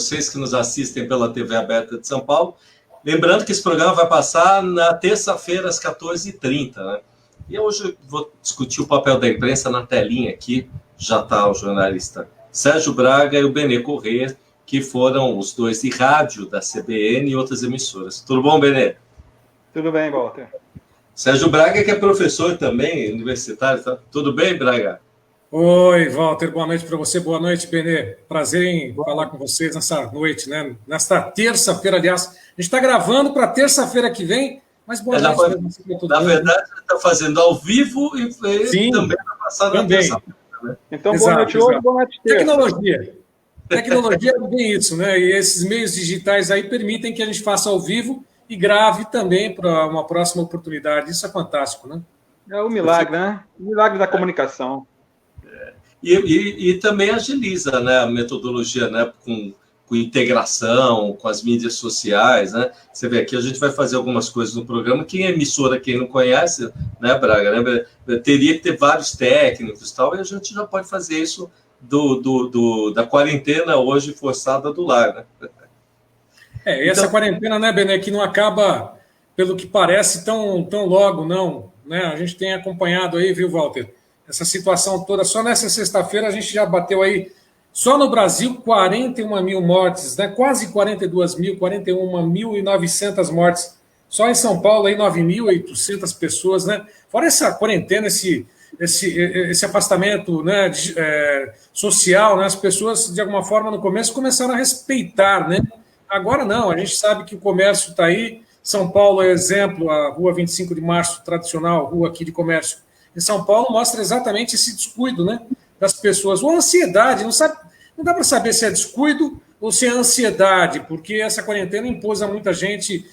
vocês que nos assistem pela TV aberta de São Paulo. Lembrando que esse programa vai passar na terça-feira, às 14h30, né? E hoje vou discutir o papel da imprensa na telinha aqui. Já está o jornalista Sérgio Braga e o Benê Corrêa, que foram os dois de rádio da CBN e outras emissoras. Tudo bom, Benê? Tudo bem, Walter. Sérgio Braga, que é professor também, universitário. Tá? Tudo bem, Braga? Oi, Walter, boa noite para você, boa noite, Benê. Prazer em falar com vocês nessa noite, né? Nesta terça-feira, aliás. A gente está gravando para terça-feira que vem, mas boa noite. Na verdade, ele está fazendo ao vivo e também vai passar na terça-feira. Né? Então, boa noite hoje, boa noite terça. Tecnologia é bem isso, né? E esses meios digitais aí permitem que a gente faça ao vivo e grave também para uma próxima oportunidade. Isso é fantástico, né? É o milagre, né? O milagre da comunicação. E também agiliza, né, a metodologia, né, com integração, com as mídias sociais, né? Você vê aqui, a gente vai fazer algumas coisas no programa. Quem é emissora, quem não conhece, né, Braga, né, teria que ter vários técnicos e tal, e a gente já pode fazer isso da quarentena hoje forçada do lar, né? E essa quarentena, né, Bené, que não acaba, pelo que parece, tão logo, não, né? A gente tem acompanhado aí, viu, Walter? Essa situação toda, só nessa sexta-feira a gente já bateu aí, só no Brasil, 41 mil mortes, né? Quase 42 mil, 41.900 mortes. Só em São Paulo, aí 9.800 pessoas, né? Fora essa quarentena, esse afastamento, né, social, né? As pessoas, de alguma forma, no começo, começaram a respeitar, né? Agora não, a gente sabe que o comércio está aí. São Paulo é exemplo, a Rua 25 de Março, tradicional, rua aqui de comércio, em São Paulo, mostra exatamente esse descuido, né, das pessoas. Ou ansiedade, não dá para saber se é descuido ou se é ansiedade, porque essa quarentena impôs a muita gente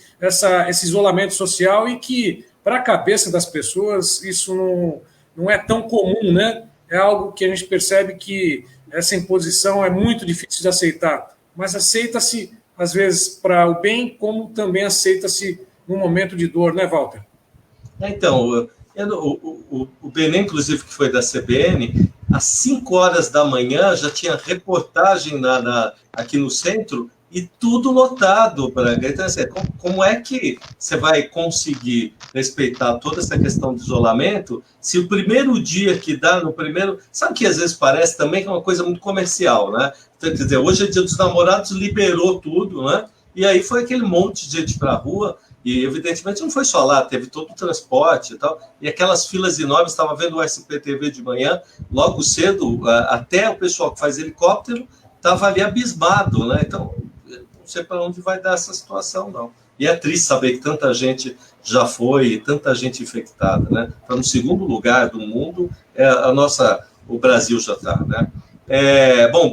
esse isolamento social e que, para a cabeça das pessoas, isso não é tão comum, né? É algo que a gente percebe que essa imposição é muito difícil de aceitar, mas aceita-se, às vezes, para o bem, como também aceita-se no momento de dor, né, Walter? Então, o Benê, inclusive, que foi da CBN, às 5 horas da manhã já tinha reportagem aqui no centro e tudo lotado. Então, assim, como é que você vai conseguir respeitar toda essa questão do isolamento se o primeiro dia que dá, Sabe que às vezes parece também que é uma coisa muito comercial, né? Então, quer dizer, hoje é Dia dos Namorados, liberou tudo, né? E aí foi aquele monte de gente para a rua. E, evidentemente, não foi só lá, teve todo o transporte e tal, e aquelas filas enormes. Estava vendo o SPTV de manhã, logo cedo, até o pessoal que faz helicóptero estava ali abismado, né? Então, não sei para onde vai dar essa situação, não. E é triste saber que tanta gente já foi, tanta gente infectada, né? Está no segundo lugar do mundo, o Brasil já está, né? Bom,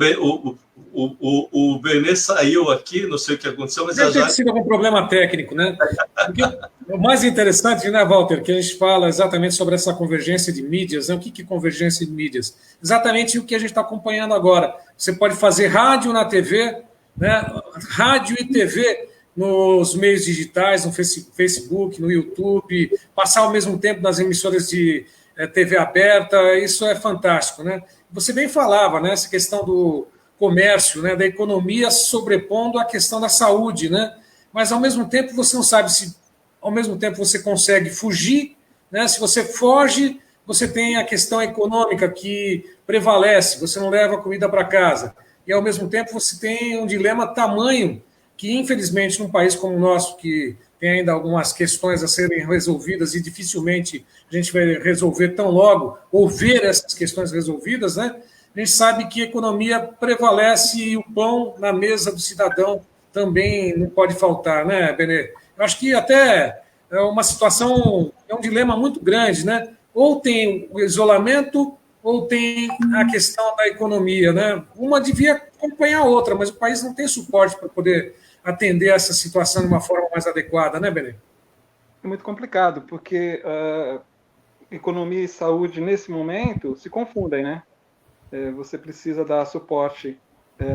o Benê saiu aqui, não sei o que aconteceu, mas deve ter sido algum problema técnico, né? Porque o mais interessante, né, Walter, que a gente fala exatamente sobre essa convergência de mídias, né? O que é convergência de mídias? Exatamente o que a gente está acompanhando agora. Você pode fazer rádio na TV, né? Rádio e TV nos meios digitais, no Facebook, no YouTube, passar ao mesmo tempo nas emissoras de TV aberta, isso é fantástico, né? Você bem falava, né? Essa questão do comércio, né, da economia sobrepondo a questão da saúde, né? Mas ao mesmo tempo você não sabe se ao mesmo tempo você consegue fugir, né? Se você foge, você tem a questão econômica que prevalece, você não leva comida para casa. E ao mesmo tempo você tem um dilema tamanho que, infelizmente, num país como o nosso, que tem ainda algumas questões a serem resolvidas e dificilmente a gente vai resolver tão logo, ou ver essas questões resolvidas, né? A gente sabe que a economia prevalece e o pão na mesa do cidadão também não pode faltar, né, Benê? Eu acho que até é uma situação, é um dilema muito grande, né? Ou tem o isolamento, ou tem a questão da economia, né? Uma devia acompanhar a outra, mas o país não tem suporte para poder atender essa situação de uma forma mais adequada, né, Benê? É muito complicado, porque economia e saúde, nesse momento, se confundem, né? Você precisa dar suporte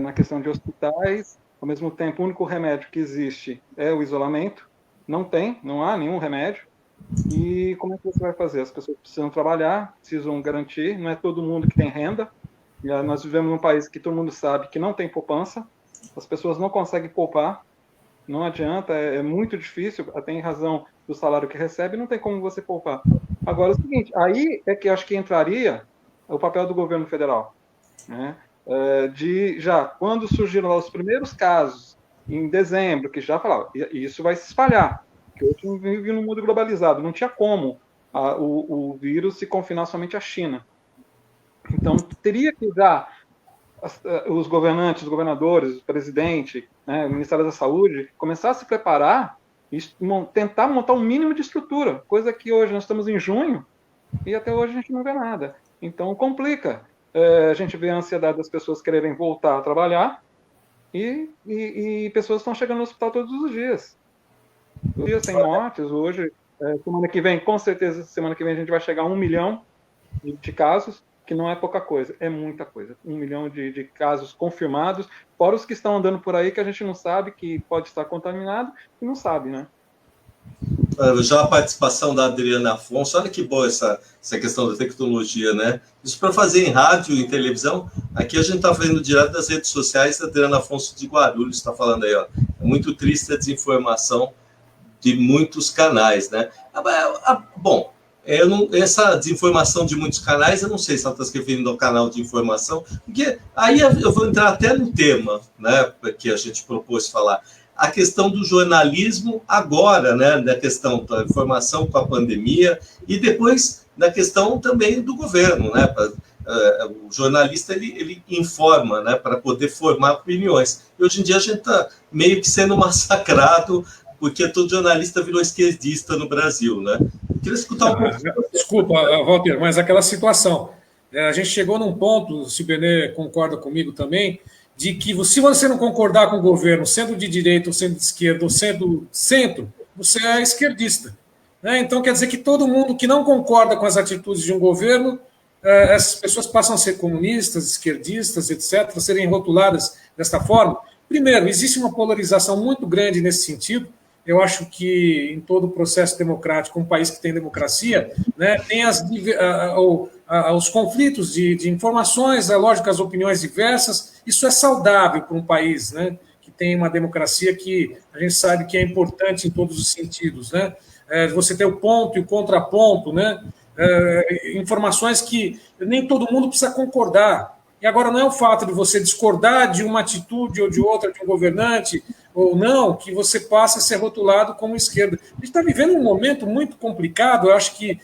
na questão de hospitais, ao mesmo tempo, o único remédio que existe é o isolamento, não há nenhum remédio, e como é que você vai fazer? As pessoas precisam trabalhar, precisam garantir, não é todo mundo que tem renda, nós vivemos num país que todo mundo sabe que não tem poupança, as pessoas não conseguem poupar, não adianta, é muito difícil, tem razão do salário que recebe, não tem como você poupar. Agora, é o seguinte, aí é que acho que entraria o papel do governo federal, né? Quando surgiram lá os primeiros casos, em dezembro, que já falava, isso vai se espalhar, que hoje vive num mundo globalizado, não tinha como o vírus se confinar somente à China. Então, teria que já os governantes, os governadores, o presidente, né, o Ministério da Saúde, começar a se preparar e tentar montar um mínimo de estrutura, coisa que hoje nós estamos em junho e até hoje a gente não vê nada. Então, complica. A gente vê a ansiedade das pessoas quererem voltar a trabalhar e pessoas estão chegando no hospital todos os dias. Os dias sem mortes, hoje, semana que vem, com certeza, semana que vem a gente vai chegar a 1 milhão de casos, que não é pouca coisa, é muita coisa. 1 milhão de casos confirmados, fora os que estão andando por aí que a gente não sabe, que pode estar contaminado e não sabe, né? Já a participação da Adriana Afonso, olha que boa essa questão da tecnologia, né? Isso para fazer em rádio e televisão, aqui a gente está fazendo direto das redes sociais, a Adriana Afonso de Guarulhos está falando aí, ó. É muito triste a desinformação de muitos canais, né? Bom, essa desinformação de muitos canais, eu não sei se ela está se referindo ao canal de informação, porque aí eu vou entrar até no tema, né, que a gente propôs falar, a questão do jornalismo agora, né, da questão da informação com a pandemia e depois da questão também do governo, né, o jornalista ele informa, né, para poder formar opiniões. E hoje em dia a gente está meio que sendo massacrado porque todo jornalista virou esquerdista no Brasil, né? Eu queria escutar um pouco. Desculpa, Walter, mas aquela situação, a gente chegou num ponto, se o Benê concorda comigo também, de que se você não concordar com o governo, sendo de direita, ou sendo de esquerda, ou sendo centro, você é esquerdista. Né? Então, quer dizer que todo mundo que não concorda com as atitudes de um governo, essas pessoas passam a ser comunistas, esquerdistas, etc., a serem rotuladas desta forma. Primeiro, existe uma polarização muito grande nesse sentido. Eu acho que em todo o processo democrático, um país que tem democracia, né, tem os conflitos de informações, lógico, as opiniões diversas. Isso é saudável para um país, né, que tem uma democracia que a gente sabe que é importante em todos os sentidos. Né? Você tem o ponto e o contraponto, né? Informações que nem todo mundo precisa concordar. E agora não é o fato de você discordar de uma atitude ou de outra de um governante ou não, que você passa a ser rotulado como esquerda. A gente está vivendo um momento muito complicado. Eu acho que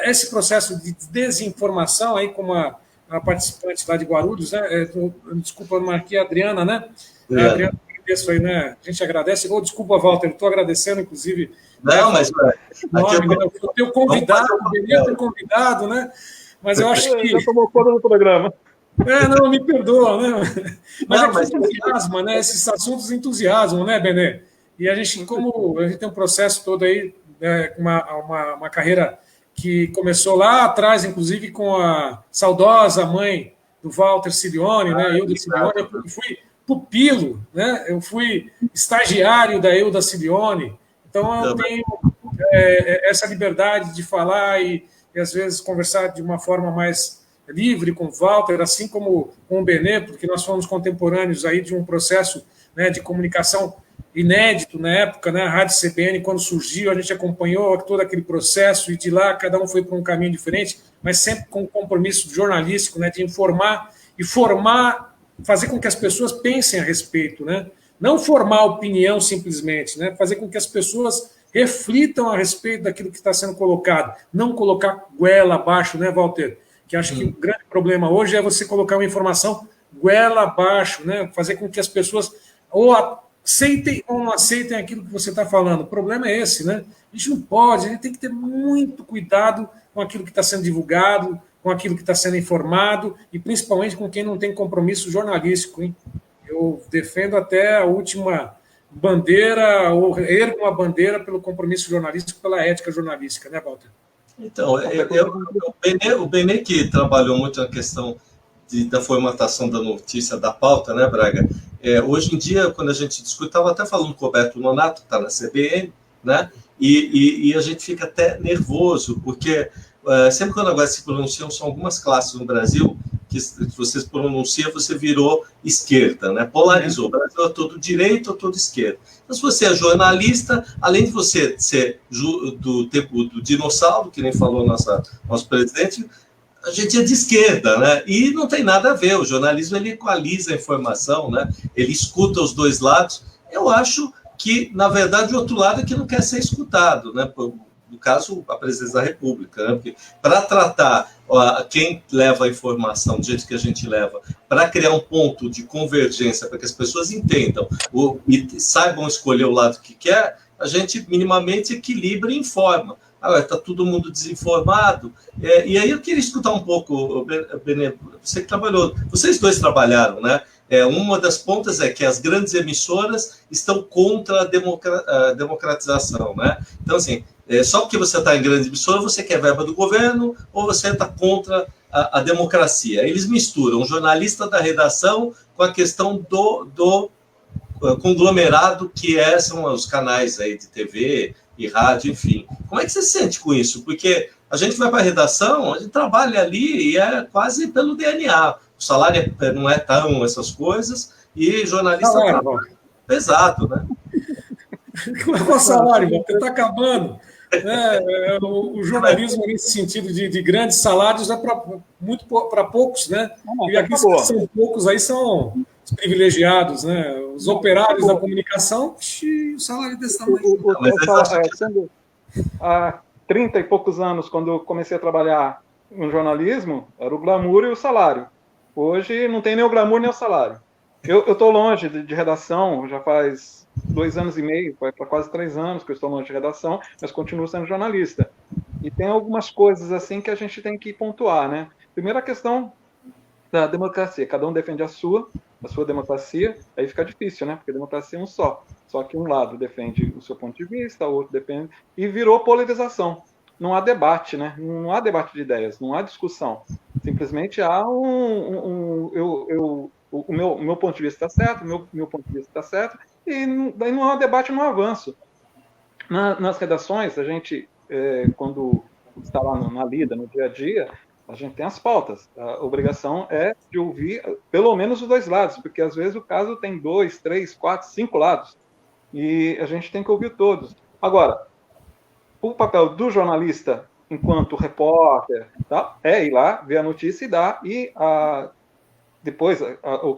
esse processo de desinformação, aí como a participante lá de Guarulhos, né? Desculpa, eu marquei a Adriana, né? A Adriana, isso aí, né? A gente agradece. Desculpa, Walter, estou agradecendo, inclusive. Não, mas... Eu tenho convidado, o Benê ter convidado, né? Mas eu acho que... Já tomou conta do programa. Não, me perdoa, né? Mas entusiasma, né? Esses assuntos entusiasmam, né, Benê? E a gente, como a gente tem um processo todo aí, uma carreira que começou lá atrás, inclusive com a saudosa mãe do Walter Cilione, né? Hilda Cilione, eu fui pupilo, né? Eu fui estagiário da Hilda Cilione. Então eu tenho essa liberdade de falar e às vezes conversar de uma forma mais livre com o Walter, assim como com o Benê, porque nós fomos contemporâneos aí de um processo, né, de comunicação inédito na época, né, a Rádio CBN, quando surgiu, a gente acompanhou todo aquele processo e de lá cada um foi para um caminho diferente, mas sempre com o compromisso jornalístico, né, de informar e formar, fazer com que as pessoas pensem a respeito, né, não formar opinião simplesmente, né, fazer com que as pessoas reflitam a respeito daquilo que está sendo colocado, não colocar goela abaixo, né, Walter? Que acho que o grande problema hoje é você colocar uma informação goela abaixo, né? Fazer com que as pessoas ou aceitem ou não aceitem aquilo que você está falando. O problema é esse, né? A gente não pode, a gente tem que ter muito cuidado com aquilo que está sendo divulgado, com aquilo que está sendo informado e principalmente com quem não tem compromisso jornalístico, hein? Eu defendo até a última bandeira, ou ergo uma bandeira pelo compromisso jornalístico, pela ética jornalística, né, Walter? Então, o Benê que trabalhou muito na questão da formatação da notícia, da pauta, né, Braga? Hoje em dia, quando a gente discute, estava até falando com o Roberto Nonato, que está na CBN, né? E a gente fica até nervoso, porque sempre quando agora se pronunciam, são algumas classes no Brasil que você pronuncia, você virou esquerda, né? Polarizou. O Brasil é todo direito ou todo esquerda. Então, se você é jornalista, além de você ser do tempo do dinossauro, que nem falou nosso presidente, a gente é de esquerda, né? E não tem nada a ver. O jornalismo, ele equaliza a informação, né? Ele escuta os dois lados. Eu acho que, na verdade, o outro lado é que não quer ser escutado, né? No caso, a presidência da República, né? Porque para tratar quem leva a informação do jeito que a gente leva, para criar um ponto de convergência, para que as pessoas entendam e saibam escolher o lado que quer, a gente minimamente equilibra e informa. Agora, está todo mundo desinformado. E aí eu queria escutar um pouco, Benê, você que trabalhou, vocês dois trabalharam, né? Uma das pontas é que as grandes emissoras estão contra a democratização, né? Então, assim, só porque você está em grande emissora, você quer verba do governo ou você está contra a democracia. Eles misturam o jornalista da redação com a questão do conglomerado que são os canais aí de TV e rádio, enfim. Como é que você se sente com isso? Porque a gente vai para a redação, a gente trabalha ali e é quase pelo DNA. O salário não é tão essas coisas, e jornalista trabalha pesado, né? Qual salário? Você está acabando. O jornalismo, nesse sentido de grandes salários, é muito para poucos, né? E aqui são poucos, aí são os privilegiados, né? Os operários da comunicação, o salário desse tamanho. Há 30 e poucos anos, quando eu comecei a trabalhar no jornalismo, era o glamour e o salário. Hoje não tem nem o glamour nem o salário. Eu estou longe de redação, já faz 2 anos e meio, vai para quase 3 anos que eu estou longe de redação, mas continuo sendo jornalista. E tem algumas coisas assim que a gente tem que pontuar, né? Primeiro, a questão da democracia. Cada um defende a sua democracia, aí fica difícil, né? Porque a democracia é um só. Só que um lado defende o seu ponto de vista, o outro defende... E virou polarização. Não há debate, né? Não há debate de ideias, não há discussão. Simplesmente há o meu ponto de vista está certo, o meu ponto de vista está certo, e daí não há debate, não há avanço. Nas redações, a gente, quando está lá na lida, no dia a dia, a gente tem as pautas. A obrigação é de ouvir pelo menos os dois lados, porque às vezes o caso tem 2, 3, 4, 5 lados, e a gente tem que ouvir todos. Agora, o papel do jornalista, enquanto repórter, tá, é ir lá, ver a notícia e dar, e depois,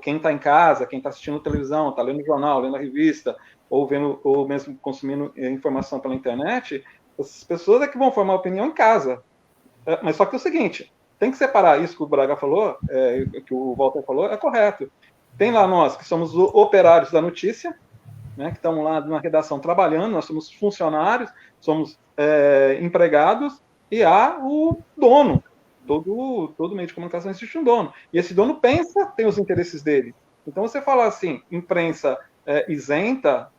quem está em casa, quem está assistindo televisão, está lendo jornal, lendo a revista, ou mesmo consumindo informação pela internet, essas pessoas é que vão formar opinião em casa. Mas só que é o seguinte, tem que separar isso que o Braga falou, que o Walter falou, é correto. Tem lá nós, que somos operários da notícia, né, que estamos lá na redação trabalhando, nós somos funcionários, somos empregados, e há o dono. Todo meio de comunicação existe um dono. E esse dono pensa, tem os interesses dele. Então, você falar assim, imprensa isenta,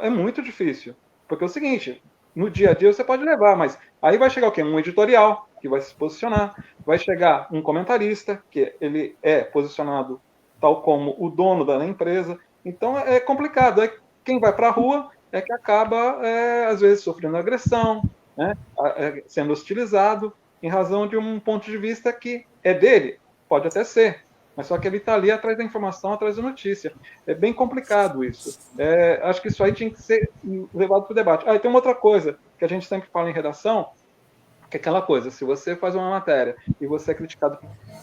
é muito difícil. Porque é o seguinte, no dia a dia você pode levar, mas aí vai chegar o quê? Um editorial, que vai se posicionar. Vai chegar um comentarista, que ele é posicionado tal como o dono da empresa. Então, é complicado. Quem vai para a rua é que acaba, às vezes, sofrendo agressão, né? Sendo hostilizado, em razão de um ponto de vista que é dele, pode até ser, mas só que ele está ali atrás da informação, atrás da notícia. É bem complicado isso. Acho que isso aí tinha que ser levado para o debate. E tem uma outra coisa que a gente sempre fala em redação, que é aquela coisa, se você faz uma matéria e você é criticado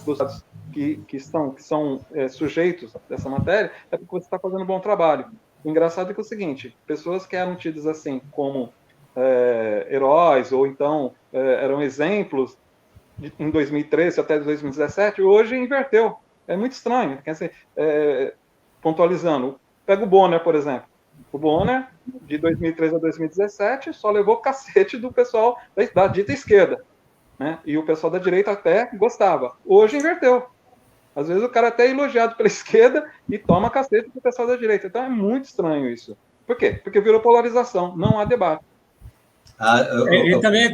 pelos dados que são sujeitos dessa matéria, é porque você está fazendo um bom trabalho. O engraçado é que é o seguinte, pessoas que eram tidas assim como heróis, ou então eram exemplos em 2013 até 2017, hoje inverteu. É muito estranho. Quer dizer, pontualizando, pega o Bonner, por exemplo. O Bonner, de 2013 a 2017, só levou cacete do pessoal da dita esquerda, né? E o pessoal da direita até gostava. Hoje inverteu. Às vezes o cara até é elogiado pela esquerda e toma cacete do pessoal da direita. Então é muito estranho isso. Por quê? Porque virou polarização, não há debate. E também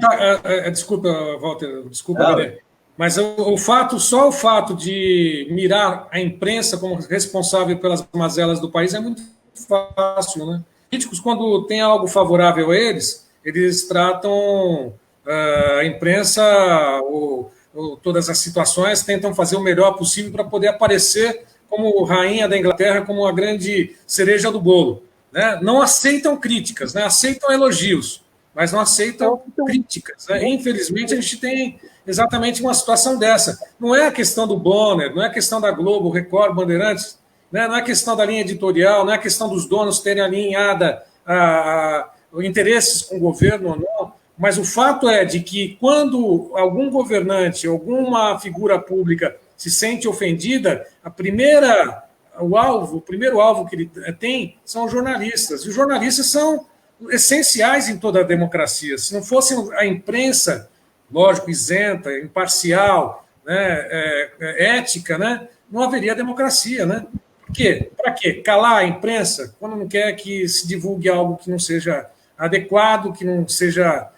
desculpa, Walter, desculpa, Benê, mas só o fato de mirar a imprensa como responsável pelas mazelas do país é muito fácil, né? Políticos, quando tem algo favorável a eles tratam a imprensa, todas as situações, tentam fazer o melhor possível para poder aparecer como rainha da Inglaterra, como a grande cereja do bolo. Né? Não aceitam críticas, né? Aceitam elogios, mas não aceitam críticas. Né? Infelizmente, a gente tem exatamente uma situação dessa. Não é a questão do Bonner, não é a questão da Globo, Record, Bandeirantes, né? Não é a questão da linha editorial, não é a questão dos donos terem alinhada interesses com o governo ou não, mas o fato é de que quando algum governante, alguma figura pública se sente ofendida, o primeiro alvo que ele tem são os jornalistas. E os jornalistas são essenciais em toda a democracia. Se não fosse a imprensa, lógico, isenta, imparcial, né, ética, né, não haveria democracia. Né? Por quê? Para quê? Calar a imprensa quando não quer que se divulgue algo que não seja adequado, que não seja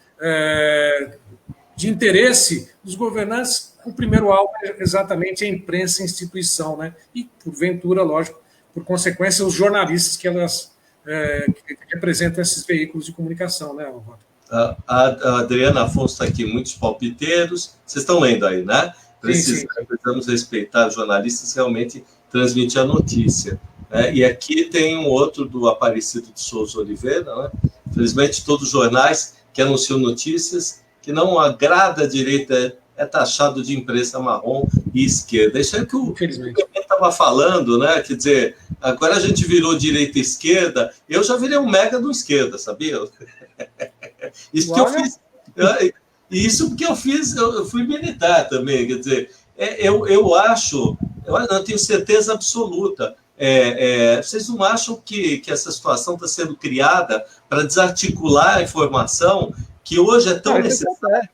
de interesse dos governantes. O primeiro alvo é exatamente a imprensa, a instituição, né? E, porventura, lógico, por consequência, os jornalistas que elas que representam esses veículos de comunicação, né, Walter? A Adriana Afonso está aqui, muitos palpiteiros. Vocês estão lendo aí, né? Precisamos respeitar os jornalistas, realmente transmitir a notícia. Né? E aqui tem um outro do Aparecido de Souza Oliveira, né? Infelizmente, todos os jornais que anunciam notícias que não agrada a direita é taxado de imprensa marrom e esquerda. Isso é que o estava falando, né? Quer dizer, agora a gente virou direita e esquerda. Eu já virei um mega do esquerda, sabia? Isso porque eu fiz. Isso porque eu fui militar também. Quer dizer, eu acho, eu tenho certeza absoluta. Vocês não acham que essa situação está sendo criada para desarticular a informação que hoje é tão necessária?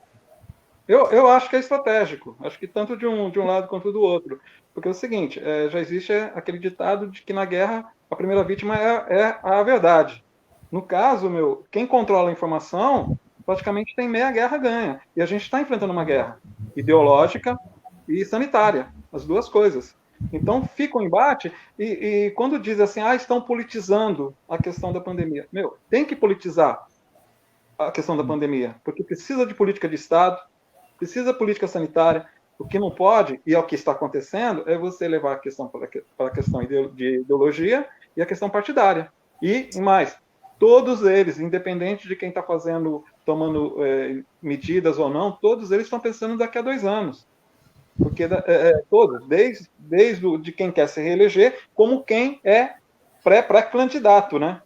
Eu acho que é estratégico. Acho que tanto de um lado quanto do outro. Porque é o seguinte, já existe aquele ditado de que na guerra a primeira vítima é a verdade. No caso, quem controla a informação praticamente tem meia guerra ganha. E a gente está enfrentando uma guerra ideológica e sanitária, as duas coisas. Então fica um embate e quando diz assim, estão politizando a questão da pandemia. Tem que politizar a questão da pandemia, porque precisa de política de Estado, precisa de política sanitária. O que não pode, e é o que está acontecendo, é você levar a questão para a questão de ideologia e a questão partidária. E mais, todos eles, independente de quem está tomando medidas ou não, todos eles estão pensando daqui a 2 anos. Porque todos, desde de quem quer se reeleger, como quem é pré-candidato, né?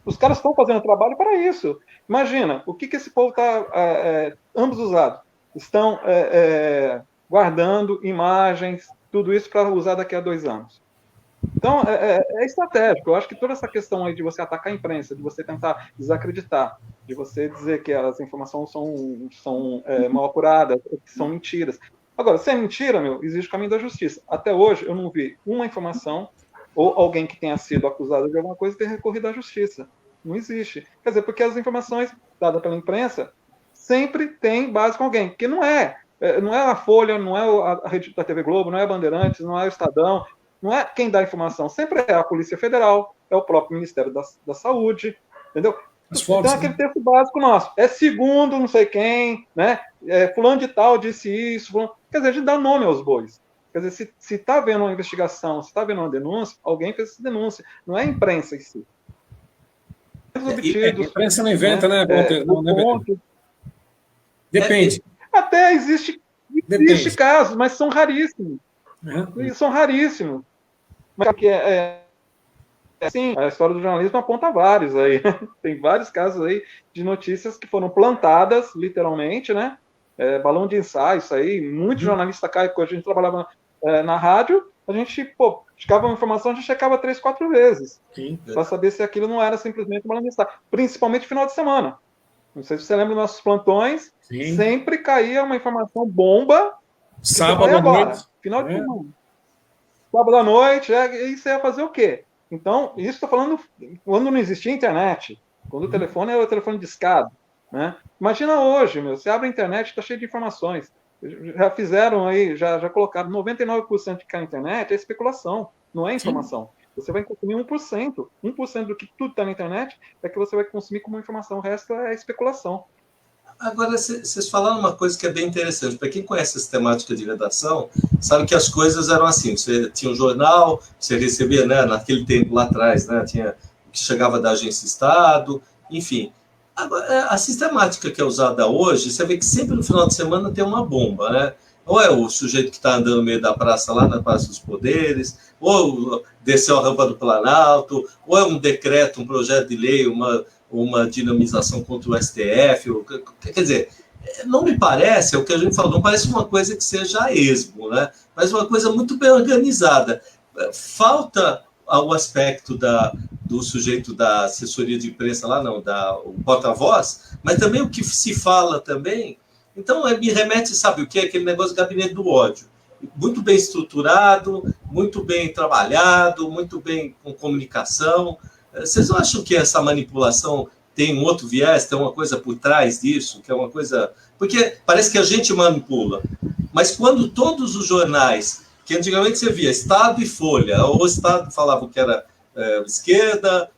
Os caras estão fazendo trabalho para isso. Imagina, o que esse povo está, ambos os lados, estão guardando imagens, tudo isso para usar daqui a 2 anos. Então, é estratégico. Eu acho que toda essa questão aí de você atacar a imprensa, de você tentar desacreditar, de você dizer que as informações são mal apuradas, que são mentiras. Agora, se é mentira, existe o caminho da justiça. Até hoje, eu não vi uma informação ou alguém que tenha sido acusado de alguma coisa ter recorrido à justiça. Não existe. Quer dizer, porque as informações dadas pela imprensa sempre têm base com alguém, que não é a Folha, não é a rede da TV Globo, não é a Bandeirantes, não é o Estadão, não é quem dá a informação, sempre é a Polícia Federal, é o próprio Ministério da Saúde, entendeu? Então, aquele texto básico nosso, segundo não sei quem, né? Fulano de tal disse isso, quer dizer, a gente dá nome aos bois. Quer dizer, se está havendo uma investigação, se está havendo uma denúncia, alguém fez essa denúncia, não é a imprensa em si. A imprensa não inventa, né, Walter? Depende. Até existe casos, mas são raríssimos. São raríssimos. Mas sim, a história do jornalismo aponta vários aí. Tem vários casos aí de notícias que foram plantadas, literalmente, né? Balão de ensaio, isso aí. Muitos jornalistas caem, quando a gente trabalhava na rádio, a gente, chegava uma informação, a gente checava 3, 4 vezes. Para saber se aquilo não era simplesmente um balão de ensaio. Principalmente no final de semana. Não sei se você lembra dos nossos plantões. Sim. Sempre caía uma informação bomba. Sábado à noite. Final de semana. Sábado à noite, e você ia fazer o quê? Então, isso estou falando quando não existia internet, quando o telefone era o telefone discado. Né? Imagina hoje, você abre a internet, está cheio de informações. Já fizeram aí, já colocaram 99% de que a internet é especulação, não é informação. Sim. Você vai consumir 1%. 1% do que tudo está na internet é que você vai consumir como informação, o resto é especulação. Agora, vocês falaram uma coisa que é bem interessante. Para quem conhece essa temática de redação, sabe que as coisas eram assim. Você tinha um jornal, você recebia, né, naquele tempo lá atrás, né, tinha que chegava da Agência Estado, enfim. Agora, a sistemática que é usada hoje, você vê que sempre no final de semana tem uma bomba, né? Ou é o sujeito que está andando no meio da praça, lá na Praça dos Poderes, ou desceu a rampa do Planalto, ou é um decreto, um projeto de lei, uma dinamização contra o STF. Quer dizer, não me parece, é o que a gente falou, não parece uma coisa que seja a esmo, né? Mas uma coisa muito bem organizada. Falta o aspecto do sujeito da assessoria de imprensa lá, não, o porta-voz, mas também o que se fala também. Então, me remete, sabe o que? Aquele negócio do gabinete do ódio. Muito bem estruturado, muito bem trabalhado, muito bem com comunicação. Vocês não acham que essa manipulação tem um outro viés, tem uma coisa por trás disso, que é uma coisa... Porque parece que a gente manipula, mas quando todos os jornais, que antigamente você via Estado e Folha, o Estado falava que era esquerda,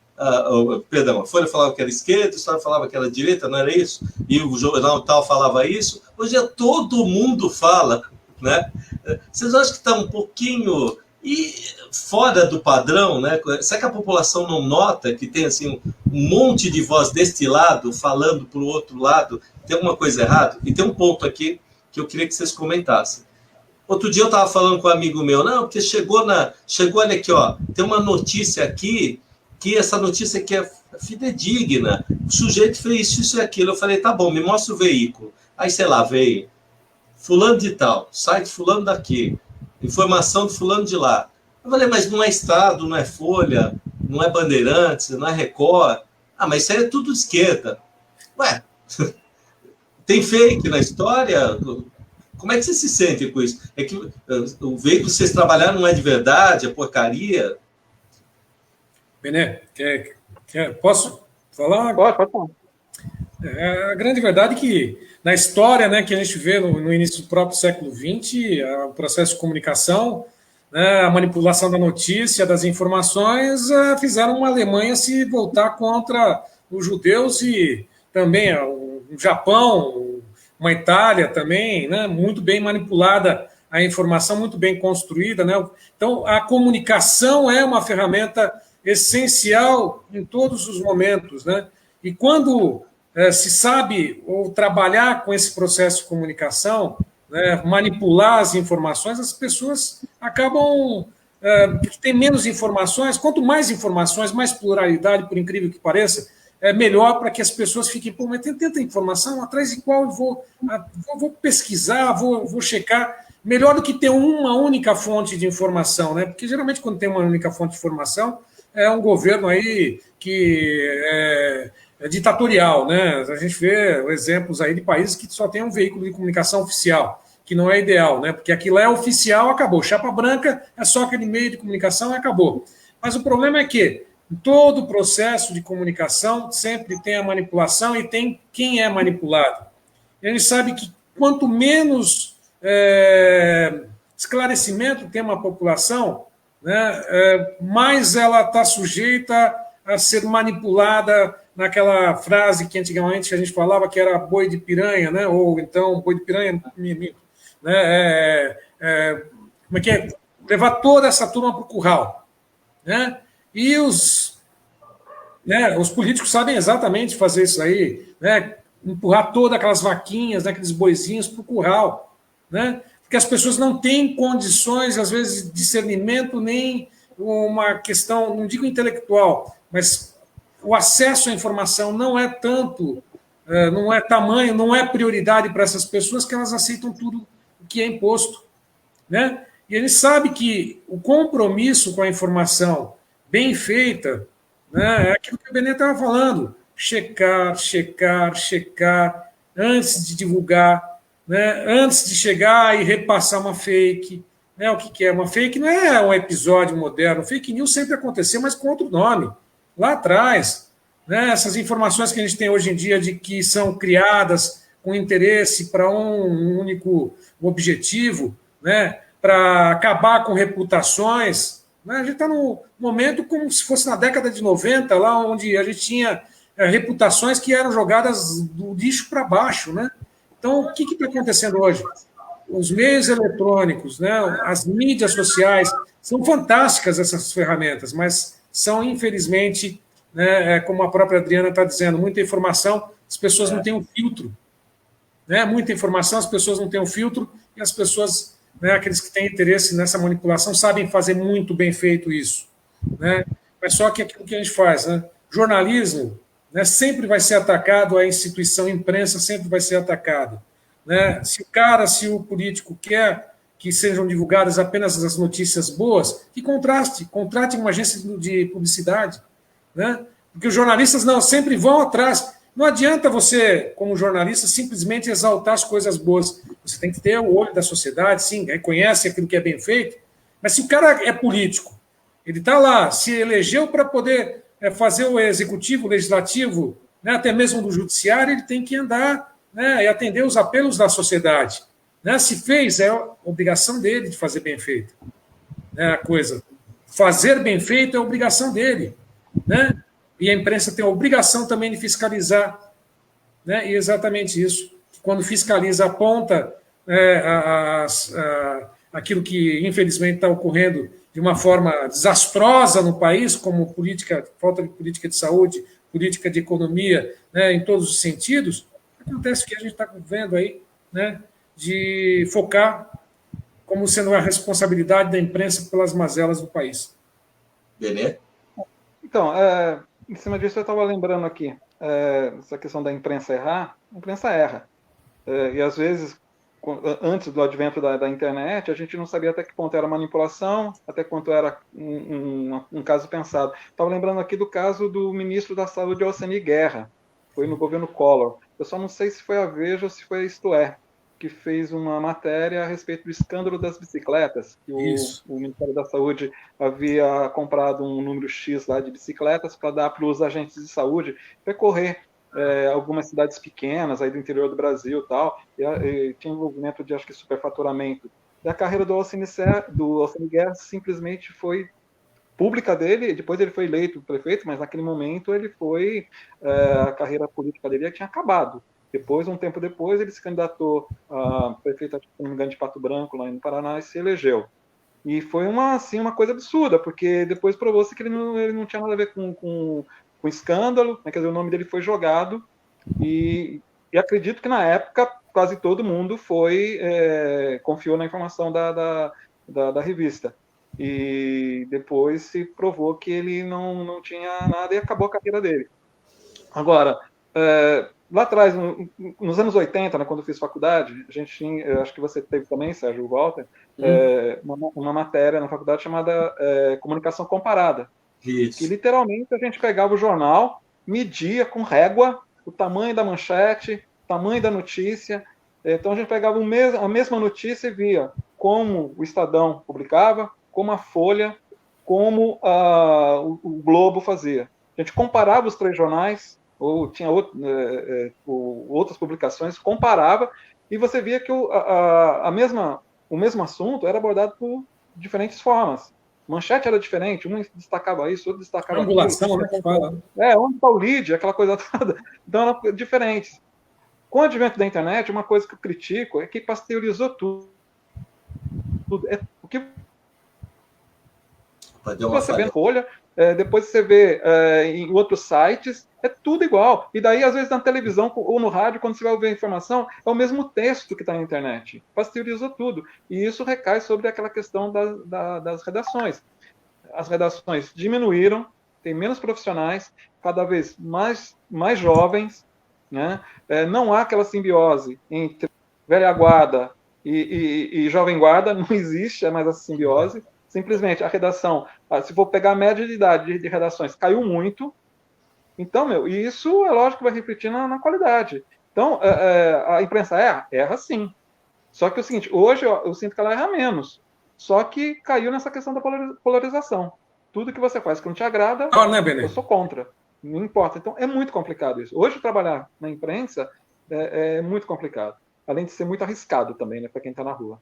perdão, a Folha falava que era esquerda, o Estado falava que era direita, não era isso? E o jornal tal falava isso. Hoje todo mundo fala, né? Vocês acham que está um pouquinho fora do padrão, né? Será que a população não nota que tem assim um monte de voz deste lado falando para o outro lado? Tem alguma coisa errada? E tem um ponto aqui que eu queria que vocês comentassem. Outro dia eu estava falando com um amigo meu, não, porque chegou, olha aqui, ó, tem uma notícia aqui, que essa notícia aqui é fidedigna, o sujeito fez isso e aquilo. Eu falei, tá bom, me mostra o veículo. Aí, sei lá, veio fulano de tal, site fulano daqui, informação de fulano de lá. Eu falei, mas não é Estado, não é Folha, não é Bandeirantes, não é Record. Ah, mas isso aí é tudo esquerda. Ué, tem fake na história? Como é que você se sente com isso? É que o veículo que vocês trabalharam não é de verdade, é porcaria? Bené, posso falar? Pode falar. A grande verdade é que na história, né, que a gente vê no início do próprio século XX, o processo de comunicação, né, a manipulação da notícia, das informações, fizeram uma Alemanha se voltar contra os judeus e também o Japão, uma Itália também, né, muito bem manipulada a informação, muito bem construída, né? Então, a comunicação é uma ferramenta essencial em todos os momentos, né? E quando se sabe ou trabalhar com esse processo de comunicação, né, manipular as informações, as pessoas acabam tem menos informações. Quanto mais informações, mais pluralidade, por incrível que pareça, é melhor para que as pessoas fiquem, pô, mas tem tanta informação, atrás de qual eu vou pesquisar, vou checar. Melhor do que ter uma única fonte de informação, né? Porque geralmente quando tem uma única fonte de informação, é um governo aí que é ditatorial, né? A gente vê exemplos aí de países que só tem um veículo de comunicação oficial, que não é ideal, né? Porque aquilo é oficial, acabou. Chapa branca é só aquele meio de comunicação e acabou. Mas o problema é que em todo o processo de comunicação sempre tem a manipulação e tem quem é manipulado. E a gente sabe que quanto menos esclarecimento tem uma população, né, mais ela está sujeita a ser manipulada naquela frase que antigamente a gente falava que era boi de piranha, né, ou então boi de piranha, né, como é que é? Levar toda essa turma para o curral, né? E os políticos sabem exatamente fazer isso aí, né? Empurrar todas aquelas vaquinhas, né, aqueles boizinhos para o curral, né? Porque as pessoas não têm condições, às vezes, de discernimento, nem uma questão, não digo intelectual, mas o acesso à informação não é tanto, não é tamanho, não é prioridade para essas pessoas que elas aceitam tudo o que é imposto, né? E a gente sabe que o compromisso com a informação bem feita, né, é aquilo que o Benê estava falando, checar, antes de divulgar, né, antes de chegar e repassar uma fake. Né, o que é uma fake? Não é um episódio moderno. Fake news sempre aconteceu, mas com outro nome. Lá atrás, né, essas informações que a gente tem hoje em dia de que são criadas com interesse para um único objetivo, né, para acabar com reputações. A gente está num momento como se fosse na década de 90, lá onde a gente tinha reputações que eram jogadas do lixo para baixo, né? Então, o que está acontecendo hoje? Os meios eletrônicos, né, as mídias sociais, são fantásticas essas ferramentas, mas são, infelizmente, né, como a própria Adriana está dizendo, muita informação, as pessoas não têm um filtro. Né? Muita informação, as pessoas não têm um filtro, e as pessoas, né, aqueles que têm interesse nessa manipulação, sabem fazer muito bem feito isso. Né? Mas só que aquilo que a gente faz, né? Jornalismo, né, sempre vai ser atacado, a instituição imprensa sempre vai ser atacada. Né? Se o político quer que sejam divulgadas apenas as notícias boas, que contrate uma agência de publicidade. Né? Porque os jornalistas sempre vão atrás. Não adianta você, como jornalista, simplesmente exaltar as coisas boas. Você tem que ter o olho da sociedade, sim, reconhece aquilo que é bem feito, mas se o cara é político, ele está lá, se elegeu para poder fazer o executivo, o legislativo, né, até mesmo do judiciário, ele tem que andar, né, e atender os apelos da sociedade. Né? Se fez, é obrigação dele de fazer bem feito. Né, a coisa. Fazer bem feito é obrigação dele. Né? E a imprensa tem a obrigação também de fiscalizar. Né? E exatamente isso. Quando fiscaliza, aponta aquilo que, infelizmente, está ocorrendo de uma forma desastrosa no país, como falta de política de saúde, política de economia, né, em todos os sentidos, acontece que a gente está vendo aí, né, de focar como sendo a responsabilidade da imprensa pelas mazelas do país. Benê? Então, em cima disso eu estava lembrando aqui, essa questão da imprensa errar, a imprensa erra. E às vezes, antes do advento da internet, a gente não sabia até que ponto era manipulação, até quanto era um caso pensado. Estava lembrando aqui do caso do ministro da Saúde, Alceni Guerra, foi no governo Collor. Eu só não sei se foi a Veja ou se foi a Isto É, que fez uma matéria a respeito do escândalo das bicicletas, que o Ministério da Saúde havia comprado um número X lá de bicicletas para dar para os agentes de saúde percorrer algumas cidades pequenas aí do interior do Brasil tal, e tinha envolvimento de, acho que, superfaturamento. E a carreira do Alceni Guerra simplesmente foi pública dele, depois ele foi eleito prefeito, mas naquele momento a carreira política dele já tinha acabado. Depois, um tempo depois, ele se candidatou a prefeito, se não me engano, de Pato Branco, lá no Paraná, e se elegeu. E foi uma coisa absurda, porque depois provou-se que ele não tinha nada a ver com escândalo, né? Quer dizer, o nome dele foi jogado, e acredito que na época quase todo mundo confiou na informação da revista. E depois se provou que ele não tinha nada e acabou a carreira dele. Agora, lá atrás, nos anos 80, né, quando eu fiz faculdade, a gente tinha, acho que você teve também, Sérgio Walter, uma matéria na faculdade chamada Comunicação Comparada. Isso. Que literalmente a gente pegava o jornal, media com régua o tamanho da manchete, o tamanho da notícia. Então a gente pegava a mesma notícia e via como o Estadão publicava, como a Folha, como o Globo fazia. A gente comparava os três jornais, ou tinha outras publicações, comparava, e você via que o mesmo assunto era abordado por diferentes formas. Manchete era diferente, um destacava isso, outro destacava aquilo. Angulação, né, que fala. Onde está o lead, aquela coisa toda. Então, era diferente. Com o advento da internet, uma coisa que eu critico é que pasteurizou tudo. O que você vê na Folha, depois você vê em outros sites, é tudo igual. E daí, às vezes, na televisão ou no rádio, quando você vai ouvir a informação, é o mesmo texto que está na internet. Pasteurizou tudo. E isso recai sobre aquela questão das redações. As redações diminuíram, tem menos profissionais, cada vez mais jovens, né? Não há aquela simbiose entre velha guarda e jovem guarda, não existe mais essa simbiose. Simplesmente a redação, se for pegar a média de idade de redações, caiu muito. Então, e isso é lógico que vai refletir na qualidade. Então, a imprensa erra sim. Só que é o seguinte, hoje eu sinto que ela erra menos. Só que caiu nessa questão da polarização. Tudo que você faz que não te agrada, eu sou contra. Não importa. Então, é muito complicado isso. Hoje, trabalhar na imprensa é muito complicado. Além de ser muito arriscado também, né, para quem está na rua.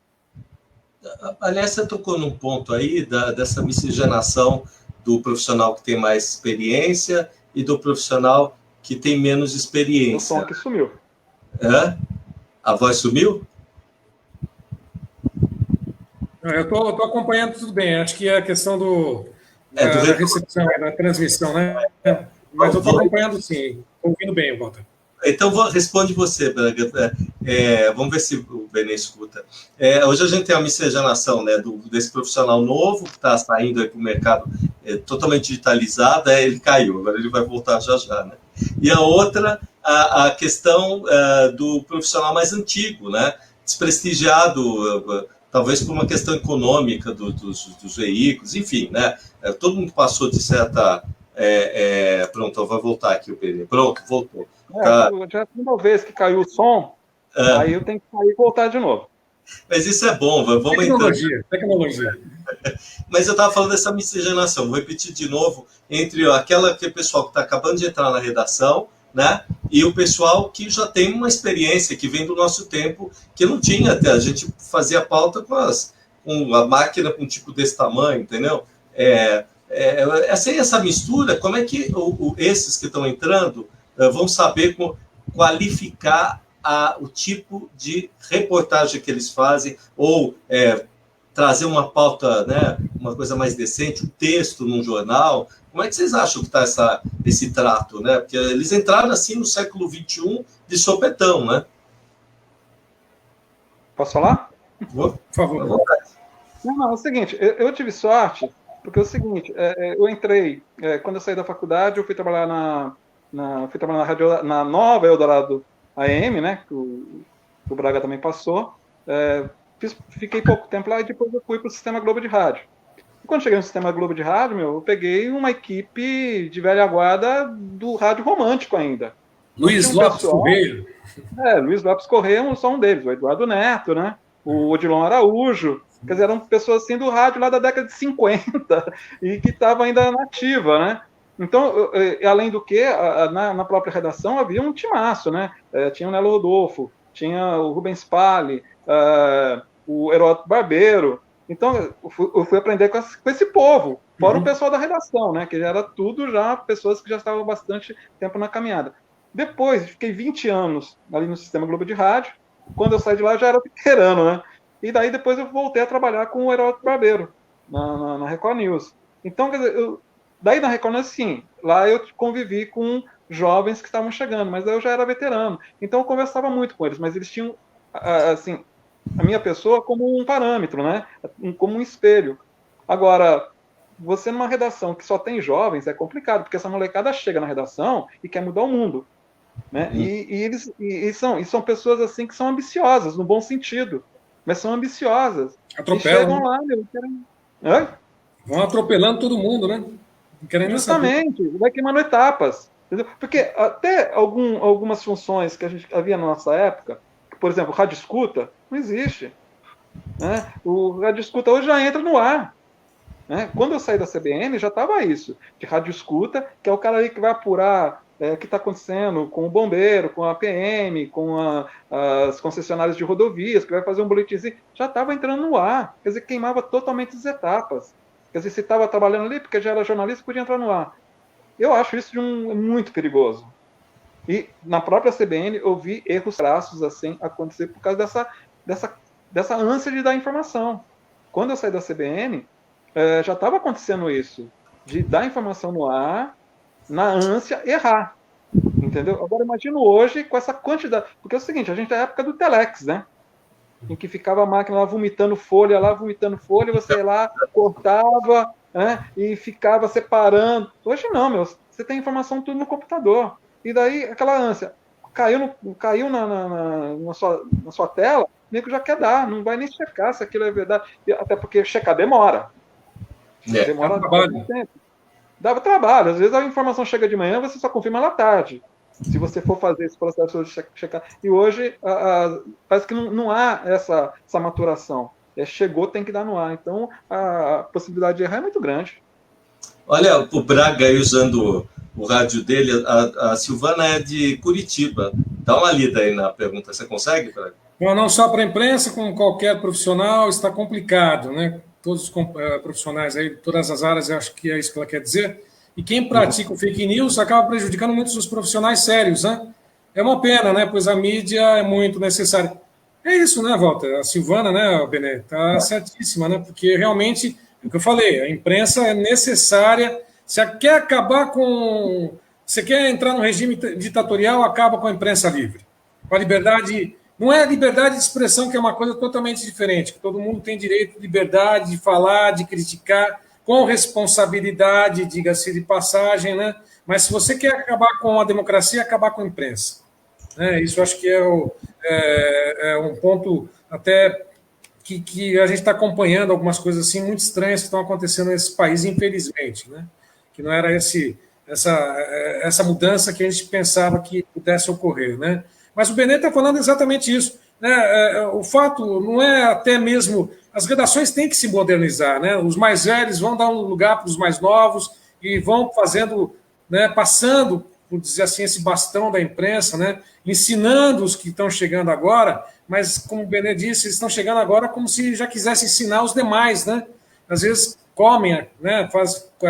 Aliás, você tocou num ponto aí dessa miscigenação do profissional que tem mais experiência e do profissional que tem menos O experiência. som que sumiu. É? A voz sumiu? Eu estou acompanhando tudo bem. Acho que é a questão da retorno. recepção, da transmissão, né? Mas eu estou acompanhando sim. Estou ouvindo bem, Walter. Então, responde você, Braga. Vamos ver se o Benê escuta. Hoje a gente tem a miscigenação, né, desse profissional novo que está saindo para o mercado totalmente digitalizado. Ele caiu, agora ele vai voltar já, né? E a outra, a questão do profissional mais antigo, né, desprestigiado, talvez por uma questão econômica dos veículos, enfim, né? Todo mundo passou de certa... pronto, vai voltar aqui o Benê. Pronto, voltou. Tá. Já é a segunda vez que caiu o som, aí eu tenho que sair e voltar de novo. Mas isso é bom, vamos Tecnologia. Mas eu estava falando dessa miscigenação, vou repetir de novo, entre aquele pessoal que está acabando de entrar na redação, né, e o pessoal que já tem uma experiência, que vem do nosso tempo, que não tinha até, a gente fazia pauta com a máquina com um tipo desse tamanho, entendeu? Essa mistura, como é que esses que estão entrando vão saber qualificar o tipo de reportagem que eles fazem, ou trazer uma pauta, né, uma coisa mais decente, um texto num jornal? Como é que vocês acham que está esse trato, né? Porque eles entraram assim no século XXI de sopetão, né? Posso falar? Por favor. Não, é o seguinte, eu tive sorte, porque é o seguinte, eu entrei, quando eu saí da faculdade, eu fui trabalhar na rádio, na nova Eldorado AM, né, que o Braga também passou. Fiquei pouco tempo lá e depois eu fui para o Sistema Globo de Rádio. E quando cheguei no Sistema Globo de Rádio, eu peguei uma equipe de velha guarda do rádio romântico ainda. Luiz Lopes Correia. Luiz Lopes Correia, só um deles, o Eduardo Neto, né, o Odilon Araújo. Quer dizer, eram pessoas assim do rádio lá da década de 50 e que estavam ainda nativa, né? Então, além do que, na própria redação havia um timaço, né? Tinha o Nelo Rodolfo, tinha o Rubens Pali, o Heródoto Barbeiro. Então, eu fui aprender com esse povo, fora o pessoal da redação, né? Que já era tudo já pessoas que já estavam bastante tempo na caminhada. Depois, fiquei 20 anos ali no Sistema Globo de Rádio. Quando eu saí de lá, eu já era veterano, né? E daí depois eu voltei a trabalhar com o Heródoto Barbeiro, na Record News. Então, quer dizer, daí na Record News, sim, lá eu convivi com jovens que estavam chegando, mas eu já era veterano. Então eu conversava muito com eles, mas eles tinham, assim, a minha pessoa como um parâmetro, né? Como um espelho. Agora, você numa redação que só tem jovens é complicado, porque essa molecada chega na redação e quer mudar o mundo. Né? E são pessoas assim que são ambiciosas, no bom sentido. Mas são ambiciosas. Atropelam. E chegam lá, querem... Vão atropelando todo mundo, né? Justamente, vai queimando etapas. Entendeu? Porque até algumas funções que a gente havia na nossa época, por exemplo, rádio escuta, não existe. Né? O rádio escuta hoje já entra no ar. Né? Quando eu saí da CBN, já estava isso, de rádio escuta, que é o cara aí que vai apurar o que está acontecendo com o bombeiro, com a PM, com as concessionárias de rodovias, que vai fazer um boletimzinho, já estava entrando no ar. Quer dizer, queimava totalmente as etapas. Quer dizer, se estava trabalhando ali, porque já era jornalista, podia entrar no ar. Eu acho isso muito perigoso. E na própria CBN eu vi erros crassos assim acontecer por causa dessa ânsia de dar informação. Quando eu saí da CBN, já estava acontecendo isso, de dar informação no ar, na ânsia, errar. Entendeu? Agora imagino hoje com essa quantidade. Porque é o seguinte, a gente é a época do Telex, né? Em que ficava a máquina lá vomitando folha, você ia lá, cortava, né? E ficava separando. Hoje não, você tem informação tudo no computador. E daí aquela ânsia. Caiu na sua tela, o nego já quer dar, não vai nem checar se aquilo é verdade. Até porque checar demora. Demora muito tempo. Dava trabalho. Às vezes a informação chega de manhã, você só confirma na tarde. Se você for fazer esse processo de checar. E hoje parece que não há essa maturação. Chegou, tem que dar no ar. Então a possibilidade de errar é muito grande. Olha, o Braga aí usando o rádio dele, a Silvana é de Curitiba. Dá uma lida aí na pergunta. Você consegue, Braga? Não só para a imprensa, como qualquer profissional, está complicado, né? Todos os profissionais aí, todas as áreas, eu acho que é isso que ela quer dizer. E quem pratica o fake news acaba prejudicando muitos dos profissionais sérios, né? É uma pena, né? Pois a mídia é muito necessária. É isso, né, Walter? A Silvana, né, Benê, está certíssima, né? Porque realmente, é o que eu falei, a imprensa é necessária. Se quer acabar com... Você quer entrar no regime ditatorial, acaba com a imprensa livre. Com a liberdade... Não é a liberdade de expressão, que é uma coisa totalmente diferente, que todo mundo tem direito de liberdade de falar, de criticar, com responsabilidade, diga-se de passagem, né? Mas se você quer acabar com a democracia, acabar com a imprensa. Isso acho que é um ponto até que a gente está acompanhando algumas coisas assim muito estranhas que estão acontecendo nesse país, infelizmente, né? Que não era essa mudança que a gente pensava que pudesse ocorrer, né? Mas o Benê está falando exatamente isso, né? O fato não é até mesmo... As redações têm que se modernizar, né? Os mais velhos vão dar um lugar para os mais novos e vão fazendo, né, passando, por dizer assim, esse bastão da imprensa, né? Ensinando os que estão chegando agora, mas, como o Benê disse, eles estão chegando agora como se já quisessem ensinar os demais, né? Às vezes comem, né,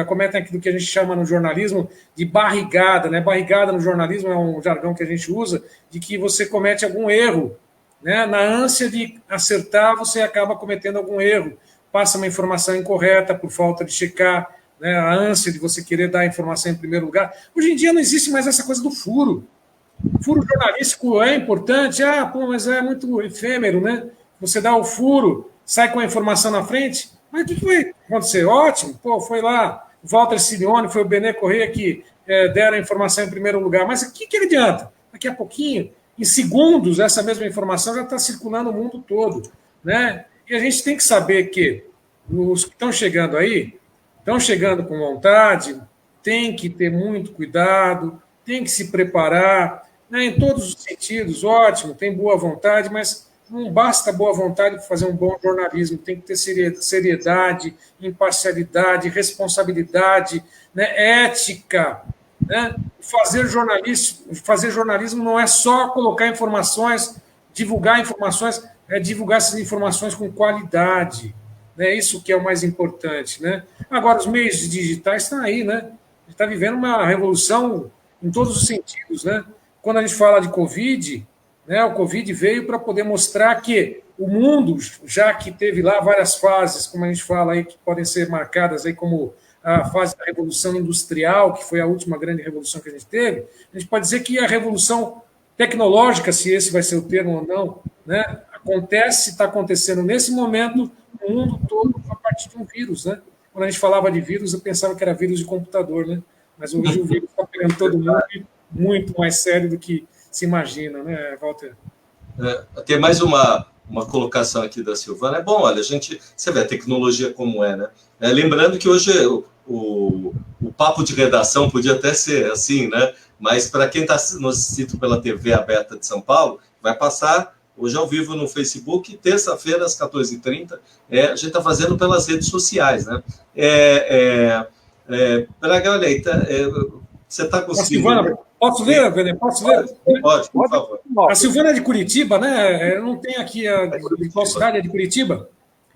cometem aquilo que a gente chama no jornalismo de barrigada, né? Barrigada no jornalismo é um jargão que a gente usa, de que você comete algum erro, né? Na ânsia de acertar, você acaba cometendo algum erro, passa uma informação incorreta por falta de checar, né? A ânsia de você querer dar a informação em primeiro lugar. Hoje em dia não existe mais essa coisa do furo. Furo jornalístico é importante, mas é muito efêmero, né? Você dá o furo, sai com a informação na frente, mas o que vai acontecer? Ótimo, foi lá, o Walter Sirioni, foi o Benê Corrêa que deram a informação em primeiro lugar, mas o que adianta? Daqui a pouquinho, em segundos, essa mesma informação já está circulando o mundo todo, né? E a gente tem que saber que os que estão chegando aí, estão chegando com vontade, tem que ter muito cuidado, tem que se preparar, né, em todos os sentidos, ótimo, tem boa vontade, mas não basta boa vontade para fazer um bom jornalismo, tem que ter seriedade, imparcialidade, responsabilidade, né, ética, né? Fazer jornalismo não é só colocar informações, divulgar informações, é divulgar essas informações com qualidade, né? Isso que é o mais importante, né? Agora, os meios digitais estão aí, né? A gente está vivendo uma revolução em todos os sentidos, né? Quando a gente fala de Covid, né, o Covid veio para poder mostrar que o mundo, já que teve lá várias fases, como a gente fala aí, que podem ser marcadas aí como a fase da Revolução Industrial, que foi a última grande revolução que a gente teve, a gente pode dizer que a revolução tecnológica, se esse vai ser o termo ou não, né, está acontecendo nesse momento no mundo todo a partir de um vírus, né? Quando a gente falava de vírus, eu pensava que era vírus de computador, né? Mas hoje o vírus está pegando todo mundo muito mais sério do que se imagina, né, Walter? Tem mais uma colocação aqui da Silvana. É bom, olha, você vê a tecnologia como é, né? Lembrando que hoje o papo de redação podia até ser assim, né? Mas para quem está nos assistindo pela TV aberta de São Paulo, vai passar hoje ao vivo no Facebook, terça-feira, às 14h30. A gente está fazendo pelas redes sociais, né? Olha aí, você está conseguindo... Silvana, posso ler, Benê? Posso ler? Pode, por favor. A Silvana é de Curitiba, né? Eu não tenho aqui de qual cidade, é de Curitiba.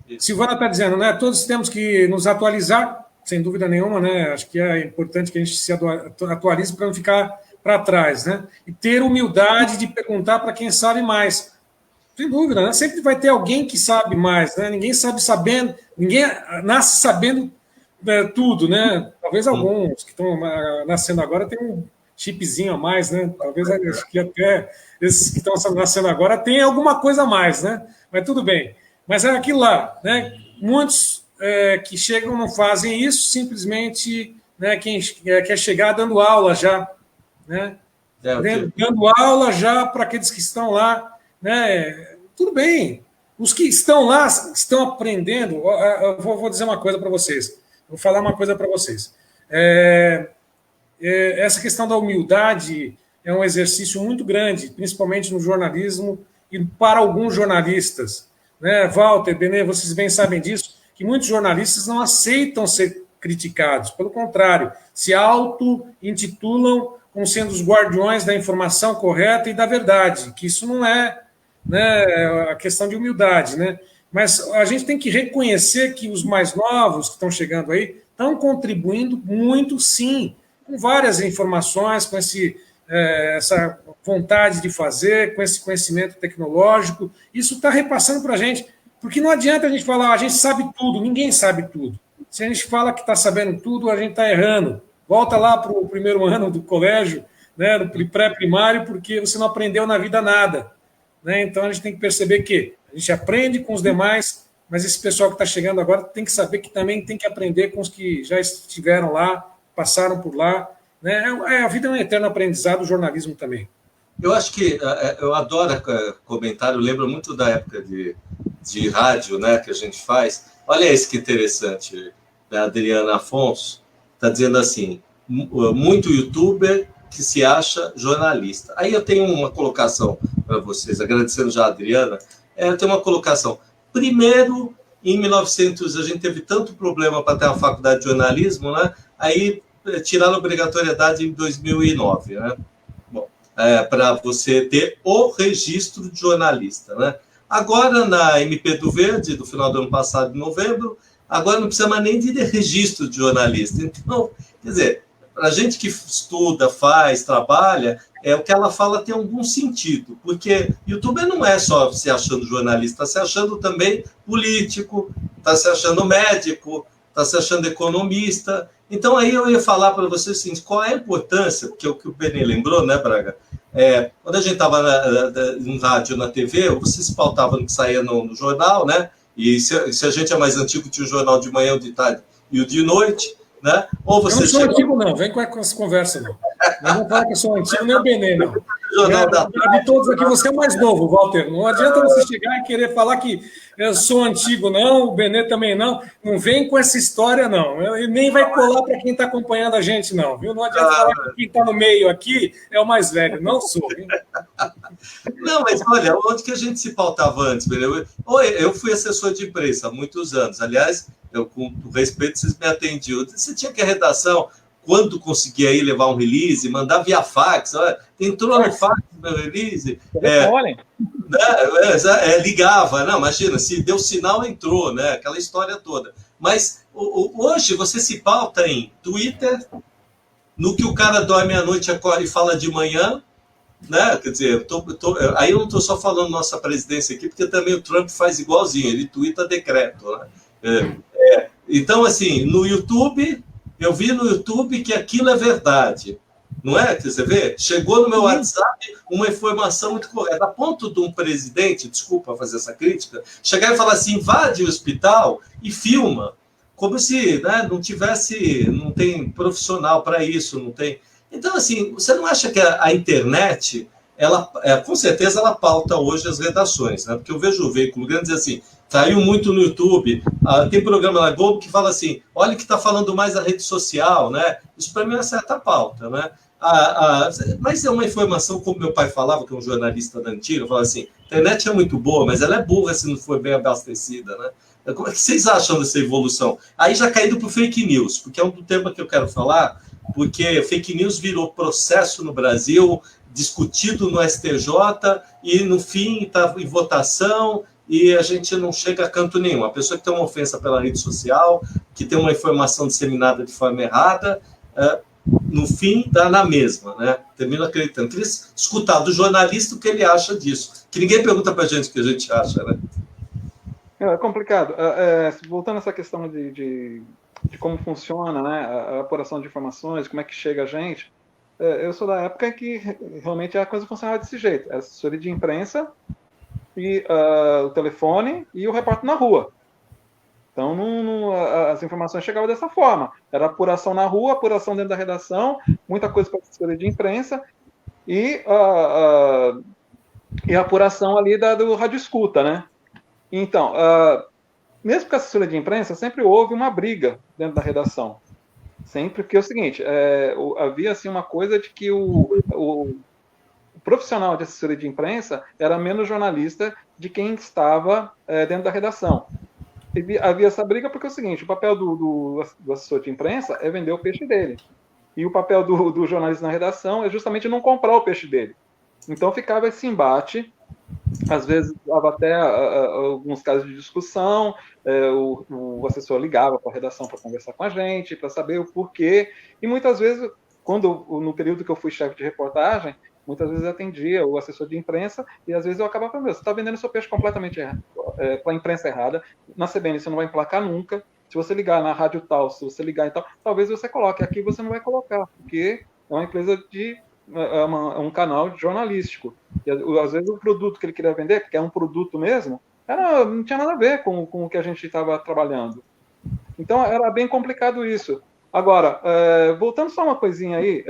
Isso. Silvana está dizendo, né? Todos temos que nos atualizar, sem dúvida nenhuma, né? Acho que é importante que a gente se atualize para não ficar para trás, né? E ter humildade de perguntar para quem sabe mais. Sem dúvida, né? Sempre vai ter alguém que sabe mais, né? Ninguém nasce sabendo tudo, né? Talvez alguns que estão nascendo agora tenham um chipzinho a mais, né? Talvez acho que até esses que estão nascendo agora tenham alguma coisa a mais, né? Mas tudo bem. Mas é aquilo lá, né? Muitos que chegam não fazem isso, simplesmente, né, quem quer chegar dando aula já, né? Dando aula já para aqueles que estão lá, né? Tudo bem. Os que estão lá estão aprendendo. Eu vou dizer uma coisa para vocês. Vou falar uma coisa para vocês. Essa questão da humildade é um exercício muito grande, principalmente no jornalismo e para alguns jornalistas, né? Walter, Benê, vocês bem sabem disso, que muitos jornalistas não aceitam ser criticados, pelo contrário, se auto-intitulam como sendo os guardiões da informação correta e da verdade, que isso não é, né, a questão de humildade, né? Mas a gente tem que reconhecer que os mais novos que estão chegando aí estão contribuindo muito, sim, com várias informações, com essa vontade de fazer, com esse conhecimento tecnológico. Isso está repassando para a gente, porque não adianta a gente falar, a gente sabe tudo, ninguém sabe tudo. Se a gente fala que está sabendo tudo, a gente está errando. Volta lá para o primeiro ano do colégio, né, no pré-primário, porque você não aprendeu na vida nada. Né? Então, a gente tem que perceber que a gente aprende com os demais, mas esse pessoal que está chegando agora tem que saber que também tem que aprender com os que já estiveram lá, passaram por lá. Né? A vida é um eterno aprendizado, o jornalismo também. Eu acho que eu adoro comentário, lembro muito da época de rádio, né, que a gente faz. Olha isso que interessante, da Adriana Afonso, está dizendo assim, muito youtuber que se acha jornalista. Aí eu tenho uma colocação para vocês, agradecendo já a Adriana, eu tenho uma colocação. Primeiro, em 1900, a gente teve tanto problema para ter uma faculdade de jornalismo, né? Aí tiraram a obrigatoriedade em 2009, né? Bom, para você ter o registro de jornalista, né? Agora, na MP do Verde, do final do ano passado, de novembro, agora não precisa mais nem de registro de jornalista. Então, quer dizer, para a gente que estuda, faz, trabalha, o que ela fala tem algum sentido, porque youtuber não é só se achando jornalista, está se achando também político, está se achando médico, está se achando economista. Então, aí eu ia falar para vocês assim, qual é a importância, porque é o que o Benê lembrou, né, Braga? Quando a gente estava no rádio, na TV, você se pautava no que saía no jornal, né? E se a gente é mais antigo, tinha o jornal de manhã, o de tarde e o de noite, né? Ou você eu não sou antigo, não. Vem com essa conversa, não. Eu não falo que eu sou antigo, nem o Benê, não. De todos aqui, você é o mais novo, Walter. Não adianta você chegar e querer falar que eu sou antigo, não, o Benê também não. Não vem com essa história, não. E nem vai colar para quem está acompanhando a gente, não. Viu? Não adianta falar que quem está no meio aqui é o mais velho. Não sou. Viu? Não, mas olha, onde que a gente se pautava antes, Benê? Eu fui assessor de imprensa há muitos anos. Aliás, com respeito, vocês me atendiam. Você tinha que a redação, quando conseguia aí levar um release, mandar via fax. Olha, entrou no fax meu release. Ligava, não, imagina, se deu sinal, entrou, né? Aquela história toda. Mas hoje você se pauta em Twitter, no que o cara dorme à noite, acorda e fala de manhã, né? Quer dizer, aí eu não estou só falando nossa presidência aqui, porque também o Trump faz igualzinho, ele tuita decreto, né? Então, assim, no YouTube, eu vi no YouTube que aquilo é verdade, não é? Você vê? Chegou no meu WhatsApp uma informação muito correta, a ponto de um presidente, desculpa fazer essa crítica, chegar e falar assim, invade o hospital e filma, como se, né, não tem profissional para isso, não tem. Então, assim, você não acha que a internet, ela, com certeza, ela pauta hoje as redações, né? Porque eu vejo o veículo grande dizer assim, caiu muito no YouTube, tem programa na Globo que fala assim, olha que está falando mais a rede social, né? Isso para mim é uma certa pauta, né? Mas é uma informação, como meu pai falava, que é um jornalista da antiga, fala assim, a internet é muito boa, mas ela é burra se não for bem abastecida, né? Como é que vocês acham dessa evolução? Aí já caindo para o fake news, porque é um tema que eu quero falar, porque fake news virou processo no Brasil, discutido no STJ, e no fim está em votação, e a gente não chega a canto nenhum. A pessoa que tem uma ofensa pela rede social, que tem uma informação disseminada de forma errada, no fim dá na mesma, né? Termina acreditando. Queria escutar do jornalista o que ele acha disso, que ninguém pergunta para a gente o que a gente acha, né? É complicado. Voltando a essa questão de como funciona, né, a apuração de informações, como é que chega a gente, eu sou da época que realmente a coisa funcionava desse jeito. Era assessoria de imprensa, e o telefone e o repórter na rua. Então, as informações chegavam dessa forma. Era apuração na rua, apuração dentro da redação, muita coisa para a assessoria de imprensa e a apuração ali do rádio escuta, né? Então, mesmo com a assessoria de imprensa, sempre houve uma briga dentro da redação. Sempre, porque é o seguinte, havia assim, uma coisa de que o profissional de assessoria de imprensa era menos jornalista de quem estava dentro da redação. E havia essa briga porque é o seguinte, o papel do assessor de imprensa é vender o peixe dele. E o papel do jornalista na redação é justamente não comprar o peixe dele. Então ficava esse embate Às vezes, dava até alguns casos de discussão, o assessor ligava para a redação para conversar com a gente, para saber o porquê, e muitas vezes, no período que eu fui chefe de reportagem, muitas vezes eu atendia o assessor de imprensa, e às vezes eu acabava falando, você está vendendo seu peixe completamente errado, para a imprensa errada, na CBN você não vai emplacar nunca, se você ligar na rádio tal, se você ligar e tal, talvez você coloque, aqui você não vai colocar, porque é uma empresa um canal jornalístico. E, às vezes o produto que ele queria vender, que é um produto mesmo, não tinha nada a ver com o que a gente estava trabalhando. Então era bem complicado isso. Agora, voltando só uma coisinha aí,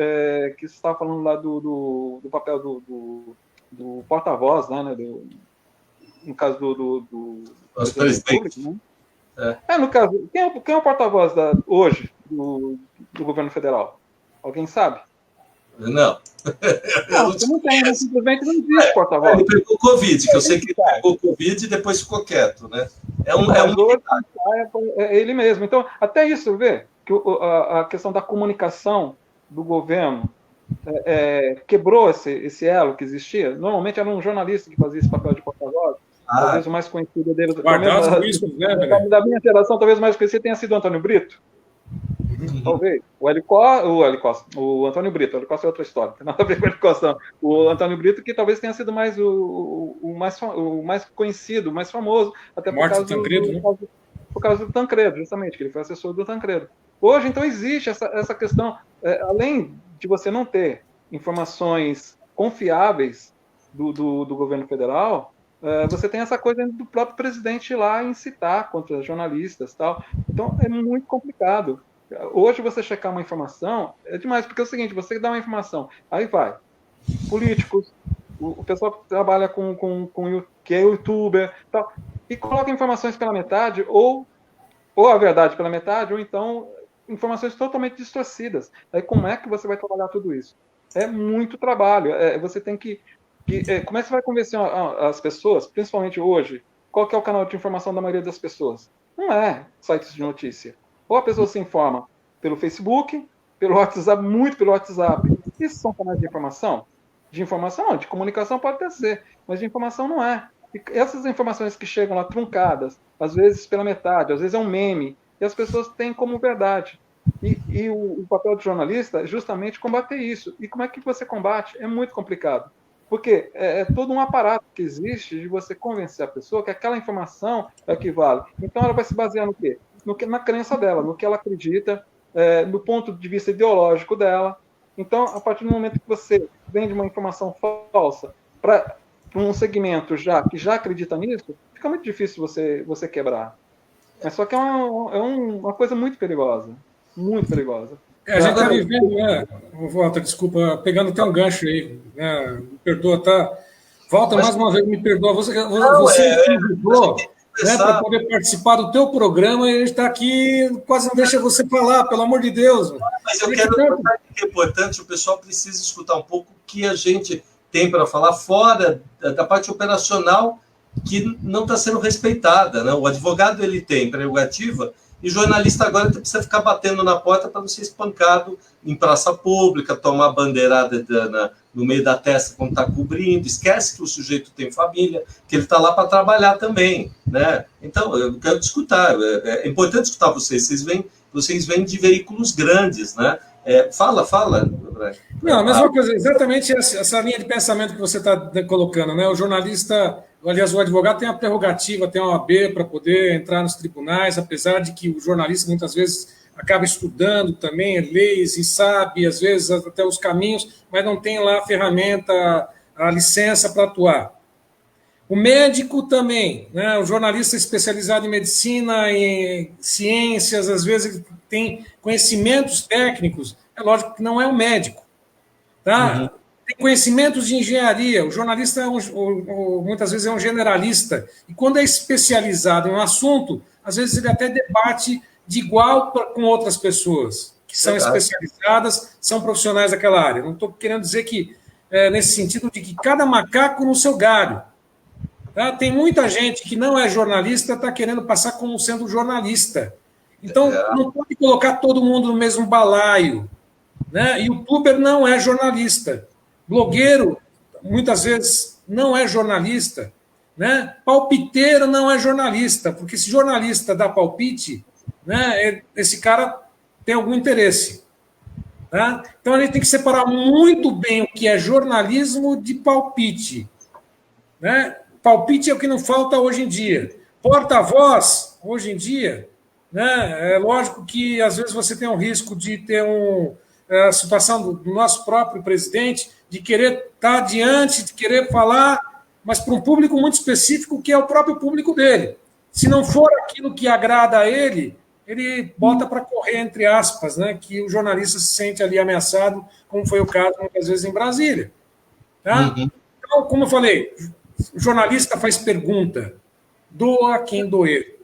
que você estava falando lá do papel do porta-voz, né, no caso do presidente. Né? No caso, quem é o porta-voz hoje do governo federal? Alguém sabe? Não. Não tem, né? Simplesmente não existe porta-voz. Ele pegou Covid, que eu sei que ele pegou Covid e depois ficou quieto, né? É ele mesmo. Então, até isso, vê, que a questão da comunicação do governo quebrou esse elo que existia. Normalmente era um jornalista que fazia esse papel de porta-voz. Talvez o mais conhecido deles, da minha geração, talvez o mais conhecido tenha sido o Antônio Brito. Talvez. O Antônio Brito. O Hélio Costa é outra história. Não tem nada a ver com o Hélio Costa, não. O Antônio Brito, que talvez tenha sido mais o mais conhecido, o mais famoso, até por causa do Tancredo, justamente, que ele foi assessor do Tancredo. Hoje, então, existe essa questão, além de você não ter informações confiáveis do governo federal, você tem essa coisa do próprio presidente ir lá incitar contra jornalistas e tal. Então, é muito complicado. Hoje, você checar uma informação é demais, porque é o seguinte, você dá uma informação, aí vai, políticos, o pessoal que trabalha que é youtuber, tal, e coloca informações pela metade, ou a verdade pela metade, ou então informações totalmente distorcidas. Aí como é que você vai trabalhar tudo isso? É muito trabalho. Você tem que como é que você vai convencer as pessoas, principalmente hoje, qual que é o canal de informação da maioria das pessoas? Não é sites de notícia. Ou a pessoa se informa pelo Facebook, pelo WhatsApp, muito pelo WhatsApp. Isso são canais de informação? De informação, não. De comunicação pode até ser, mas de informação não é. E essas informações que chegam lá truncadas, às vezes pela metade, às vezes é um meme, e as pessoas têm como verdade. E o papel do jornalista é justamente combater isso. E como é que você combate? É muito complicado. Porque é todo um aparato que existe de você convencer a pessoa que aquela informação é o que vale. Então ela vai se basear no quê? Na crença dela, no que ela acredita, no ponto de vista ideológico dela. Então, a partir do momento que você vende uma informação falsa para um segmento que já acredita nisso, fica muito difícil você quebrar. Só que é uma coisa muito perigosa. Muito perigosa. A gente está vivendo, Walter, desculpa, pegando até um gancho aí, me perdoa, tá? Walter, mais uma vez, me perdoa. Você me convidou para poder participar do teu programa e a gente está aqui, quase não deixa você falar, pelo amor de Deus. Mas eu quero lembrar que é importante, o pessoal precisa escutar um pouco o que a gente tem para falar fora da parte operacional que não está sendo respeitada, né? O advogado ele tem prerrogativa e o jornalista agora precisa ficar batendo na porta para não ser espancado em praça pública, tomar bandeirada no meio da testa quando está cobrindo, esquece que o sujeito tem família, que ele está lá para trabalhar também, né? Então, eu quero escutar, é importante escutar vocês vêm de veículos grandes, né? Fala. Não, a mesma coisa, exatamente essa linha de pensamento que você está colocando, né? O jornalista, aliás, o advogado tem a prerrogativa, tem a OAB para poder entrar nos tribunais, apesar de que o jornalista muitas vezes acaba estudando também leis e sabe, às vezes, até os caminhos, mas não tem lá a ferramenta, a licença para atuar. O médico também, né? O jornalista especializado em medicina, em ciências, às vezes ele tem conhecimentos técnicos, é lógico que não é um médico. Tá? Uhum. Tem conhecimentos de engenharia, o jornalista muitas vezes é um generalista, e quando é especializado em um assunto, às vezes ele até debate de igual com outras pessoas, que são especializadas, são profissionais daquela área. Não estou querendo dizer que, nesse sentido de que cada macaco no seu galho. Tá? Tem muita gente que não é jornalista, está querendo passar como sendo jornalista. Então, não pode colocar todo mundo no mesmo balaio. Né? Youtuber não é jornalista. Blogueiro, muitas vezes, não é jornalista, né? Palpiteiro não é jornalista, porque se jornalista dá palpite, né, esse cara tem algum interesse. Tá? Então a gente tem que separar muito bem o que é jornalismo de palpite. Né? Palpite é o que não falta hoje em dia. Porta-voz, hoje em dia, né, é lógico que às vezes você tem um risco de ter a situação do nosso próprio presidente, de querer estar adiante, de querer falar, mas para um público muito específico, que é o próprio público dele. Se não for aquilo que agrada a ele bota para correr, entre aspas, né, que o jornalista se sente ali ameaçado, como foi o caso muitas vezes em Brasília. Tá? Uhum. Então, como eu falei, o jornalista faz pergunta, doa quem doer.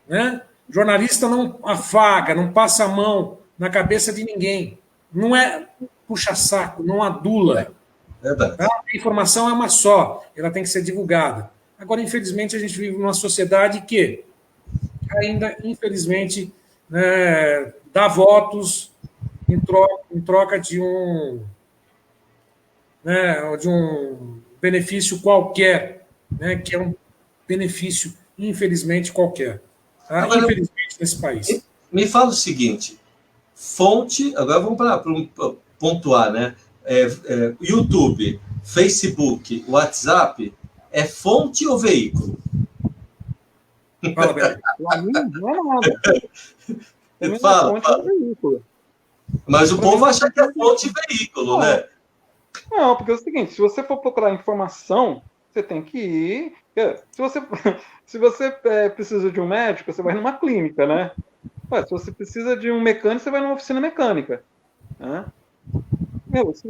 Né? O jornalista não afaga, não passa a mão na cabeça de ninguém. Não é puxa-saco, não adula. Tá? A informação é uma só, ela tem que ser divulgada. Agora, infelizmente, a gente vive numa sociedade que ainda, infelizmente, né, dá votos em troca de um benefício qualquer, né, que é um benefício, infelizmente, qualquer. Tá? Agora, infelizmente, nesse país. Me fala o seguinte, fonte, agora vamos para pontuar, né? YouTube, Facebook, WhatsApp, é fonte ou veículo? Fala, Beto. Para mim, não é nada. Fala. Veículo. Mas o povo acha que é fonte e veículo, né? Não, porque é o seguinte, se você for procurar informação, você tem que ir... Se você precisa de um médico, você vai numa clínica, né? Se você precisa de um mecânico, você vai numa oficina mecânica. Né? Se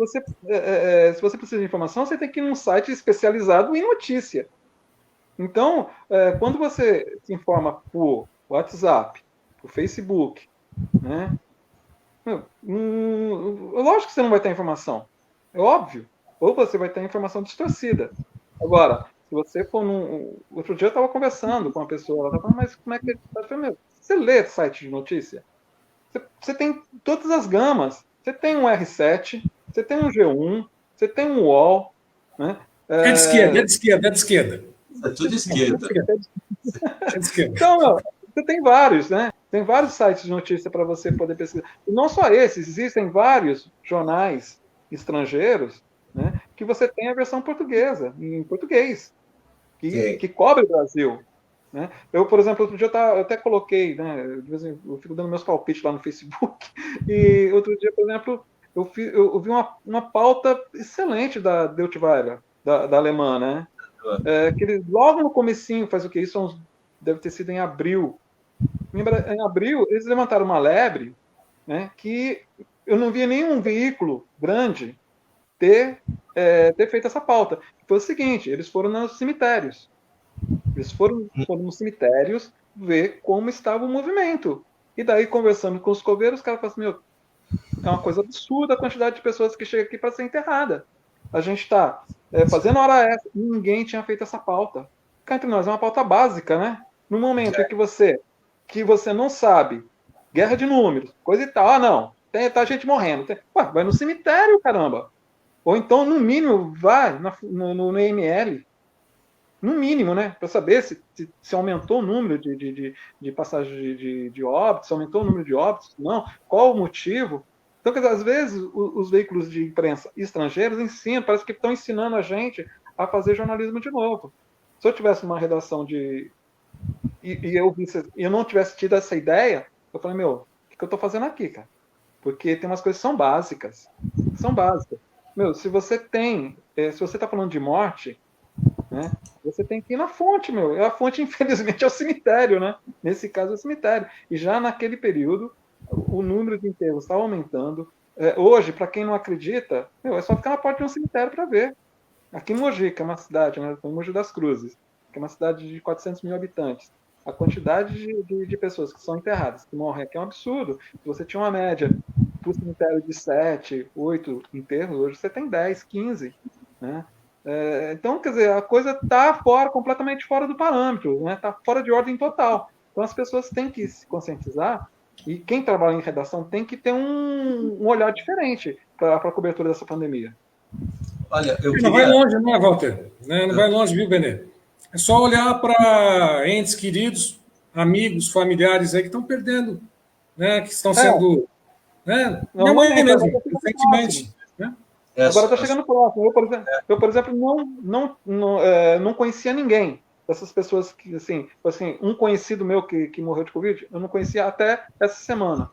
você precisa de informação, você tem que ir num site especializado em notícia. Então, quando você se informa por WhatsApp, por Facebook, né? Lógico que você não vai ter informação. É óbvio. Ou você vai ter informação distorcida. Agora, se você for Outro dia eu estava conversando com uma pessoa, ela estava falando, mas como é que... Você lê site de notícia? Você tem todas as gamas. Você tem um R7, você tem um G1, você tem um UOL. Né? É de esquerda, é de esquerda, é de esquerda. É tudo de esquerda. É de esquerda. Então, você tem vários, né? Tem vários sites de notícia para você poder pesquisar. E não só esses, existem vários jornais estrangeiros, né, que você tem a versão portuguesa, em português, que cobre o Brasil. Né? Eu, por exemplo, outro dia eu até coloquei, né, de vez em quando eu fico dando meus palpites lá no Facebook, e outro dia, por exemplo, eu vi uma pauta excelente da Deutsche Welle, da alemã, né? Que eles, logo no comecinho, faz o quê? Isso deve ter sido em abril. Em abril, eles levantaram uma lebre, né, que eu não via nenhum veículo grande ter feito essa pauta. Foi o seguinte, eles foram nos cemitérios. Eles foram nos cemitérios ver como estava o movimento. E daí, conversando com os coveiros, os caras falaram assim, é uma coisa absurda a quantidade de pessoas que chegam aqui para ser enterrada. A gente está fazendo hora extra. Ninguém tinha feito essa pauta. Cá entre nós, é uma pauta básica, né? No momento em que você não sabe, guerra de números, coisa e tal, não, tá gente morrendo. Vai no cemitério, caramba. Ou então, no mínimo, vai no EML. No mínimo, né? Para saber se aumentou o número de passagens de óbitos, se aumentou o número de óbitos, não, qual o motivo. Então, quer dizer, às vezes, os veículos de imprensa estrangeiros ensinam, parece que estão ensinando a gente a fazer jornalismo de novo. Se eu tivesse uma redação e eu não tivesse tido essa ideia, eu falei, o que eu estou fazendo aqui, cara? Porque tem umas coisas que são básicas. Se você está falando de morte, né, você tem que ir na fonte, A fonte, infelizmente, é o cemitério, né? Nesse caso, é o cemitério. E já naquele período, o número de enterros estava aumentando. Hoje, para quem não acredita, é só ficar na porta de um cemitério para ver. Aqui em Mogi, que é uma cidade, né? Em Mogi das Cruzes, que é uma cidade de 400 mil habitantes. A quantidade de pessoas que são enterradas, que morrem aqui, é um absurdo. Se você tinha uma média para o cemitério de 7, 8 enterros, hoje você tem 10, 15. Né? Então, quer dizer, a coisa está completamente fora do parâmetro, né? Está fora de ordem total. Então, as pessoas têm que se conscientizar e quem trabalha em redação tem que ter um olhar diferente para a cobertura dessa pandemia. Olha, eu Não vai queria... longe, não é, Walter? Né? Não vai longe, viu, Benê? É só olhar para entes queridos, amigos, familiares aí que estão perdendo, né? Que estão sendo... Né? Minha mãe Normalmente, agora mesmo, está chegando próximo. recentemente. Né? Agora está chegando próximo. Eu, por exemplo, não conhecia ninguém dessas pessoas que, assim, um conhecido meu que morreu de Covid, eu não conhecia até essa semana.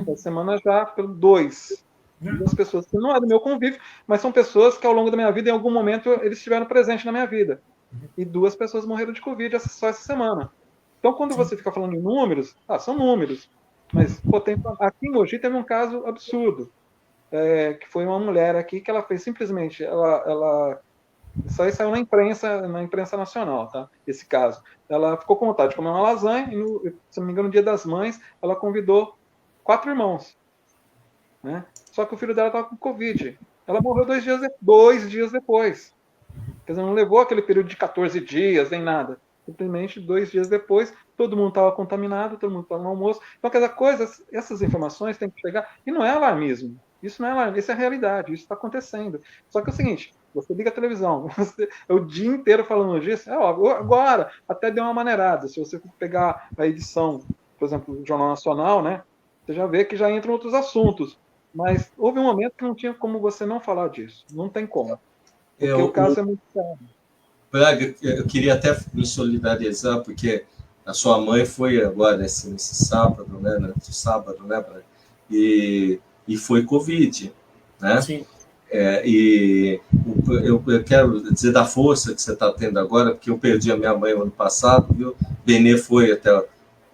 Essa semana já pelo duas pessoas que não é do meu convívio, mas são pessoas que ao longo da minha vida, em algum momento, eles estiveram presentes na minha vida. E 2 pessoas morreram de Covid só essa semana. Então, quando você fica falando em números, são números. Mas, pô, aqui em Mogi teve um caso absurdo, que foi uma mulher aqui que ela fez simplesmente, isso aí saiu na imprensa nacional, tá? Esse caso. Ela ficou com vontade de comer uma lasanha e, se não me engano, no Dia das Mães, ela convidou 4 irmãos. Né? Só que o filho dela estava com Covid. Ela morreu 2 dias depois. Quer dizer, não levou aquele período de 14 dias, nem nada. Simplesmente 2 dias depois, todo mundo estava contaminado, todo mundo estava no almoço. Então, quer dizer, essas informações têm que chegar. E não é alarmismo. Isso não é alarmismo, isso é a realidade, isso está acontecendo. Só que é o seguinte, você liga a televisão, é o dia inteiro falando disso, óbvio, agora até deu uma maneirada. Se você pegar a edição, por exemplo, do Jornal Nacional, né, você já vê que já entram outros assuntos. Mas houve um momento que não tinha como você não falar disso. Não tem como. Porque o caso é muito sério. Braga, eu queria até me solidarizar, porque a sua mãe foi agora nesse sábado, né? Nesse sábado, né, Braga? E foi Covid, né? Sim. E eu quero dizer da força que você está tendo agora, porque eu perdi a minha mãe no ano passado, viu? Benê foi até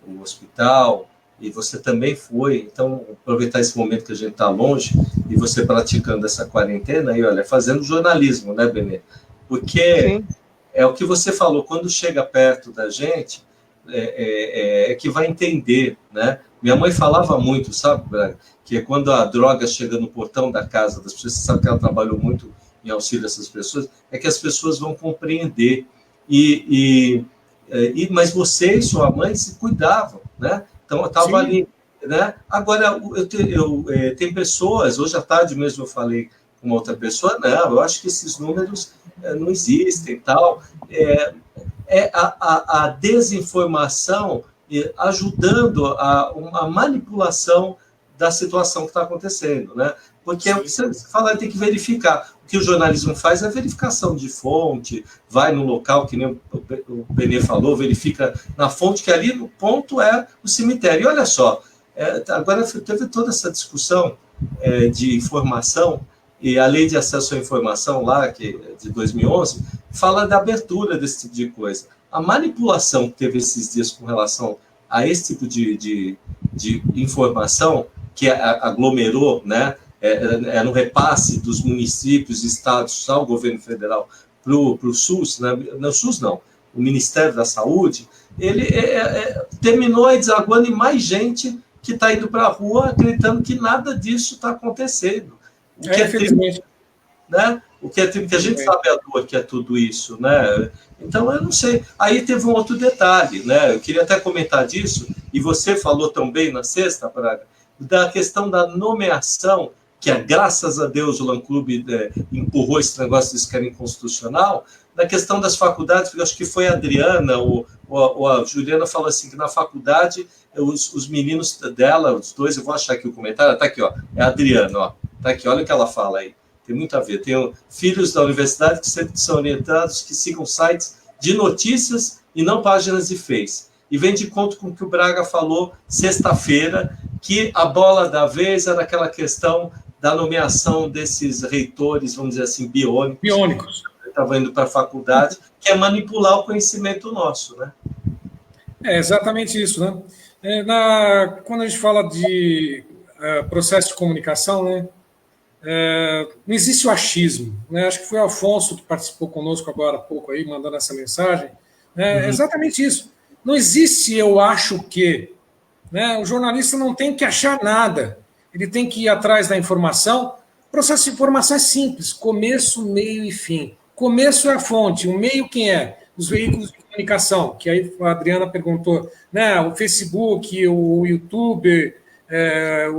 o hospital, e você também foi. Então, aproveitar esse momento que a gente está longe, e você praticando essa quarentena, e olha, fazendo jornalismo, né, Benê? Porque Sim. é o que você falou, quando chega perto da gente, é que vai entender, né? Minha mãe falava muito, sabe, Braga? Que quando a droga chega no portão da casa das pessoas, você sabe que ela trabalhou muito em auxílio a essas pessoas, é que as pessoas vão compreender. Mas você e sua mãe se cuidavam, né? Então, eu estava ali, né? Agora, tem pessoas, hoje à tarde mesmo eu falei com uma outra pessoa, não, eu acho que esses números não existem, tal. A desinformação ajudando a manipulação da situação que está acontecendo, né? Porque o que você fala, tem que verificar. O que o jornalismo faz é verificação de fonte, vai no local, que nem o Benê falou, verifica na fonte, que ali no ponto é o cemitério. E olha só, agora teve toda essa discussão de informação, e a Lei de Acesso à Informação, lá, que de 2011, fala da abertura desse tipo de coisa. A manipulação que teve esses dias com relação a esse tipo de informação, que aglomerou, né, no repasse dos municípios e estados ao governo federal para o SUS, né, não, SUS não, o Ministério da Saúde, ele terminou desaguando em mais gente que está indo para a rua acreditando que nada disso está acontecendo. O que é triste, né? O que é triste, que a gente sabe a dor que é tudo isso, né? Então, eu não sei. Aí teve um outro detalhe, né? Eu queria até comentar disso, e você falou também na sexta, Braga, da questão da nomeação, que graças a Deus o Lanclube empurrou esse negócio de que era inconstitucional, na questão das faculdades, porque eu acho que foi a Adriana ou a Juliana falou assim, que na faculdade os meninos dela, os dois, eu vou achar aqui o comentário, tá aqui, ó, é a Adriana, ó, tá aqui, olha o que ela fala aí, tem muito a ver, tem filhos da universidade que sempre são orientados que sigam sites de notícias e não páginas de Face, e vem de conta com o que o Braga falou sexta-feira, que a bola da vez era aquela questão da nomeação desses reitores, vamos dizer assim, biônicos. Estava indo para a faculdade, que é manipular o conhecimento nosso, né? É exatamente isso, né? Quando a gente fala de processo de comunicação, né? Não existe o achismo, né? Acho que foi o Afonso que participou conosco agora há pouco aí, mandando essa mensagem. É exatamente isso. Não existe eu acho que, né? O jornalista não tem que achar nada. Ele tem que ir atrás da informação. O processo de informação é simples: começo, meio e fim. Começo é a fonte, o meio quem é? Os veículos de comunicação, que aí a Adriana perguntou, né? O Facebook, o YouTube,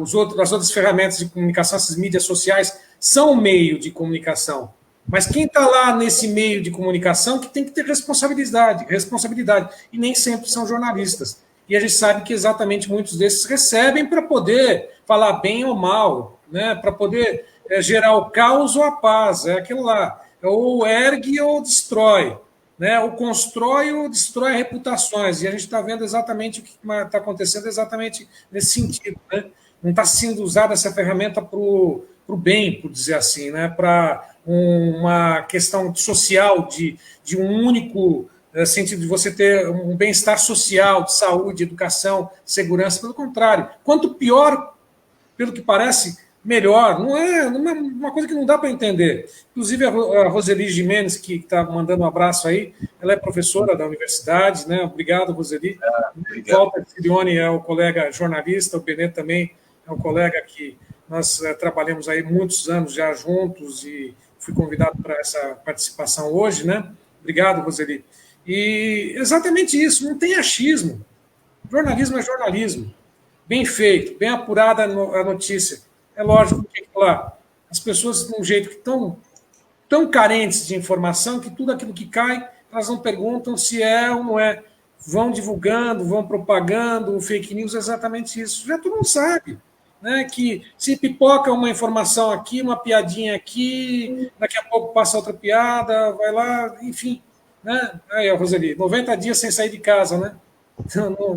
as outras ferramentas de comunicação, essas mídias sociais, são meio de comunicação. Mas quem está lá nesse meio de comunicação que tem que ter responsabilidade, e nem sempre são jornalistas. E a gente sabe que exatamente muitos desses recebem para poder falar bem ou mal, né? Para poder gerar o caos ou a paz. É aquilo lá. Ou ergue ou destrói, né? Ou constrói ou destrói reputações. E a gente está vendo exatamente o que está acontecendo exatamente nesse sentido, né? Não está sendo usada essa ferramenta para o bem, por dizer assim, né? Para uma questão social de um único sentido de você ter um bem-estar social, de saúde, educação, segurança. Pelo contrário, quanto pior, pelo que parece, melhor. Não é uma coisa que não dá para entender. Inclusive, a Roseli Jimenez, que está mandando um abraço aí, ela é professora da universidade, né? Obrigado, Roseli. Obrigado. Walter Sirione é o colega jornalista, o Benê também é um colega que nós trabalhamos aí muitos anos já juntos e fui convidado para essa participação hoje, né? Obrigado, Roseli. E exatamente isso, não tem achismo. Jornalismo é jornalismo. Bem feito, bem apurada a notícia. É lógico que lá, as pessoas de um jeito que estão tão carentes de informação que tudo aquilo que cai, elas não perguntam se é ou não é. Vão divulgando, vão propagando, fake news, é exatamente isso. Já todo mundo sabe. Né, que se pipoca uma informação aqui, uma piadinha aqui, daqui a pouco passa outra piada, vai lá, enfim. Né? Aí, Roseli, 90 dias sem sair de casa, né?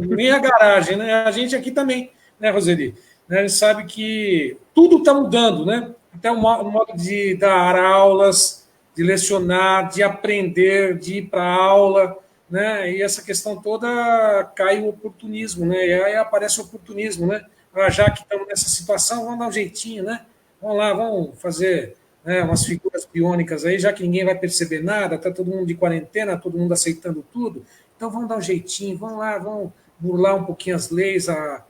Nem a garagem, né? A gente aqui também, né, Roseli? A gente sabe que tudo está mudando, né? Até o modo de dar aulas, de lecionar, de aprender, de ir para a aula, né? E essa questão toda cai o oportunismo, né? E aí aparece o oportunismo, né? Já que estamos nessa situação, vamos dar um jeitinho, né? Vamos lá, vamos fazer umas figuras biônicas aí, já que ninguém vai perceber nada, está todo mundo de quarentena, todo mundo aceitando tudo, então vamos dar um jeitinho, vamos lá, vamos burlar um pouquinho as leis, a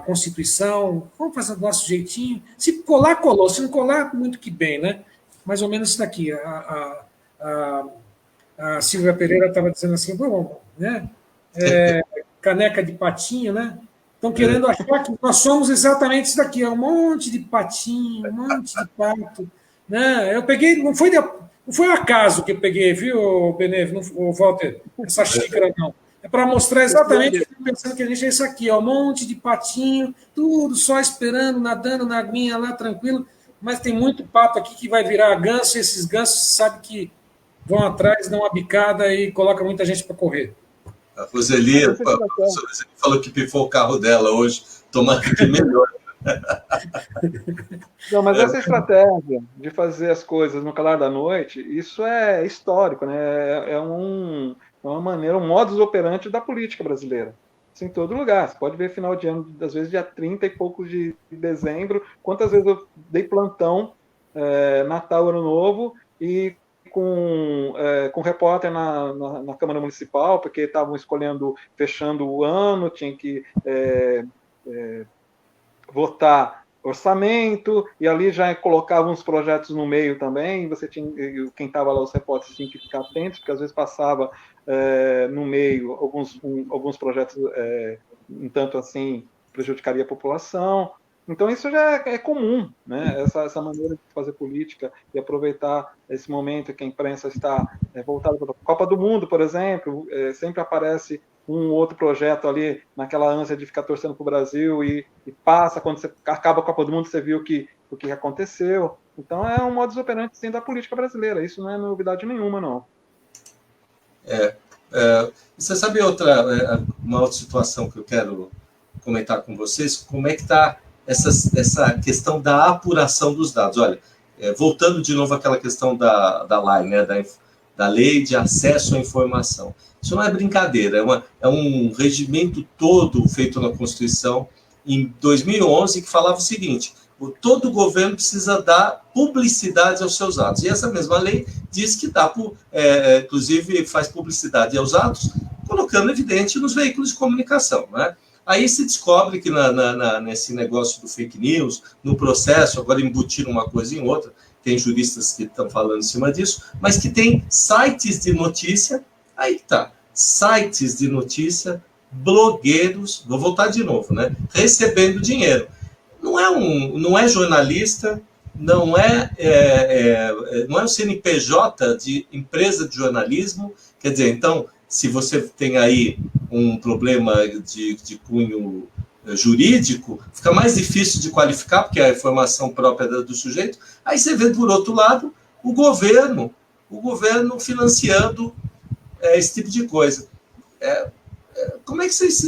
Constituição, vamos fazer o nosso jeitinho. Se colar, colou, se não colar, muito que bem, né? Mais ou menos isso daqui. A Silvia Pereira estava dizendo assim, bom, né? Caneca de patinho, né? Estão querendo achar que nós somos exatamente isso daqui, um monte de patinho, um monte de pato. Né? Eu peguei, não foi um acaso que eu peguei, viu, Benê, o Walter, essa xícara, não. É para mostrar exatamente que eu pensando que a gente é isso aqui, ó, um monte de patinho, tudo só esperando, nadando na aguinha lá, tranquilo, mas tem muito pato aqui que vai virar ganso, e esses gansos sabe que vão atrás, dão uma bicada e colocam muita gente para correr. A Roseli falou que pifou o carro dela hoje, tomara que melhor. Não, mas essa estratégia de fazer as coisas no calar da noite, isso é histórico, né? É uma maneira, um modus operandi da política brasileira. Isso em todo lugar. Você pode ver final de ano, às vezes dia 30 e poucos de dezembro, quantas vezes eu dei plantão, Natal, Ano Novo, e com repórter na Câmara Municipal, porque estavam fechando o ano, tinha que votar orçamento, e ali já colocavam uns projetos no meio também, quem estava lá, os repórteres, tinham que ficar atentos, porque às vezes passava no meio alguns projetos, um tanto assim, prejudicaria a população. Então, isso já é comum, né? Essa maneira de fazer política e aproveitar esse momento que a imprensa está voltada para a Copa do Mundo, por exemplo, sempre aparece um outro projeto ali, naquela ânsia de ficar torcendo para o Brasil e passa, quando você acaba a Copa do Mundo, você viu o que aconteceu. Então, é um modus operandi, sim, da política brasileira. Isso não é novidade nenhuma, não. Você sabe uma outra situação que eu quero comentar com vocês? Como é que está essa questão da apuração dos dados? Olha, voltando de novo àquela questão da lei, né, da lei de acesso à informação. Isso não é brincadeira, é um regimento todo feito na Constituição em 2011 que falava o seguinte: todo governo precisa dar publicidade aos seus atos. E essa mesma lei diz que inclusive faz publicidade aos atos, colocando evidente nos veículos de comunicação, né? Aí se descobre que nesse negócio do fake news, no processo, agora embutiram uma coisa em outra, tem juristas que estão falando em cima disso, mas que tem sites de notícia, aí tá, sites de notícia, blogueiros, vou voltar de novo, né, recebendo dinheiro. Não é jornalista, não é o CNPJ de empresa de jornalismo. Quer dizer, então, se você tem aí um problema de cunho jurídico, fica mais difícil de qualificar, porque é a informação própria do sujeito. Aí você vê, por outro lado, o governo financiando esse tipo de coisa. Como é que vocês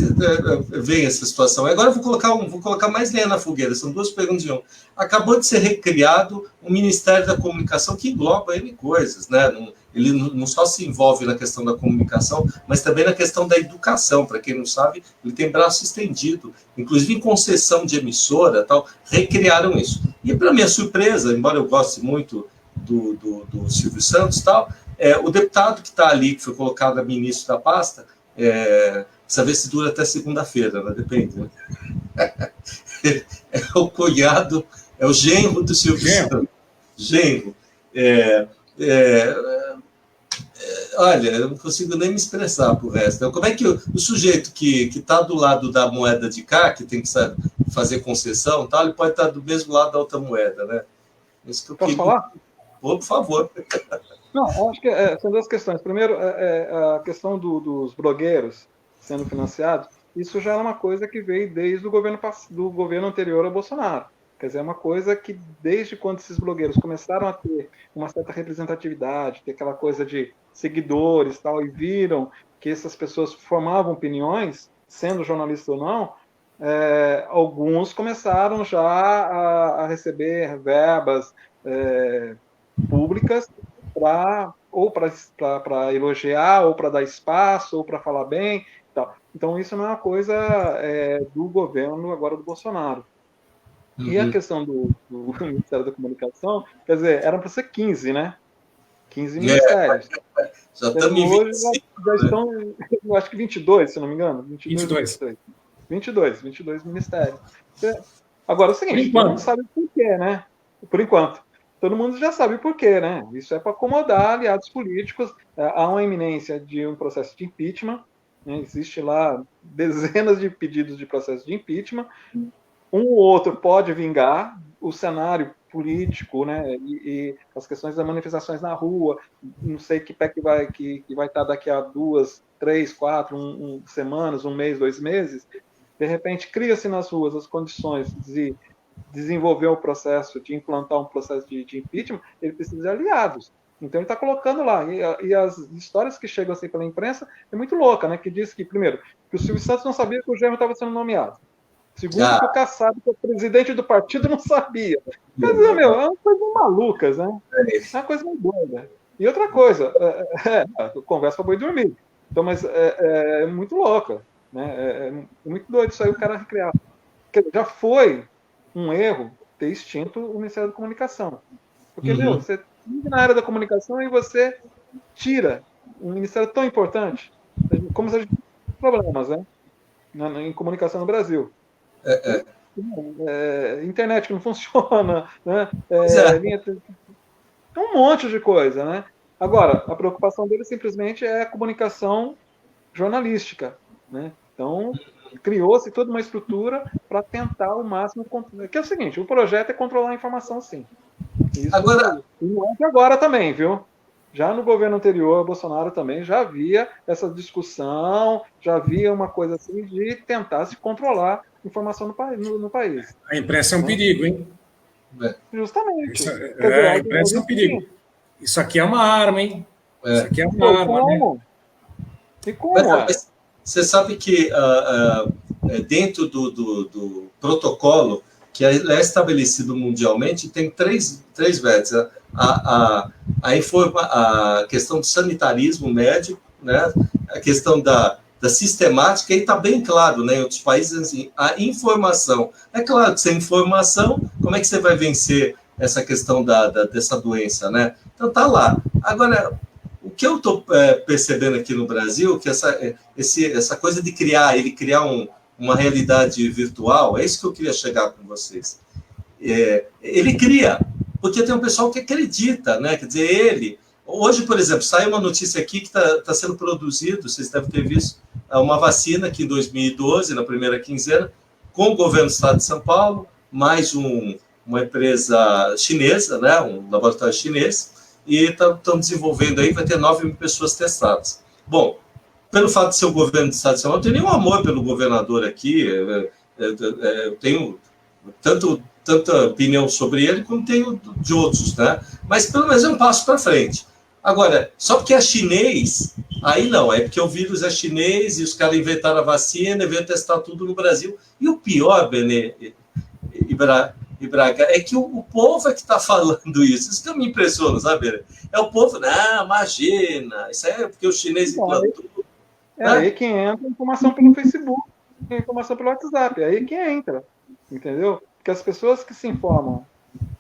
veem essa situação? Agora eu vou colocar mais lenha na fogueira, são duas perguntas de um. Acabou de ser recriado o Ministério da Comunicação, que engloba N coisas, né? Ele não só se envolve na questão da comunicação, mas também na questão da educação. Para quem não sabe, ele tem braço estendido, inclusive em concessão de emissora, tal, recriaram isso. E, para minha surpresa, embora eu goste muito do Silvio Santos, tal, o deputado que está ali, que foi colocado a ministro da pasta, precisa ver se dura até segunda-feira, né? Depende, né? É o cunhado, é o genro do Silvio Santos. Genro. Olha, eu não consigo nem me expressar por resto. Então, como é que o sujeito que está do lado da moeda de cá, que tem que fazer concessão, tal, ele pode estar do mesmo lado da outra moeda, né? Isso que eu Posso falar? Por favor. Não, acho que são duas questões. Primeiro, a questão dos blogueiros sendo financiados, isso já é uma coisa que veio desde o governo anterior ao Bolsonaro. Quer dizer, é uma coisa que, desde quando esses blogueiros começaram a ter uma certa representatividade, ter aquela coisa de seguidores e tal, e viram que essas pessoas formavam opiniões, sendo jornalistas ou não, alguns começaram já a receber verbas públicas para elogiar, ou para dar espaço, ou para falar bem. Tal. Então, isso não é uma coisa do governo agora do Bolsonaro. Uhum. E a questão do Ministério da Comunicação, quer dizer, eram para ser 15, né? 15 ministérios. Já estamos em 25. Já estão, eu acho que 22, se não me engano. 22 ministérios. Agora, é o seguinte, todo mundo sabe por quê, né? Por enquanto. Todo mundo já sabe por quê, né? Isso é para acomodar aliados políticos. Há uma iminência de um processo de impeachment, né? Existe lá dezenas de pedidos de processo de impeachment. Um ou outro pode vingar. O cenário político, né? E as questões das manifestações na rua, não sei que pé que vai estar daqui a 2, 3, 4 semanas, um mês, 2 meses. De repente, cria-se nas ruas as condições de desenvolver o processo, de implantar um processo de impeachment. Ele precisa de aliados. Então, ele está colocando lá. E as histórias que chegam assim pela imprensa é muito louca, né? Que diz que, primeiro, que o Silvio Santos não sabia que o Genro estava sendo nomeado. Segundo, que o Kassab, que é o presidente do partido, não sabia. Quer dizer, é uma coisa maluca, né? É uma coisa muito doida. E outra coisa, conversa para boi dormir. Então, mas é muito louca, né? É muito doido isso aí, o cara recriar. Já foi um erro ter extinto o Ministério da Comunicação. Porque, você vive na área da comunicação e você tira um ministério tão importante, como se a gente tivesse problemas, né? Em comunicação no Brasil. Internet que não funciona, né? Um monte de coisa, né? Agora, a preocupação dele simplesmente é a comunicação jornalística, né? Então, criou-se toda uma estrutura para tentar o máximo, que é o seguinte, o projeto é controlar a informação, sim. Isso agora, não é de agora também, viu? Já no governo anterior, Bolsonaro também já havia essa discussão, já havia uma coisa assim de tentar se controlar a informação no país. A imprensa é um perigo, hein? Justamente. A imprensa é um perigo. Isso aqui é uma arma, hein? Isso aqui é uma arma, como? Né? E como? Você sabe que dentro do protocolo que é estabelecido mundialmente, tem três vértices. A questão do sanitarismo médico, né? A questão da sistemática, e está bem claro, né, em outros países, assim, a informação. É claro que sem informação, como é que você vai vencer essa questão dessa doença, né? Então, está lá. Agora, o que eu estou percebendo aqui no Brasil, que essa coisa de criar uma realidade virtual, é isso que eu queria chegar com vocês. Ele cria, porque tem um pessoal que acredita, né? Quer dizer, hoje, por exemplo, saiu uma notícia aqui que está sendo produzido, vocês devem ter visto, uma vacina que em 2012, na primeira quinzena, com o governo do estado de São Paulo, mais um uma empresa chinesa, né, um laboratório chinês, e estão desenvolvendo aí, vai ter 9.000 pessoas testadas. Bom, pelo fato de ser o governo do Estado de São Paulo, eu não tenho nenhum amor pelo governador aqui, eu tenho tanta opinião sobre ele como tenho de outros, né? Mas pelo menos é um passo para frente. Agora, só porque é chinês, aí não, é porque o vírus é chinês e os caras inventaram a vacina e veio testar tudo no Brasil. E o pior, Benê e Braga, é que o povo é que está falando isso. Isso que me impressiona, sabe, Benê? É o povo, não, imagina, isso é porque o chinês implantou. Aí que entra informação pelo Facebook, informação pelo WhatsApp, aí que entra, entendeu? Porque as pessoas que se informam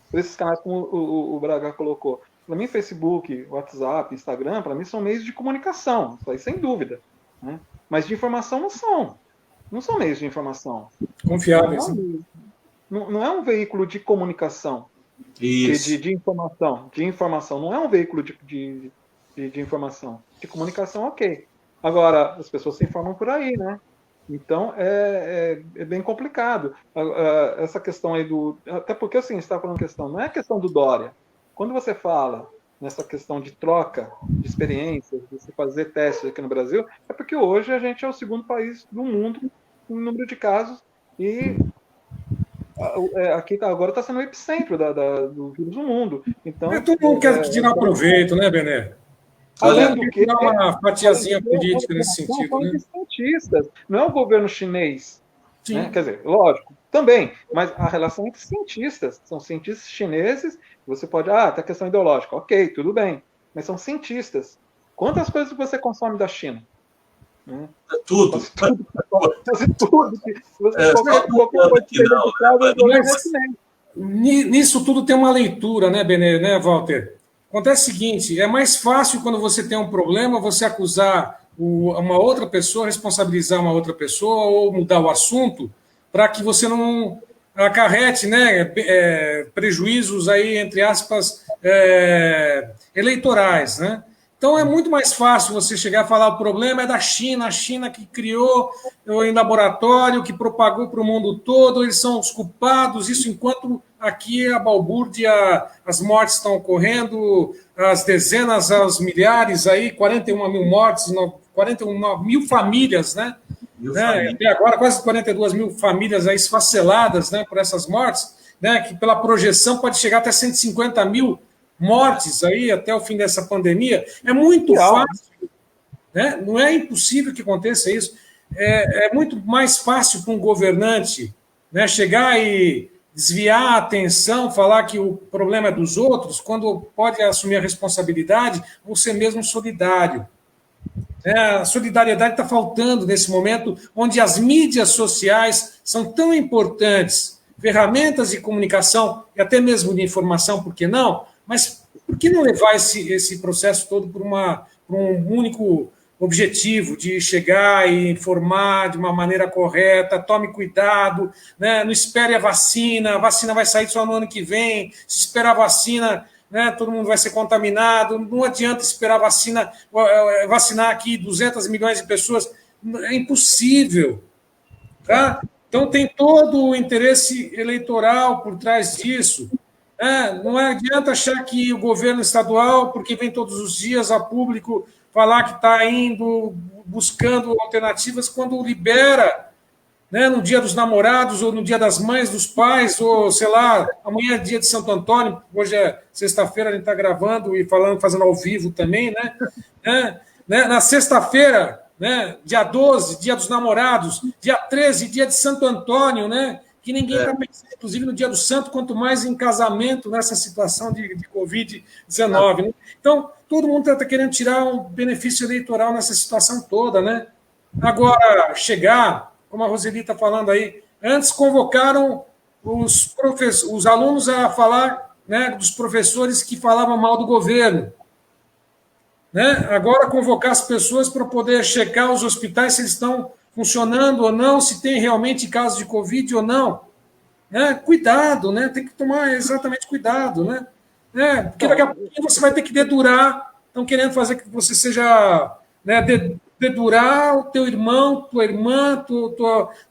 por esses canais, como o Braga colocou, para mim, Facebook, WhatsApp, Instagram, para mim são meios de comunicação, isso aí sem dúvida. Né? Mas de informação não são. Não são meios de informação. Confiáveis. Não é um veículo de comunicação. Isso. De informação. De informação. Não é um veículo de informação. De comunicação, ok. Agora, as pessoas se informam por aí, né? Então, é bem complicado. Essa questão aí até porque, assim, você está falando questão... Não é a questão do Dória. Quando você fala nessa questão de troca de experiências, de se fazer testes aqui no Brasil, é porque hoje a gente é o segundo país do mundo em número de casos e aqui agora está sendo o epicentro do vírus no mundo. Então, todo mundo quer tirar proveito, né, Bené? Além do que, uma fatiazinha política nesse sentido, né? Cientistas, não é o governo chinês. Sim. Né? Quer dizer, lógico, também, mas a relação entre cientistas, são cientistas chineses, você pode, tá questão ideológica, ok, tudo bem, mas são cientistas. Quantas coisas você consome da China? Né? Tudo. Tudo. Qualquer coisa nisso tudo tem uma leitura, né, Benê, né, Walter? Acontece o seguinte, é mais fácil quando você tem um problema, você acusar uma outra pessoa, responsabilizar uma outra pessoa ou mudar o assunto para que você não acarrete, né, prejuízos aí, entre aspas, eleitorais, né? Então é muito mais fácil você chegar a falar o problema é da China, a China que criou em laboratório, que propagou para o mundo todo, eles são os culpados, isso enquanto aqui a balbúrdia, as mortes estão ocorrendo, as dezenas, as milhares aí, 41 mil mortes, 41 mil famílias, né? Até agora quase 42 mil famílias aí esfaceladas, né, por essas mortes, né, que pela projeção pode chegar até 150 mil mortes aí até o fim dessa pandemia. É muito fácil, né? Não é impossível que aconteça isso. É muito mais fácil para um governante, né, chegar e desviar a atenção, falar que o problema é dos outros, quando pode assumir a responsabilidade ou ser mesmo solidário. A solidariedade está faltando nesse momento, onde as mídias sociais são tão importantes, ferramentas de comunicação e até mesmo de informação, por que não? Mas por que não levar esse processo todo por um único objetivo de chegar e informar de uma maneira correta, tome cuidado, né? Não espere a vacina vai sair só no ano que vem, se esperar a vacina, né, todo mundo vai ser contaminado, não adianta esperar vacinar aqui 200 milhões de pessoas, é impossível. Tá? Então tem todo o interesse eleitoral por trás disso. Não adianta achar que o governo estadual, porque vem todos os dias a público falar que está indo, buscando alternativas, quando libera, né, no dia dos namorados, ou no dia das mães, dos pais, ou, sei lá, amanhã é dia de Santo Antônio, hoje é sexta-feira, a gente está gravando e fazendo ao vivo também, né? Na sexta-feira, né, dia 12, dia dos namorados, dia 13, dia de Santo Antônio, né? Que ninguém está pensando, inclusive no dia do santo, quanto mais em casamento nessa situação de Covid-19. Né? Então, todo mundo está querendo tirar um benefício eleitoral nessa situação toda. Né? Agora, chegar, como a Roseli está falando aí, antes convocaram os alunos a falar, né, dos professores que falavam mal do governo. Né? Agora, convocar as pessoas para poder checar os hospitais se eles estão funcionando ou não, se tem realmente casos de Covid ou não. Né? Cuidado, né? Tem que tomar exatamente cuidado. Né? Porque daqui a pouco você vai ter que dedurar, estão querendo fazer que você seja, né, dedurar o teu irmão, tua irmã,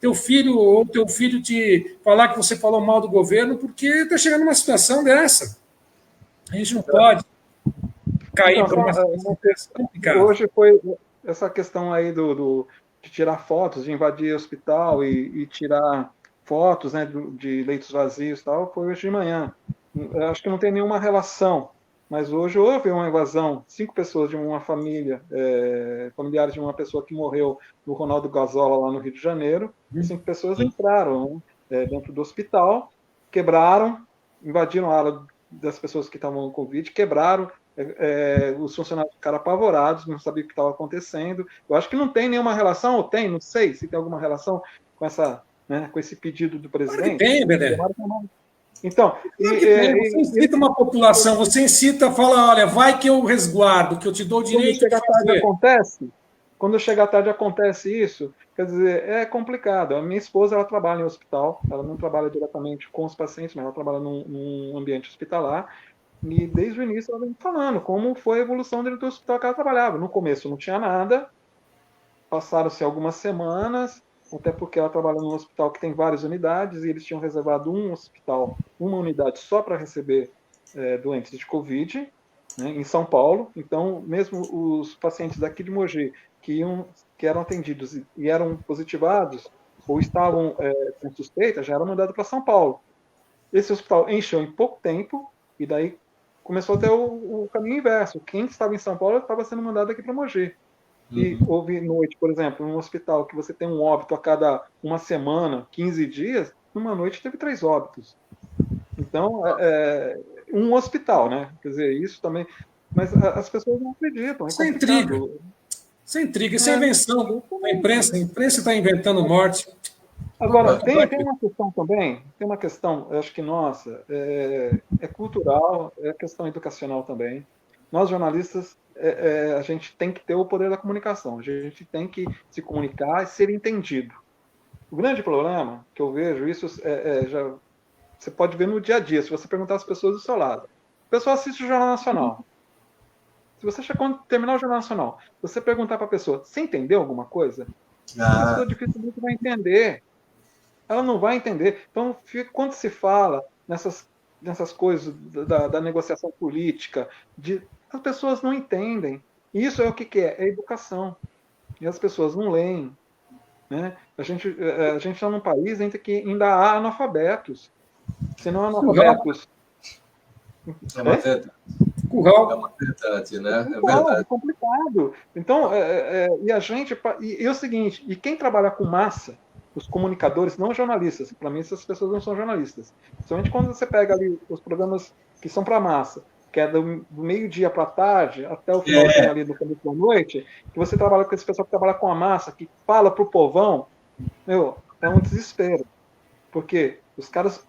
teu filho, ou teu filho te falar que você falou mal do governo, porque está chegando numa situação dessa. A gente não pode cair por uma situação complicada. Hoje foi essa questão aí de tirar fotos, de invadir hospital e tirar fotos, né, de leitos vazios e tal, foi hoje de manhã. Eu acho que não tem nenhuma relação, mas hoje houve uma invasão, 5 pessoas de uma família, familiares de uma pessoa que morreu no Ronaldo Gazola, lá no Rio de Janeiro, 5 pessoas entraram, né, dentro do hospital, quebraram, invadiram a ala das pessoas que estavam com Covid, quebraram, os funcionários ficaram apavorados, não sabiam o que estava acontecendo. Eu acho que não tem nenhuma relação, ou tem, não sei se tem alguma relação com essa, né, com esse pedido do presidente. Tem, Bené. Então, você incita uma população, você incita, fala, olha, vai que eu resguardo, que eu te dou o direito de fazer. Quando chega à tarde acontece isso, quer dizer, é complicado. A minha esposa, ela trabalha em hospital, ela não trabalha diretamente com os pacientes, mas ela trabalha num ambiente hospitalar, e desde o início ela vem falando como foi a evolução dentro do hospital que ela trabalhava. No começo não tinha nada, passaram-se algumas semanas, até porque ela trabalha num hospital que tem várias unidades, e eles tinham reservado uma unidade só para receber doentes de Covid, né, em São Paulo. Então, mesmo os pacientes daqui de Mogi, que eram atendidos e eram positivados, ou estavam com suspeita, já eram mandados para São Paulo. Esse hospital encheu em pouco tempo, e daí começou a ter o caminho inverso. Quem estava em São Paulo estava sendo mandado aqui para Mogi. E houve noite, por exemplo, num hospital que você tem um óbito a cada uma semana, 15 dias, numa noite teve 3 óbitos. Então, um hospital, né? Quer dizer, isso também... Mas as pessoas não acreditam. Isso é intriga. Isso é intriga, isso é invenção da imprensa. A imprensa está inventando morte. Agora, tem uma questão também, tem uma questão, eu acho que nossa, é cultural, é questão educacional também. Nós, jornalistas, a gente tem que ter o poder da comunicação, a gente tem que se comunicar e ser entendido. O grande problema que eu vejo, isso já você pode ver no dia a dia, se você perguntar às pessoas do seu lado. O pessoal assiste o Jornal Nacional. Se você quando terminar o Jornal Nacional, você perguntar para a pessoa, você entendeu alguma coisa? A pessoa dificilmente vai entender. Ela não vai entender. Então, quando se fala nessas coisas da negociação política, as pessoas não entendem. E isso é o que é? É educação. E as pessoas não leem. Né? A gente está num país em que ainda há analfabetos. Se não há analfabetos... É uma verdade. Curral. É uma verdade, né? É verdade. É complicado. Então, e a gente... E é o seguinte, e quem trabalha com massa, os comunicadores, não jornalistas, para mim essas pessoas não são jornalistas. Principalmente quando você pega ali os programas que são para massa, que é do meio-dia para a tarde, até o final ali do começo da noite, que você trabalha com esse pessoal que trabalha com a massa, que fala para o povão, é um desespero. Porque os caras,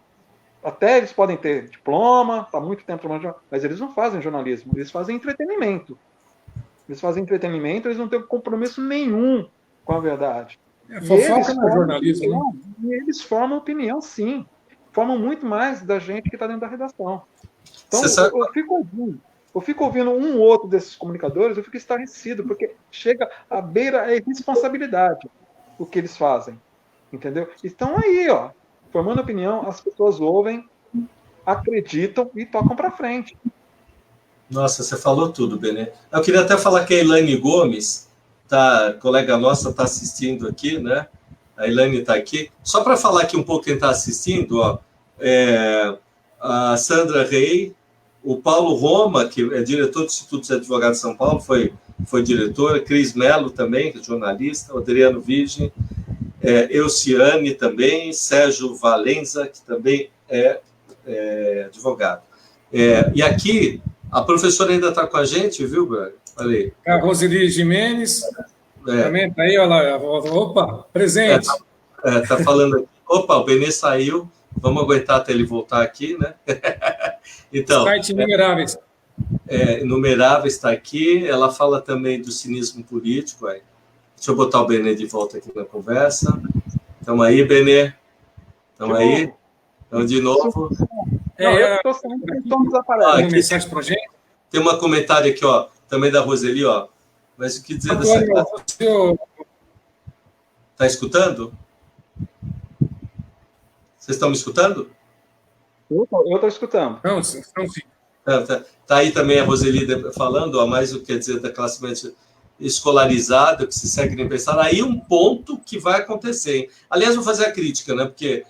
até eles podem ter diploma, há muito tempo trabalhando, mas eles não fazem jornalismo, eles fazem entretenimento. Eles não têm compromisso nenhum com a verdade. Fofoca não é jornalismo, né? E eles formam opinião, sim. Formam muito mais da gente que está dentro da redação. Então, eu fico ouvindo um ou outro desses comunicadores, eu fico estarrecido, porque chega à beira a irresponsabilidade o que eles fazem. Entendeu? Estão aí, formando opinião, as pessoas ouvem, acreditam e tocam para frente. Nossa, você falou tudo, Benê. Eu queria até falar que a Elaine Gomes, colega nossa, está assistindo aqui, né? A Elaine está aqui. Só para falar aqui um pouco quem está assistindo, a Sandra Rey, o Paulo Roma, que é diretor do Instituto dos Advogados de São Paulo, foi diretor, Cris Mello também, que é jornalista, Adriano Virgem, Euciane também, Sérgio Valenza, que também é advogado. E aqui, a professora ainda está com a gente, viu, Braga? Falei. A Roseli Jimenez também está aí, olha lá. Opa, presente. Está falando aqui. Opa, o Benê saiu. Vamos aguentar até ele voltar aqui, né? Então, site Inumeráveis. Inumeráveis está aqui. Ela fala também do cinismo político. Deixa eu botar o Benê de volta aqui na conversa. Estamos aí, Benê. Estamos aí. Então, de novo. Eu estou sempre desaparecendo. Mensagem para gente. Tem um comentário aqui, também da Roseli, Mas o que dizer Antônio, dessa classe? Está escutando? Vocês estão me escutando? Eu estou escutando. Não, sim. Tá aí também a Roseli falando, mais o que quer dizer da classe média escolarizada, que se segue nem pensar. Aí um ponto que vai acontecer. Hein? Aliás, vou fazer a crítica, né? Porque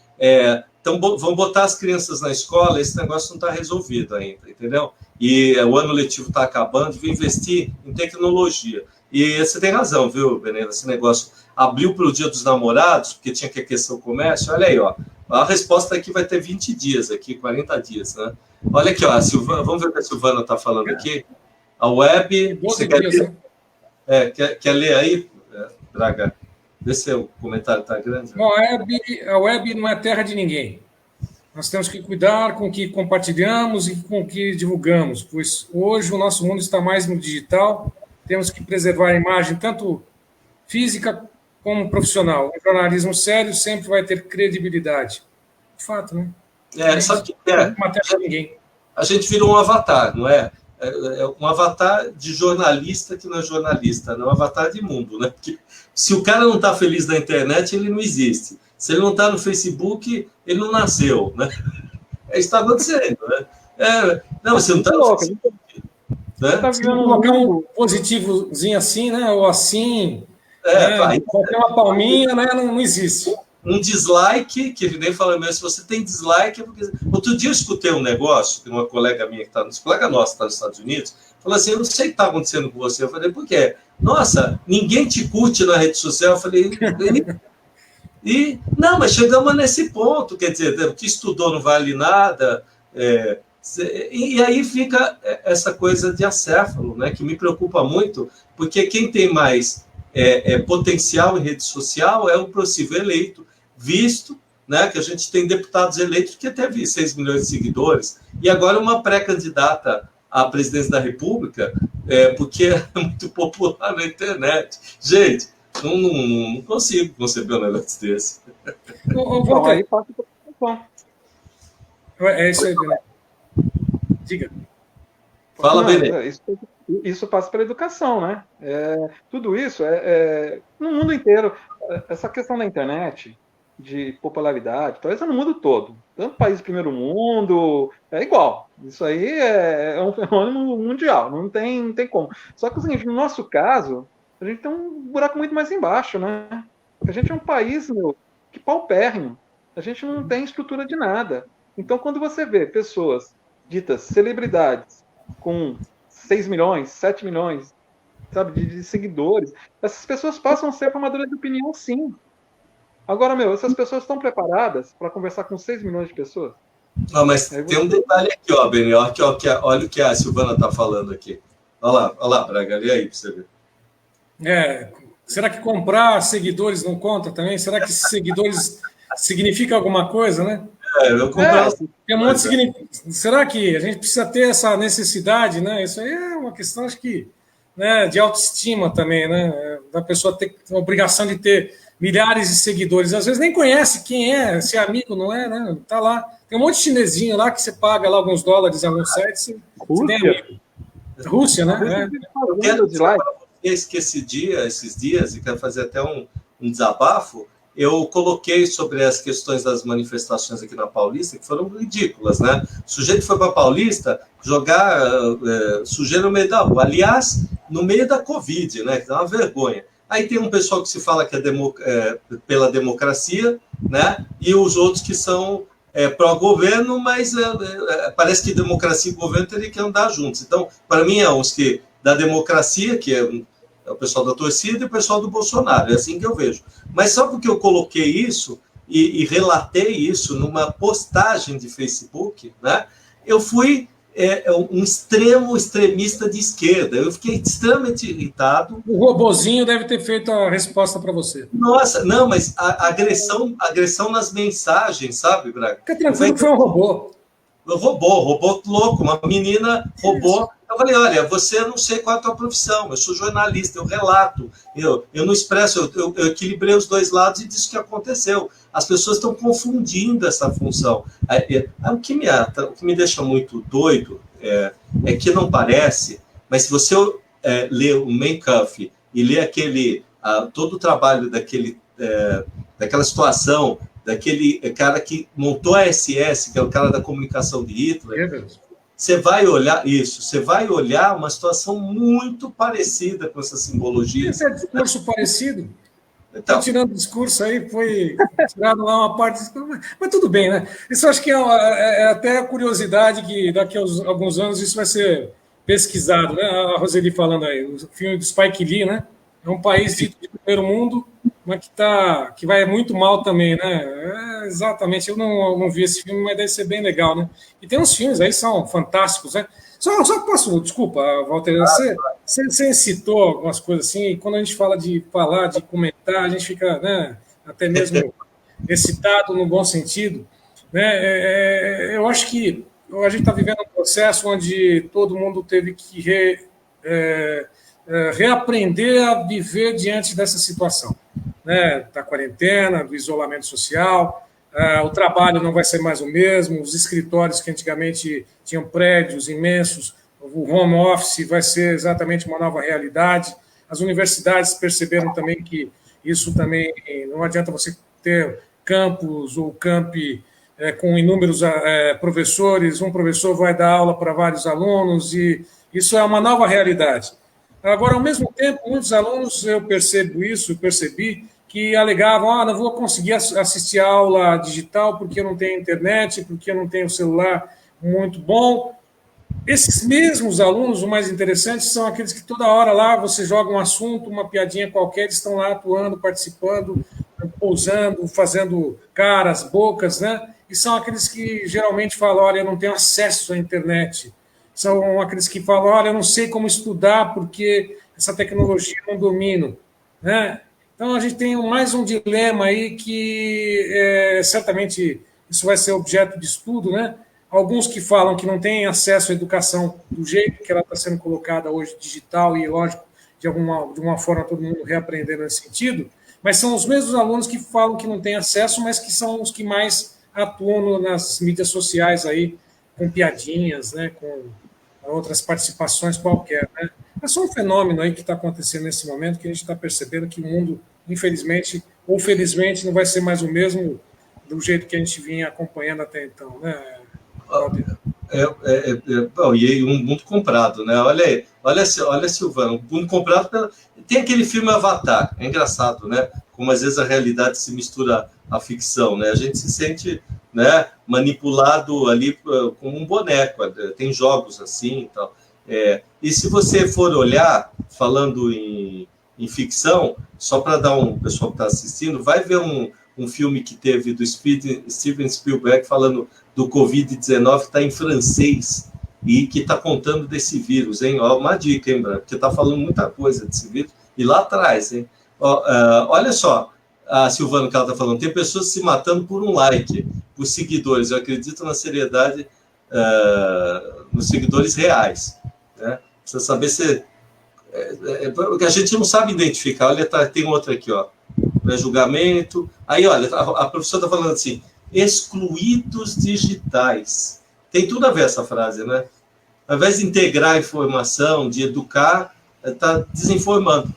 então, vão botar as crianças na escola, esse negócio não está resolvido ainda, entendeu? E o ano letivo está acabando, vou investir em tecnologia. E você tem razão, viu, Beneda? Esse negócio abriu para o Dia dos Namorados, porque tinha que aquecer o comércio. Olha aí, ó. A resposta aqui vai ter 20 dias aqui, 40 dias, né? Olha aqui, ó, a Silvana, vamos ver o que a Silvana está falando aqui. A web... 12 dias, né? Quer ler aí, Braga? Vê se o comentário está grande. Bom, a web não é terra de ninguém. Nós temos que cuidar com o que compartilhamos e com o que divulgamos, pois hoje o nosso mundo está mais no digital, temos que preservar a imagem tanto física como profissional. O jornalismo sério sempre vai ter credibilidade. De fato, né? Sabe o que uma terra de ninguém. A gente virou um avatar, não é? É um avatar de jornalista que não é jornalista, não é um avatar de mundo, né? Porque se o cara não está feliz na internet, ele não existe. Se ele não está no Facebook, ele não nasceu, né? É isso que está acontecendo, né? Não, você não está no Facebook. Né? Se colocar um positivozinho assim, né? Ou assim, qualquer uma palminha, né? Não existe. Um dislike, que nem fala mesmo, se você tem dislike, é porque... Outro dia eu escutei um negócio, que uma colega minha que está, colega nossa que está nos Estados Unidos, falou assim, eu não sei o que está acontecendo com você. Eu falei, por quê? Nossa, ninguém te curte na rede social. Eu falei, não, mas chegamos nesse ponto, quer dizer, o que estudou não vale nada, e aí fica essa coisa de acéfalo, né, que me preocupa muito, porque quem tem mais potencial em rede social é o possível eleito, visto, né, que a gente tem deputados eleitos que teve 6 milhões de seguidores, e agora uma pré-candidata à presidência da República, porque é muito popular na internet. Gente, não consigo conceber um negócio desse. Bom, aí passa por É isso aí, Benê. Diga. Fala, Benê. Isso passa pela educação, né? Tudo isso no mundo inteiro. Essa questão da internet, de popularidade, talvez no mundo todo. Tanto país do primeiro mundo, é igual. Isso aí é um fenômeno mundial, não tem como. Só que o seguinte, no nosso caso, a gente tem um buraco muito mais embaixo, né? A gente é um país, que paupérrimo. A gente não tem estrutura de nada. Então, quando você vê pessoas ditas celebridades com 6 milhões, 7 milhões, sabe, de seguidores, essas pessoas passam a ser formadoras de opinião, sim. Agora, essas pessoas estão preparadas para conversar com 6 milhões de pessoas? Não, mas tem um detalhe aqui, ó, Benê, olha o que a Silvana está falando aqui. Olha lá, Braga, olha aí para você ver. Será que comprar seguidores não conta também? Será que seguidores significa alguma coisa, né? Eu comprar... Tem um monte de Será que a gente precisa ter essa necessidade, né? Isso aí é uma questão, acho que, né, de autoestima também, né? Da pessoa ter a obrigação de ter milhares de seguidores. Às vezes nem conhece quem é, se é amigo, não é, né? Tá lá. Tem um monte de chinesinho lá que você paga lá alguns dólares em alguns sites. Você tem amigo. Rússia, né? Eu quero dizer para vocês que esses dias, e quero fazer até um desabafo, eu coloquei sobre as questões das manifestações aqui na Paulista, que foram ridículas, né? O sujeito foi para a Paulista jogar sujeira no meio da rua. Aliás, no meio da Covid, né? Que é uma vergonha. Aí tem um pessoal que se fala que é pela democracia, né? E os outros que são pró-governo, mas parece que democracia e governo teriam que andar juntos. Então, para mim, é uns que da democracia, que é o pessoal da torcida, e o pessoal do Bolsonaro. É assim que eu vejo. Mas só porque eu coloquei isso e relatei isso numa postagem de Facebook, né? Eu fui um extremista de esquerda. Eu fiquei extremamente irritado. O robozinho deve ter feito a resposta para você. Nossa, não, mas a agressão nas mensagens, sabe, Braga? Fica tranquilo que foi um robô. Robô louco, uma menina robô. Eu falei, olha, você não sei qual é a tua profissão, eu sou jornalista, eu relato, eu não expresso, eu equilibrei os dois lados e disse o que aconteceu. As pessoas estão confundindo essa função. O que me deixa muito doido é que não parece, mas se você ler o Mein Kampf e ler todo o trabalho daquela situação, daquele cara que montou a SS, que é o cara da comunicação de Hitler, você vai olhar uma situação muito parecida com essa simbologia. Esse é discurso parecido. Então, tirando o discurso aí, foi tirado lá uma parte, mas tudo bem, né? Isso acho que é até a curiosidade que daqui a alguns anos isso vai ser pesquisado, né? A Roseli falando aí, o filme do Spike Lee, né? É um país dito de primeiro mundo, mas que vai muito mal também, né? Exatamente, eu não vi esse filme, mas deve ser bem legal, né? E tem uns filmes aí que são fantásticos, né? Só posso, desculpa, Walter, você citou algumas coisas assim, e quando a gente fala de comentar, a gente fica, né, até mesmo excitado no bom sentido, né? Eu acho que a gente está vivendo um processo onde todo mundo teve que reaprender a viver diante dessa situação, né? Da quarentena, do isolamento social. O trabalho não vai ser mais o mesmo, os escritórios que antigamente tinham prédios imensos, o home office vai ser exatamente uma nova realidade. As universidades perceberam também que isso também não adianta você ter campus ou campi com inúmeros professores, um professor vai dar aula para vários alunos, e isso é uma nova realidade. Agora, ao mesmo tempo, muitos alunos, eu percebi, que alegavam, não vou conseguir assistir a aula digital porque eu não tenho internet, porque eu não tenho celular muito bom. Esses mesmos alunos, o mais interessante, são aqueles que toda hora lá você joga um assunto, uma piadinha qualquer, eles estão lá atuando, participando, pousando, fazendo caras, bocas, né? E são aqueles que geralmente falam, olha, eu não tenho acesso à internet. São aqueles que falam, olha, eu não sei como estudar porque essa tecnologia eu não domino, né? Então, a gente tem mais um dilema aí que certamente isso vai ser objeto de estudo, né? Alguns que falam que não têm acesso à educação do jeito que ela está sendo colocada hoje, digital, e, lógico, de uma forma todo mundo reaprendendo nesse sentido, mas são os mesmos alunos que falam que não têm acesso, mas que são os que mais atuam nas mídias sociais aí, com piadinhas, né? Com outras participações qualquer, né? É só um fenômeno aí que está acontecendo nesse momento, que a gente está percebendo que o mundo, infelizmente ou felizmente, não vai ser mais o mesmo do jeito que a gente vinha acompanhando até então, né? E um mundo comprado, né? Olha, Silvano, um mundo comprado tem aquele filme Avatar, é engraçado, né? Como às vezes a realidade se mistura à ficção, né? A gente se sente, né, manipulado ali como um boneco, tem jogos assim e tal. E se você for olhar, falando em ficção, só para dar o pessoal que está assistindo, vai ver um filme que teve do Steven Spielberg falando do Covid-19, que está em francês e que está contando desse vírus, hein? Uma dica, hein, porque está falando muita coisa desse vírus, e lá atrás, hein? Olha só, a Silvana, que ela está falando, tem pessoas se matando por um like, por seguidores. Eu acredito na seriedade nos seguidores reais, né? Precisa saber se... porque a gente não sabe identificar. Olha, tem outra aqui, ó. Julgamento. Aí, olha, a professora está falando assim, excluídos digitais. Tem tudo a ver essa frase, né? Ao invés de integrar a informação, de educar, está desinformando.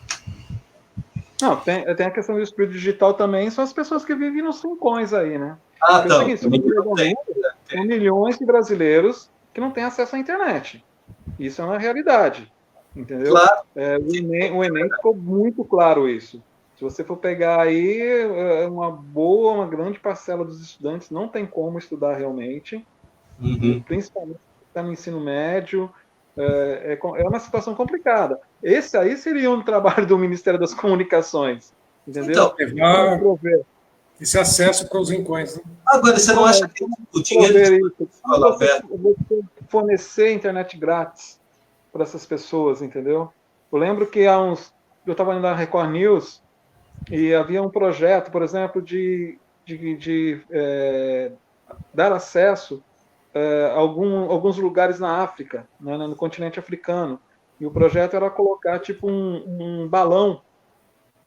Não, tem a questão do excluído digital também, são as pessoas que vivem nos rincões aí, né? Então, é o seguinte, são milhões de brasileiros que não têm acesso à internet. Isso é uma realidade, entendeu? Claro. O Enem ficou muito claro isso. Se você for pegar aí, uma grande parcela dos estudantes não tem como estudar realmente, principalmente está no ensino médio, é uma situação complicada. Esse aí seria um trabalho do Ministério das Comunicações, entendeu? Então, esse acesso para os rincões. Né? Agora, você não acha que o dinheiro... Você fornecer internet grátis para essas pessoas, entendeu? Eu lembro que eu estava indo na Record News e havia um projeto, por exemplo, de dar acesso a alguns lugares na África, né, no continente africano. E o projeto era colocar tipo um balão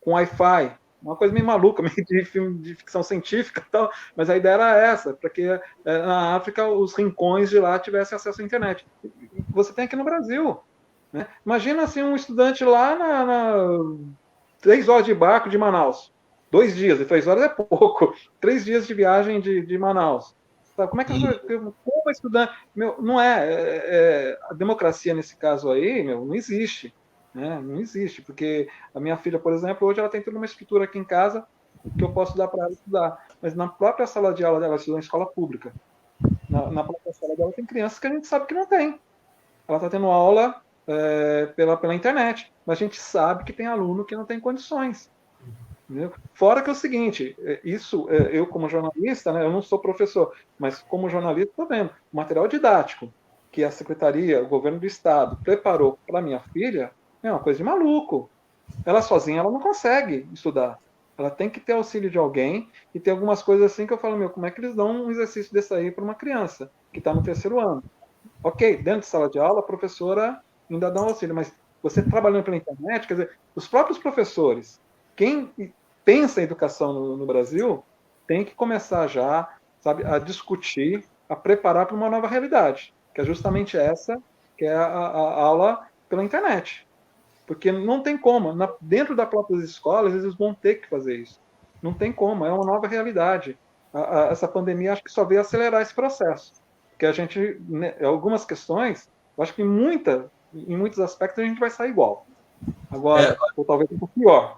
com Wi-Fi, uma coisa meio maluca, meio de filme de ficção científica e tal, mas a ideia era essa, para que na África os rincões de lá tivessem acesso à internet. Você tem aqui no Brasil, Né? Imagina assim, um estudante lá 3 horas de barco de Manaus. 2 dias, e 3 horas é pouco. 3 dias de viagem de Manaus. Sabe, como é que como estudante... Meu, não a democracia nesse caso aí, meu, não existe. Né? Não existe, porque a minha filha, por exemplo, hoje ela tem toda uma estrutura aqui em casa que eu posso dar para ela estudar. Mas na própria sala de aula dela, ela estuda em escola pública. Na própria sala dela tem crianças que a gente sabe que não tem. Ela está tendo aula pela internet, mas a gente sabe que tem aluno que não tem condições. Entendeu? Fora que é o seguinte, eu como jornalista, né, eu não sou professor, mas como jornalista estou vendo, o material didático que a secretaria, o governo do estado preparou para minha filha é uma coisa de maluco. Ela sozinha ela não consegue estudar. Ela tem que ter auxílio de alguém e tem algumas coisas assim que eu falo, como é que eles dão um exercício desse aí para uma criança que está no 3º ano? Ok, dentro de sala de aula, a professora ainda dá um auxílio, mas você trabalhando pela internet, quer dizer, os próprios professores, quem pensa em educação no Brasil, tem que começar já, sabe, a discutir, a preparar para uma nova realidade, que é justamente essa, que é a aula pela internet. Porque não tem como, dentro das próprias escolas, eles vão ter que fazer isso. Não tem como, é uma nova realidade. Essa pandemia acho que só veio acelerar esse processo. Porque a gente, né, algumas questões, eu acho que em muitos aspectos a gente vai sair igual. Agora, ou talvez um pouco pior.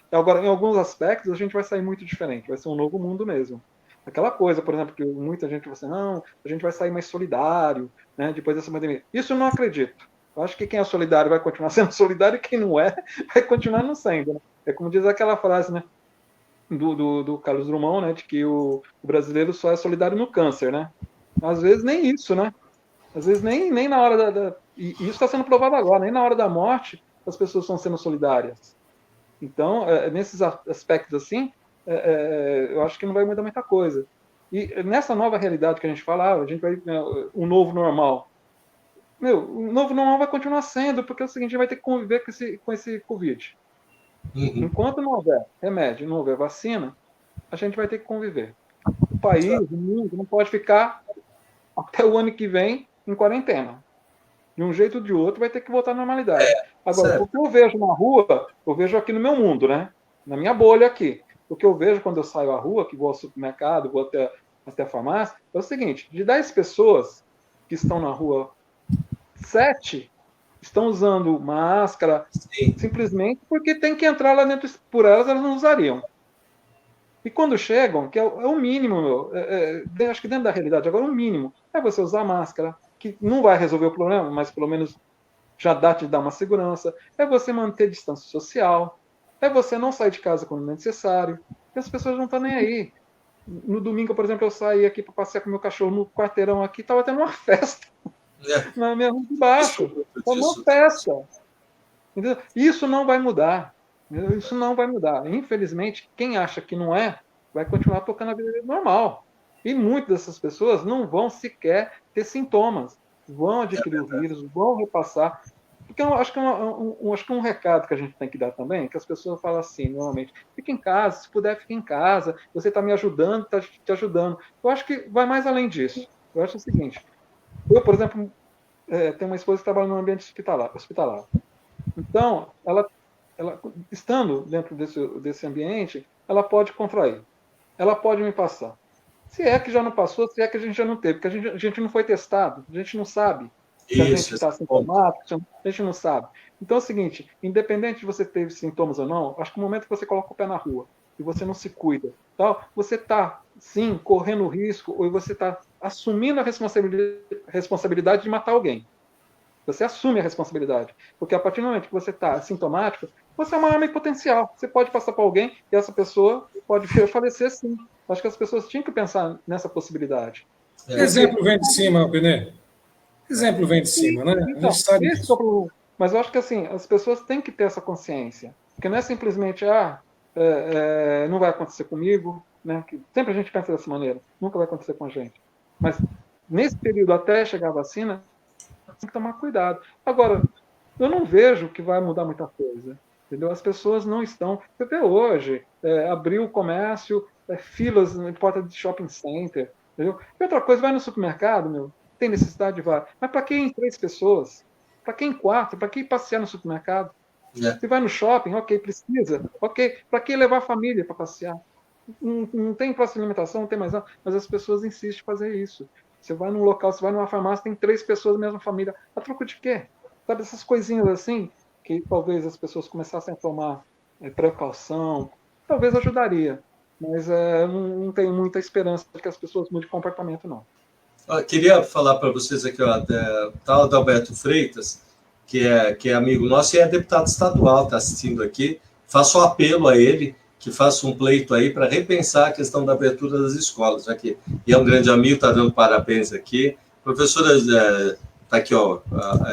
Agora, em alguns aspectos, a gente vai sair muito diferente. Vai ser um novo mundo mesmo. Aquela coisa, por exemplo, que muita gente vai dizer, não, a gente vai sair mais solidário, né, depois dessa pandemia. Isso eu não acredito. Eu acho que quem é solidário vai continuar sendo solidário e quem não é, vai continuar não sendo. Né? É como diz aquela frase, né, do Carlos Drummond, né, de que o brasileiro só é solidário no câncer, né? Às vezes nem isso, né? Às vezes nem na hora e isso está sendo provado agora, nem na hora da morte as pessoas estão sendo solidárias. Então, nesses aspectos assim, eu acho que não vai mudar muita coisa. E nessa nova realidade que a gente falava, a gente vai um novo normal. O novo normal vai continuar sendo, porque é o seguinte, a gente vai ter que conviver com esse Covid. Enquanto não houver remédio, não houver vacina, a gente vai ter que conviver. O país, o mundo, não pode ficar até o ano que vem em quarentena. De um jeito ou de outro, vai ter que voltar à normalidade. Agora, certo. O que eu vejo na rua, eu vejo aqui no meu mundo, né? Na minha bolha aqui. O que eu vejo quando eu saio à rua, que vou ao supermercado, vou até a farmácia, é o seguinte, de 10 pessoas que estão na rua, 7 estão usando máscara, simplesmente porque tem que entrar lá dentro, por elas não usariam. E quando chegam, que é o mínimo, acho que dentro da realidade agora, o mínimo é você usar máscara, que não vai resolver o problema, mas pelo menos já te dá uma segurança, é você manter distância social, é você não sair de casa quando necessário, e as pessoas não estão nem aí. No domingo, por exemplo, eu saí aqui para passear com meu cachorro no quarteirão aqui, estava tendo uma festa na minha rua de baixo, estava uma festa. Entendeu? Isso não vai mudar. Isso não vai mudar. Infelizmente, quem acha que não vai continuar tocando a vida normal. E muitas dessas pessoas não vão sequer ter sintomas. Vão adquirir o vírus, vão repassar. Porque eu acho que um recado que a gente tem que dar também, que as pessoas falam assim, normalmente, fica em casa, se puder, fica em casa, você está me ajudando, está te ajudando. Eu acho que vai mais além disso. Eu acho o seguinte, eu, por exemplo, tenho uma esposa que trabalha no ambiente hospitalar. Então, ela estando dentro desse ambiente, ela pode contrair. Ela pode me passar. Se é que já não passou, se é que a gente já não teve, porque a gente não foi testado, a gente não sabe se a gente está sintomático, a gente não sabe. Então é o seguinte, independente de você ter sintomas ou não, acho que no momento que você coloca o pé na rua e você não se cuida, você está, sim, correndo risco, ou você está assumindo a responsabilidade de matar alguém. Você assume a responsabilidade. Porque a partir do momento que você está sintomático, você é uma arma em potencial. Você pode passar para alguém e essa pessoa pode vir a falecer, sim. Acho que as pessoas tinham que pensar nessa possibilidade. Exemplo vem de cima, Benê. Exemplo vem de cima, né? Então, esse é o problema. Mas eu acho que assim, as pessoas têm que ter essa consciência. Porque não é simplesmente, não vai acontecer comigo, né? Que sempre a gente pensa dessa maneira. Nunca vai acontecer com a gente. Mas nesse período, até chegar a vacina, tem que tomar cuidado. Agora, eu não vejo que vai mudar muita coisa. Entendeu? As pessoas não estão... Você vê hoje, abriu o comércio, filas na porta de shopping center. Entendeu? E outra coisa, vai no supermercado, tem necessidade de várias. Mas para quem 3 pessoas? Para que em quarto? Para que ir passear no supermercado? É. Você vai no shopping, ok, precisa. Ok, para que levar a família para passear? Não tem praça de alimentação, não tem mais nada, mas as pessoas insistem em fazer isso. Você vai num local, você vai numa farmácia, tem 3 pessoas da mesma família. A troco de quê? Sabe, essas coisinhas assim, que talvez as pessoas começassem a tomar precaução, talvez ajudaria. Mas não tenho muita esperança de que as pessoas mudem de comportamento, não. Eu queria falar para vocês aqui, ó, tal Adalberto Freitas, que é amigo nosso e é deputado estadual, está assistindo aqui. Faço um apelo a ele, que faça um pleito aí para repensar a questão da abertura das escolas, já que e é um grande amigo, está dando parabéns aqui. Professora, está aqui, ó,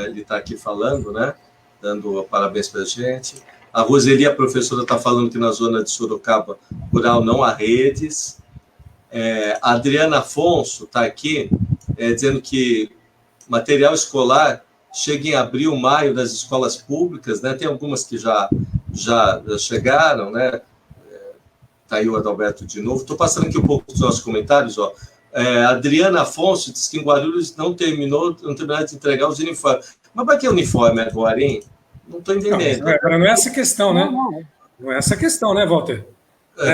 ele está aqui falando, né? Dando parabéns para a gente. A Roseli, a professora, está falando que na zona de Sorocaba rural não há redes. A Adriana Afonso está aqui dizendo que material escolar chega em abril, maio das escolas públicas, né? Tem algumas que já chegaram, né? Está aí o Adalberto de novo. Estou passando aqui um pouco dos nossos comentários. Ó. Adriana Afonso diz que em Guarulhos não terminaram de entregar os uniformes. Mas para que uniforme agora, hein? Não estou entendendo. Não é essa questão, né? Não é essa questão, né, Walter?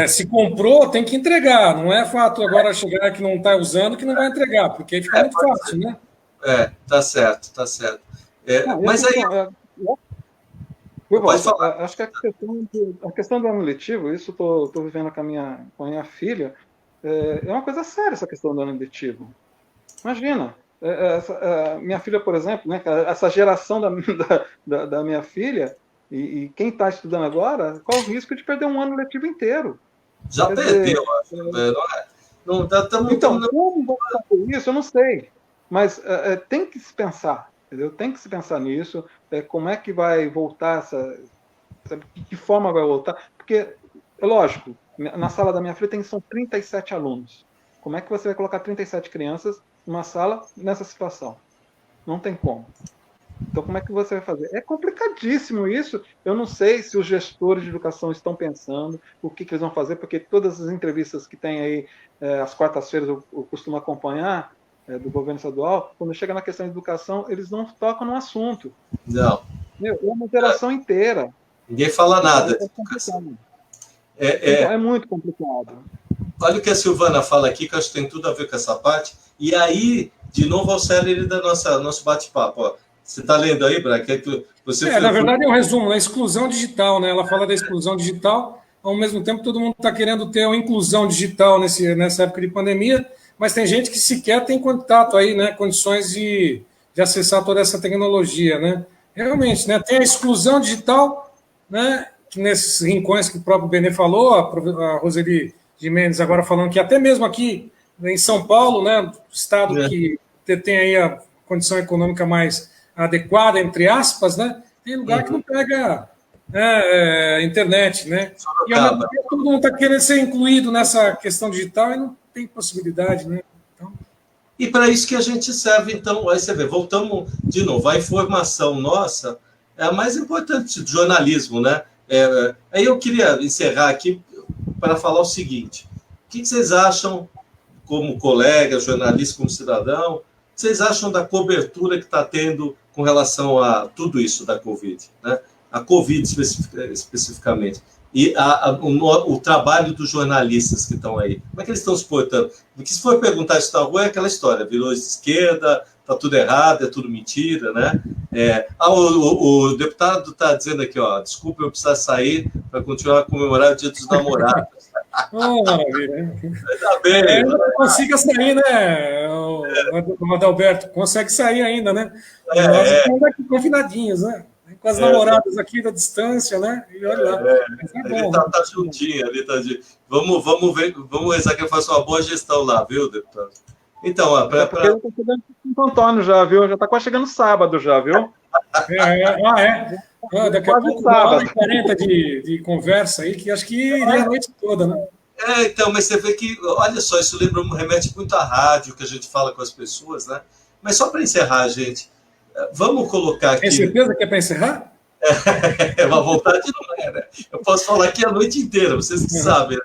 Se comprou, tem que entregar. Não é fato agora chegar que não está usando que não vai entregar, porque aí fica muito fácil, né? Tá certo, tá certo. Mas aí... Pode falar. Acho que a questão do ano letivo, isso estou vivendo com a minha filha, é uma coisa séria essa questão do ano letivo. Imagina, minha filha, por exemplo, né, essa geração da minha filha, e quem está estudando agora, qual o risco de perder um ano letivo inteiro? Já perdeu, acho. Então, como vão fazer isso, eu não sei. Mas tem que se pensar. Entendeu? Tem que se pensar nisso, como é que vai voltar de que forma vai voltar, porque, é lógico, na sala da minha filha são 37 alunos. Como é que você vai colocar 37 crianças numa sala nessa situação? Não tem como. Então, como é que você vai fazer? É complicadíssimo isso. Eu não sei se os gestores de educação estão pensando o que eles vão fazer, porque todas as entrevistas que tem aí, às quartas-feiras, eu costumo acompanhar, do governo estadual, quando chega na questão de educação, eles não tocam no assunto. Não. É uma geração inteira. Ninguém fala nada. É muito complicado. Olha o que a Silvana fala aqui, que eu acho que tem tudo a ver com essa parte. E aí, de novo, ao célebre da nosso bate-papo. Você está lendo aí, Braga? Na verdade, é um resumo, né? Exclusão digital, né? Ela fala da exclusão digital, ao mesmo tempo todo mundo está querendo ter uma inclusão digital nessa época de pandemia, mas tem gente que sequer tem contato aí, né? Condições de acessar toda essa tecnologia, né? Realmente, né? Tem a exclusão digital, né? Que nesses rincões que o próprio Benê falou, a Roseli Gimenez agora falando que até mesmo aqui em São Paulo, né? Estado que tem aí a condição econômica mais adequada, entre aspas, né? Tem lugar que não pega internet, né? E ao mesmo tempo, todo mundo está querendo ser incluído nessa questão digital e não tem possibilidade, né? Então... E para isso que a gente serve, então, aí você vê, voltamos de novo, a informação nossa é a mais importante do jornalismo, né? Aí eu queria encerrar aqui para falar o seguinte: o que vocês acham, como colega, jornalista, como cidadão, o que vocês acham da cobertura que está tendo com relação a tudo isso da Covid, né? A Covid especificamente, e o trabalho dos jornalistas que estão aí, como é que eles estão se portando? Porque se for perguntar isso na rua, é aquela história, virou de esquerda, está tudo errado, é tudo mentira, né? O deputado está dizendo aqui, ó, desculpa, eu preciso sair para continuar a comemorar o Dia dos Namorados. Maravilha. Tá bem. Consiga sair, né, o Adalberto? Consegue sair ainda, né? Nós estamos aqui confinadinhos, né? Com as namoradas aqui da distância, né? E olha lá. Ele tá juntinho ali, tá de... Vamos ver, vamos rezar que eu faça uma boa gestão lá, viu, deputado? Então, porque eu tô chegando em Santo Antônio já, viu? Já tá quase chegando sábado já, viu? Daqui a pouco, 1h40 de conversa aí, que acho que iria a noite toda, né? Então, mas você vê que, olha só, isso remete muito à rádio, que a gente fala com as pessoas, né? Mas só para encerrar, gente, vamos colocar aqui... Tem certeza que é para encerrar? Uma vontade não é, né? Eu posso falar aqui a noite inteira, vocês que sabem.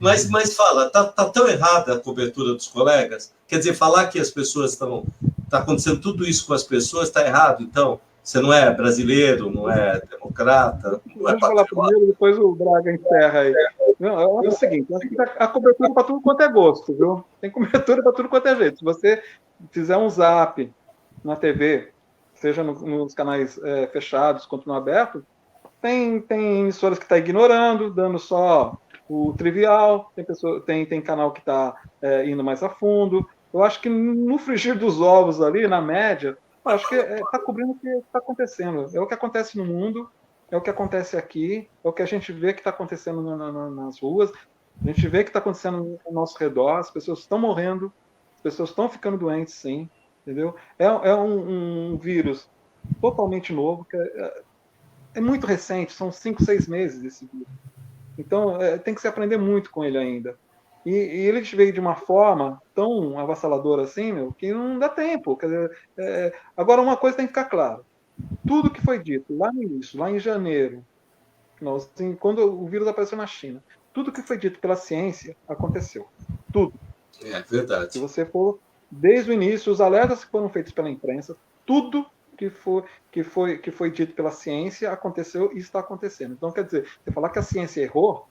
Mas fala, tá tão errada a cobertura dos colegas? Quer dizer, falar que as pessoas estão está acontecendo tudo isso com as pessoas, está errado, então? Você não é brasileiro, não é democrata, não é Deixa eu falar primeiro, depois o Braga encerra aí. Não, é o seguinte, a cobertura para tudo quanto é gosto, viu? Tem cobertura para tudo quanto é jeito. Se você fizer um zap na TV, seja nos canais fechados quanto no aberto, tem emissoras que está ignorando, dando só o trivial, tem canal que está indo mais a fundo. Eu acho que no frigir dos ovos ali, na média, eu acho que está cobrindo o que está acontecendo. É o que acontece no mundo, é o que acontece aqui, é o que a gente vê que está acontecendo nas ruas, a gente vê que está acontecendo ao nosso redor, as pessoas estão morrendo, as pessoas estão ficando doentes, sim, entendeu? É um vírus totalmente novo, que é muito recente, são 5, 6 meses esse vírus. Então, tem que se aprender muito com ele ainda. E ele veio de uma forma tão avassaladora assim, que não dá tempo. Quer dizer, agora, uma coisa tem que ficar clara. Tudo que foi dito lá no início, lá em janeiro, quando o vírus apareceu na China, tudo que foi dito pela ciência aconteceu. Tudo. É verdade. Se você for, desde o início, os alertas que foram feitos pela imprensa, tudo que foi dito pela ciência aconteceu e está acontecendo. Então, quer dizer, você falar que a ciência errou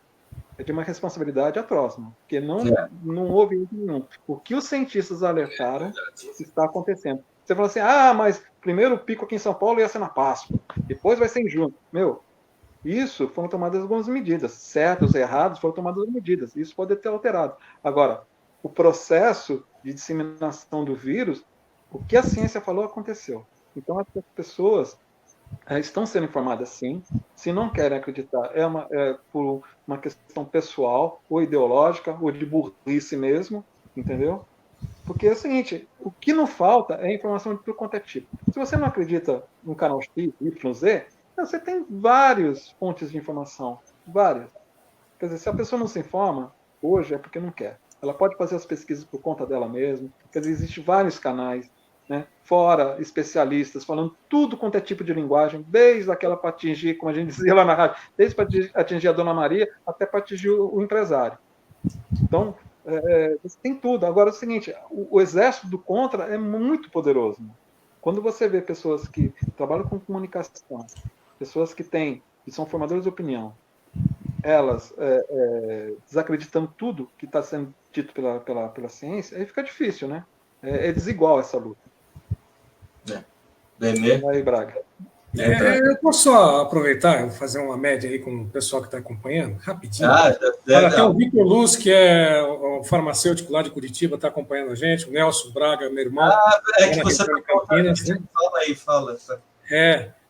é de uma responsabilidade atroz, porque não houve erro nenhum. O que os cientistas alertaram está acontecendo. Você fala assim, mas primeiro o pico aqui em São Paulo ia ser na Páscoa, depois vai ser em junho. Isso foram tomadas algumas medidas, certos, errados, foram tomadas medidas. Isso pode ter alterado. Agora, o processo de disseminação do vírus, o que a ciência falou aconteceu. Então, as pessoas estão sendo informadas, sim. Se não querem acreditar, por uma questão pessoal, ou ideológica, ou de burrice mesmo, entendeu? Porque é o seguinte, o que não falta é informação de tudo quanto é tipo. Se você não acredita no canal X, Y, Z, você tem várias fontes de informação, várias. Quer dizer, se a pessoa não se informa, hoje é porque não quer. Ela pode fazer as pesquisas por conta dela mesma. Quer dizer, existem vários canais, né, fora especialistas, falando tudo quanto é tipo de linguagem, desde aquela para atingir, como a gente dizia lá na rádio, desde para atingir a Dona Maria até para atingir o empresário. Então, você tem tudo. Agora é o seguinte, o exército do contra é muito poderoso. Né? Quando você vê pessoas que trabalham com comunicação, pessoas que são formadores de opinião, elas desacreditando tudo que está sendo dito pela ciência, aí fica difícil, né? É desigual essa luta. Aí, Braga. Eu posso só aproveitar e fazer uma média aí com o pessoal que está acompanhando, rapidinho. Tem o Victor Luz, que é o farmacêutico lá de Curitiba, está acompanhando a gente, o Nelson Braga, meu irmão. Que você está Campinas, né? Fala.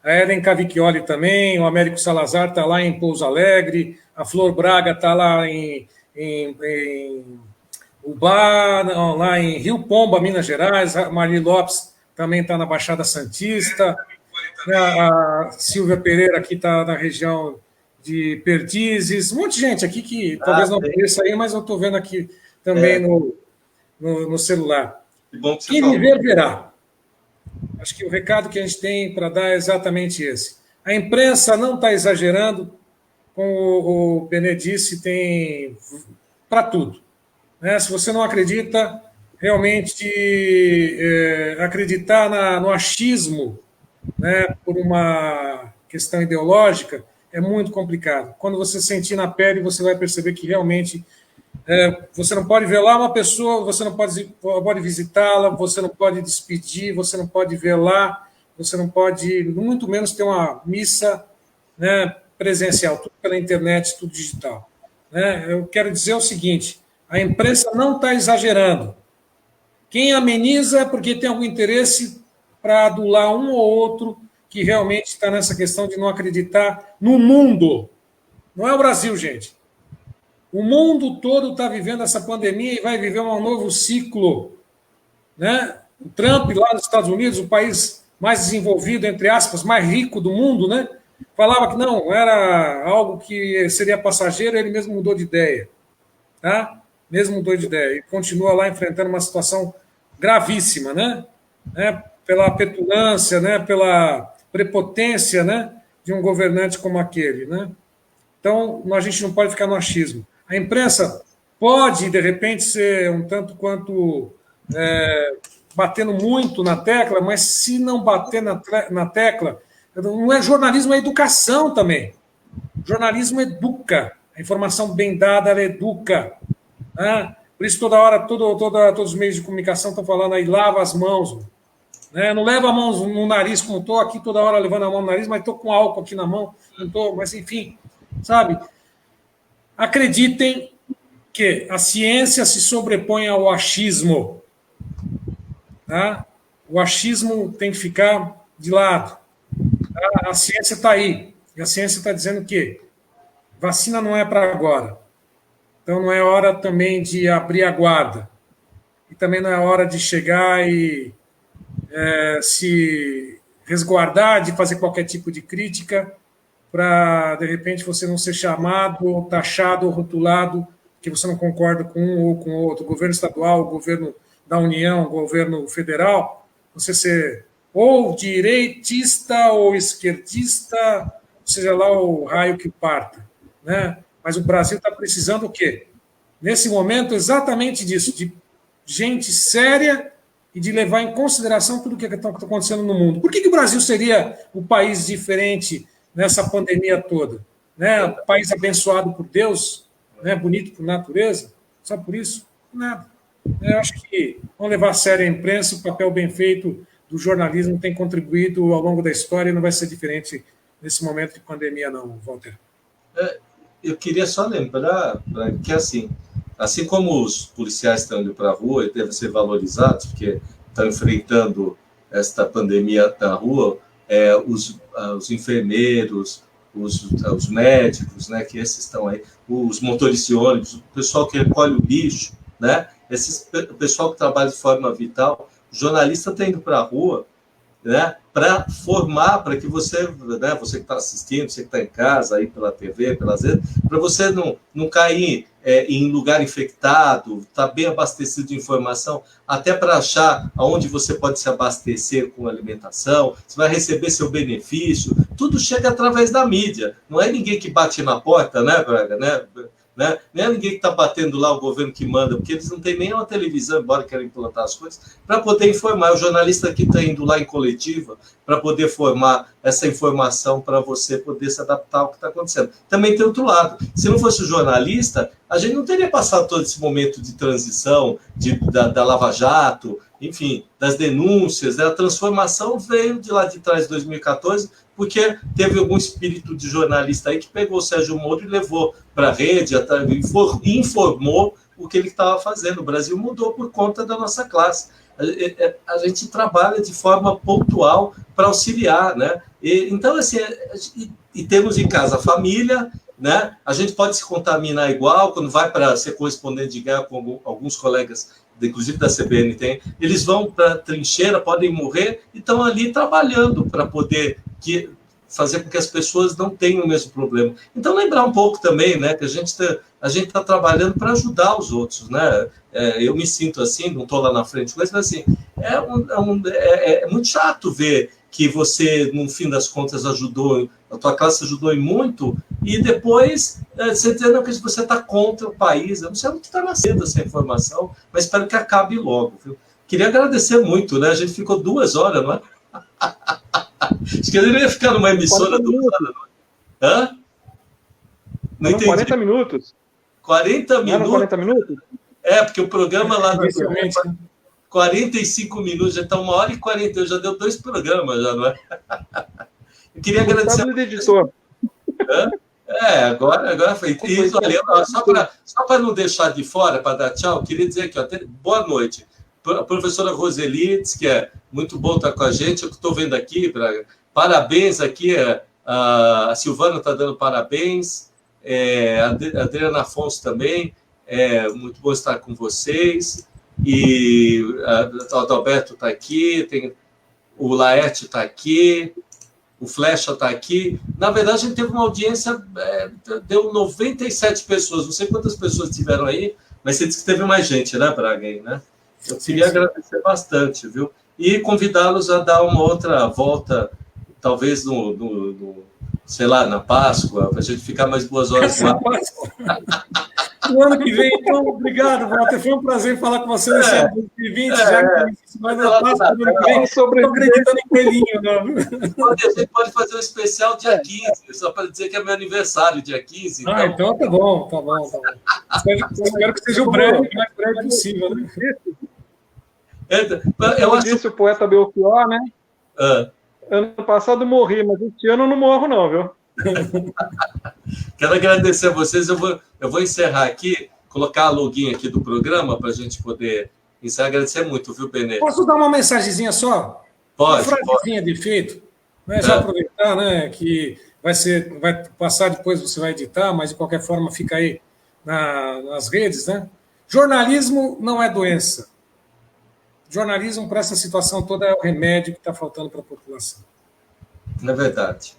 A Ellen Cavicchioli também, o Américo Salazar está lá em Pouso Alegre, a Flor Braga está lá em Ubá, lá em Rio Pomba, Minas Gerais, a Marli Lopes também está na Baixada Santista, a Silvia Pereira aqui está na região de Perdizes, um monte de gente aqui que talvez não conheça aí, mas eu estou vendo aqui também no celular. Quem viver, verá. Acho que o recado que a gente tem para dar é exatamente esse. A imprensa não está exagerando, como o Benê disse, tem para tudo. Né? Se você não acredita, realmente acreditar no achismo, né, por uma questão ideológica, é muito complicado. Quando você sentir na pele, você vai perceber que realmente você não pode velar uma pessoa, você não pode visitá-la, você não pode despedir, você não pode velar, você não pode, muito menos, ter uma missa, né, presencial, tudo pela internet, tudo digital. Né? Eu quero dizer o seguinte, a imprensa não está exagerando. Quem ameniza é porque tem algum interesse para adular um ou outro que realmente está nessa questão de não acreditar no mundo. Não é o Brasil, gente. O mundo todo está vivendo essa pandemia e vai viver um novo ciclo. Né? O Trump, lá nos Estados Unidos, o país mais desenvolvido, entre aspas, mais rico do mundo, né? Falava que não, era algo que seria passageiro, ele mesmo mudou de ideia. Tá? Mesmo mudou de ideia. E continua lá enfrentando uma situação gravíssima, né? Pela petulância, né? Pela prepotência, né? De um governante como aquele. Né? Então, a gente não pode ficar no achismo. A imprensa pode, de repente, ser um tanto quanto batendo muito na tecla, mas se não bater na tecla, não é jornalismo, é educação também. Jornalismo educa. A informação bem dada, ela educa. Né? Por isso, toda hora, todos os meios de comunicação estão falando aí, lava as mãos. Né? Não leva a mão no nariz, como estou aqui toda hora levando a mão no nariz, mas estou com álcool aqui na mão. Não estou, mas enfim, sabe? Acreditem que a ciência se sobrepõe ao achismo. Tá? O achismo tem que ficar de lado. Tá? A ciência está aí. E a ciência está dizendo que vacina não é para agora. Então não é hora também de abrir a guarda. E também não é hora de chegar e se resguardar, de fazer qualquer tipo de crítica para, de repente, você não ser chamado, ou taxado, ou rotulado, que você não concorda com um ou com o outro. O governo estadual, o governo da União, o governo federal, você ser ou direitista ou esquerdista, seja lá o raio que parta. Né? Mas o Brasil está precisando o quê? Nesse momento, exatamente disso, de gente séria e de levar em consideração tudo o que está acontecendo no mundo. Por que o Brasil seria o país diferente nessa pandemia toda? Né? Um país abençoado por Deus, né? Bonito por natureza, só por isso? Nada. Eu acho que vamos levar a sério a imprensa, o papel bem feito do jornalismo tem contribuído ao longo da história e não vai ser diferente nesse momento de pandemia, não, Walter. Eu queria só lembrar que, assim como os policiais estão indo para a rua e devem ser valorizados, porque estão enfrentando esta pandemia na rua, os enfermeiros, os médicos, né, que esses estão aí, os motoristas de ônibus, o pessoal que recolhe o lixo, né, o pessoal que trabalha de forma vital, o jornalista está indo para a rua, né, para formar, para que você, né, você que está assistindo, você que está em casa, aí pela TV, pelas redes, para você não cair em lugar infectado, estar bem abastecido de informação, até para achar aonde você pode se abastecer com alimentação, você vai receber seu benefício, tudo chega através da mídia, não é ninguém que bate na porta, né, Braga, né? Não é ninguém que está batendo lá, o governo que manda, porque eles não têm nem uma televisão, embora queiram implantar as coisas, para poder informar. O jornalista que está indo lá em coletiva para poder formar essa informação para você poder se adaptar ao que está acontecendo. Também tem outro lado. Se não fosse o jornalista, a gente não teria passado todo esse momento de transição, da Lava Jato, enfim, das denúncias, né? A transformação veio de lá de trás, de 2014, porque teve algum espírito de jornalista aí que pegou o Sérgio Moro e levou para a rede, e informou o que ele estava fazendo. O Brasil mudou por conta da nossa classe. A gente trabalha de forma pontual para auxiliar, né? Então, assim, e temos em casa a família, né? A gente pode se contaminar igual, quando vai para ser correspondente de guerra com alguns colegas, inclusive da CBN eles vão para a trincheira, podem morrer, e estão ali trabalhando para poder fazer com que as pessoas não tenham o mesmo problema. Então, lembrar um pouco também, né, que a gente está trabalhando para ajudar os outros, né? Eu me sinto assim, não estou lá na frente, mas assim, é muito chato ver que você, no fim das contas, ajudou, a tua classe ajudou em muito, e depois você dizendo que você está contra o país. Eu não sei onde está nascendo essa informação, mas espero que acabe logo, viu? Queria agradecer muito, né? A gente ficou 2 horas, não é? Acho que ele não ia ficar numa emissora 2 horas, não é? Hã? Não entendi. 40 minutos. 40 minutos? Não, 40 minutos? Porque o programa lá... 45 minutos, já está 1h40, eu já deu 2 programas, já, não é? Eu queria agradecer... Do editor. Agora foi isso. Olha, só para não deixar de fora, para dar tchau, queria dizer aqui, boa noite. A professora Roseli, que é muito bom estar com a gente, eu estou vendo aqui, parabéns aqui, a Silvana está dando parabéns, a Adriana Afonso também, muito bom estar com vocês, e o Adalberto está aqui, o Laerte está aqui, o Flecha está aqui. Na verdade, a gente teve uma audiência, deu 97 pessoas, não sei quantas pessoas tiveram aí, mas você disse que teve mais gente, né, Braga, aí, né? Eu queria agradecer bastante, viu? E convidá-los a dar uma outra volta, talvez sei lá, na Páscoa, para a gente ficar mais 2 horas lá. no ano que vem. Então, obrigado, Walter. Foi um prazer falar com você nesse ano de 2020. Mas não passa do ano que vem. Estou acreditando em coelhinho, não. A gente pode fazer um especial dia 15, só para dizer que é meu aniversário, dia 15. Então tá bom. Espero que seja o mais breve possível, né? Eu disse o poeta Belchior, né? Ano passado morri, mas este ano eu não morro, não, viu? Quero agradecer a vocês. Eu vou encerrar aqui, colocar a login aqui do programa para a gente poder encerrar. Agradecer muito, viu, Benê? Posso dar uma mensagenzinha só? Pode. Uma frasezinha de efeito. Né? Já aproveitar, né, que vai passar depois, você vai editar, mas de qualquer forma fica aí nas redes, né? Jornalismo não é doença. Jornalismo, para essa situação toda, é o remédio que está faltando para a população. É verdade.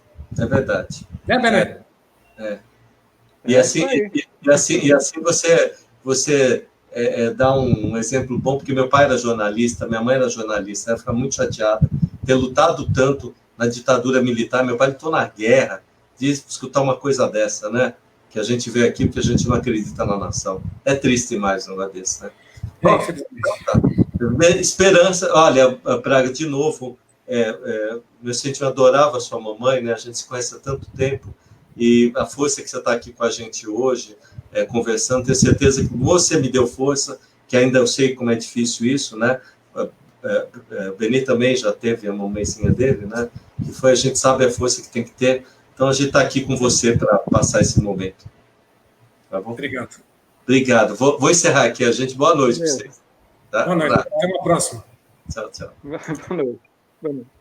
Né, Bené? E assim você dá um exemplo bom, porque meu pai era jornalista, minha mãe era jornalista, ela fica muito chateada ter lutado tanto na ditadura militar. Meu pai lutou na guerra, de escutar uma coisa dessa, né? Que a gente vê aqui porque a gente não acredita na nação. É triste demais um negócio desse, né? Esperança, olha, Braga, de novo, meu sentimento, eu adorava a sua mamãe, né? A gente se conhece há tanto tempo, e a força que você está aqui com a gente hoje, conversando, tenho certeza que você me deu força, que ainda eu sei como é difícil isso, né? Benê também já teve a mamãezinha dele, né? Que foi, a gente sabe a força que tem que ter, então a gente está aqui com você para passar esse momento. Tá bom? Obrigado. Vou encerrar aqui, a gente. Boa noite para vocês. Tá? Boa noite. Até uma próxima. Tchau. Boa noite.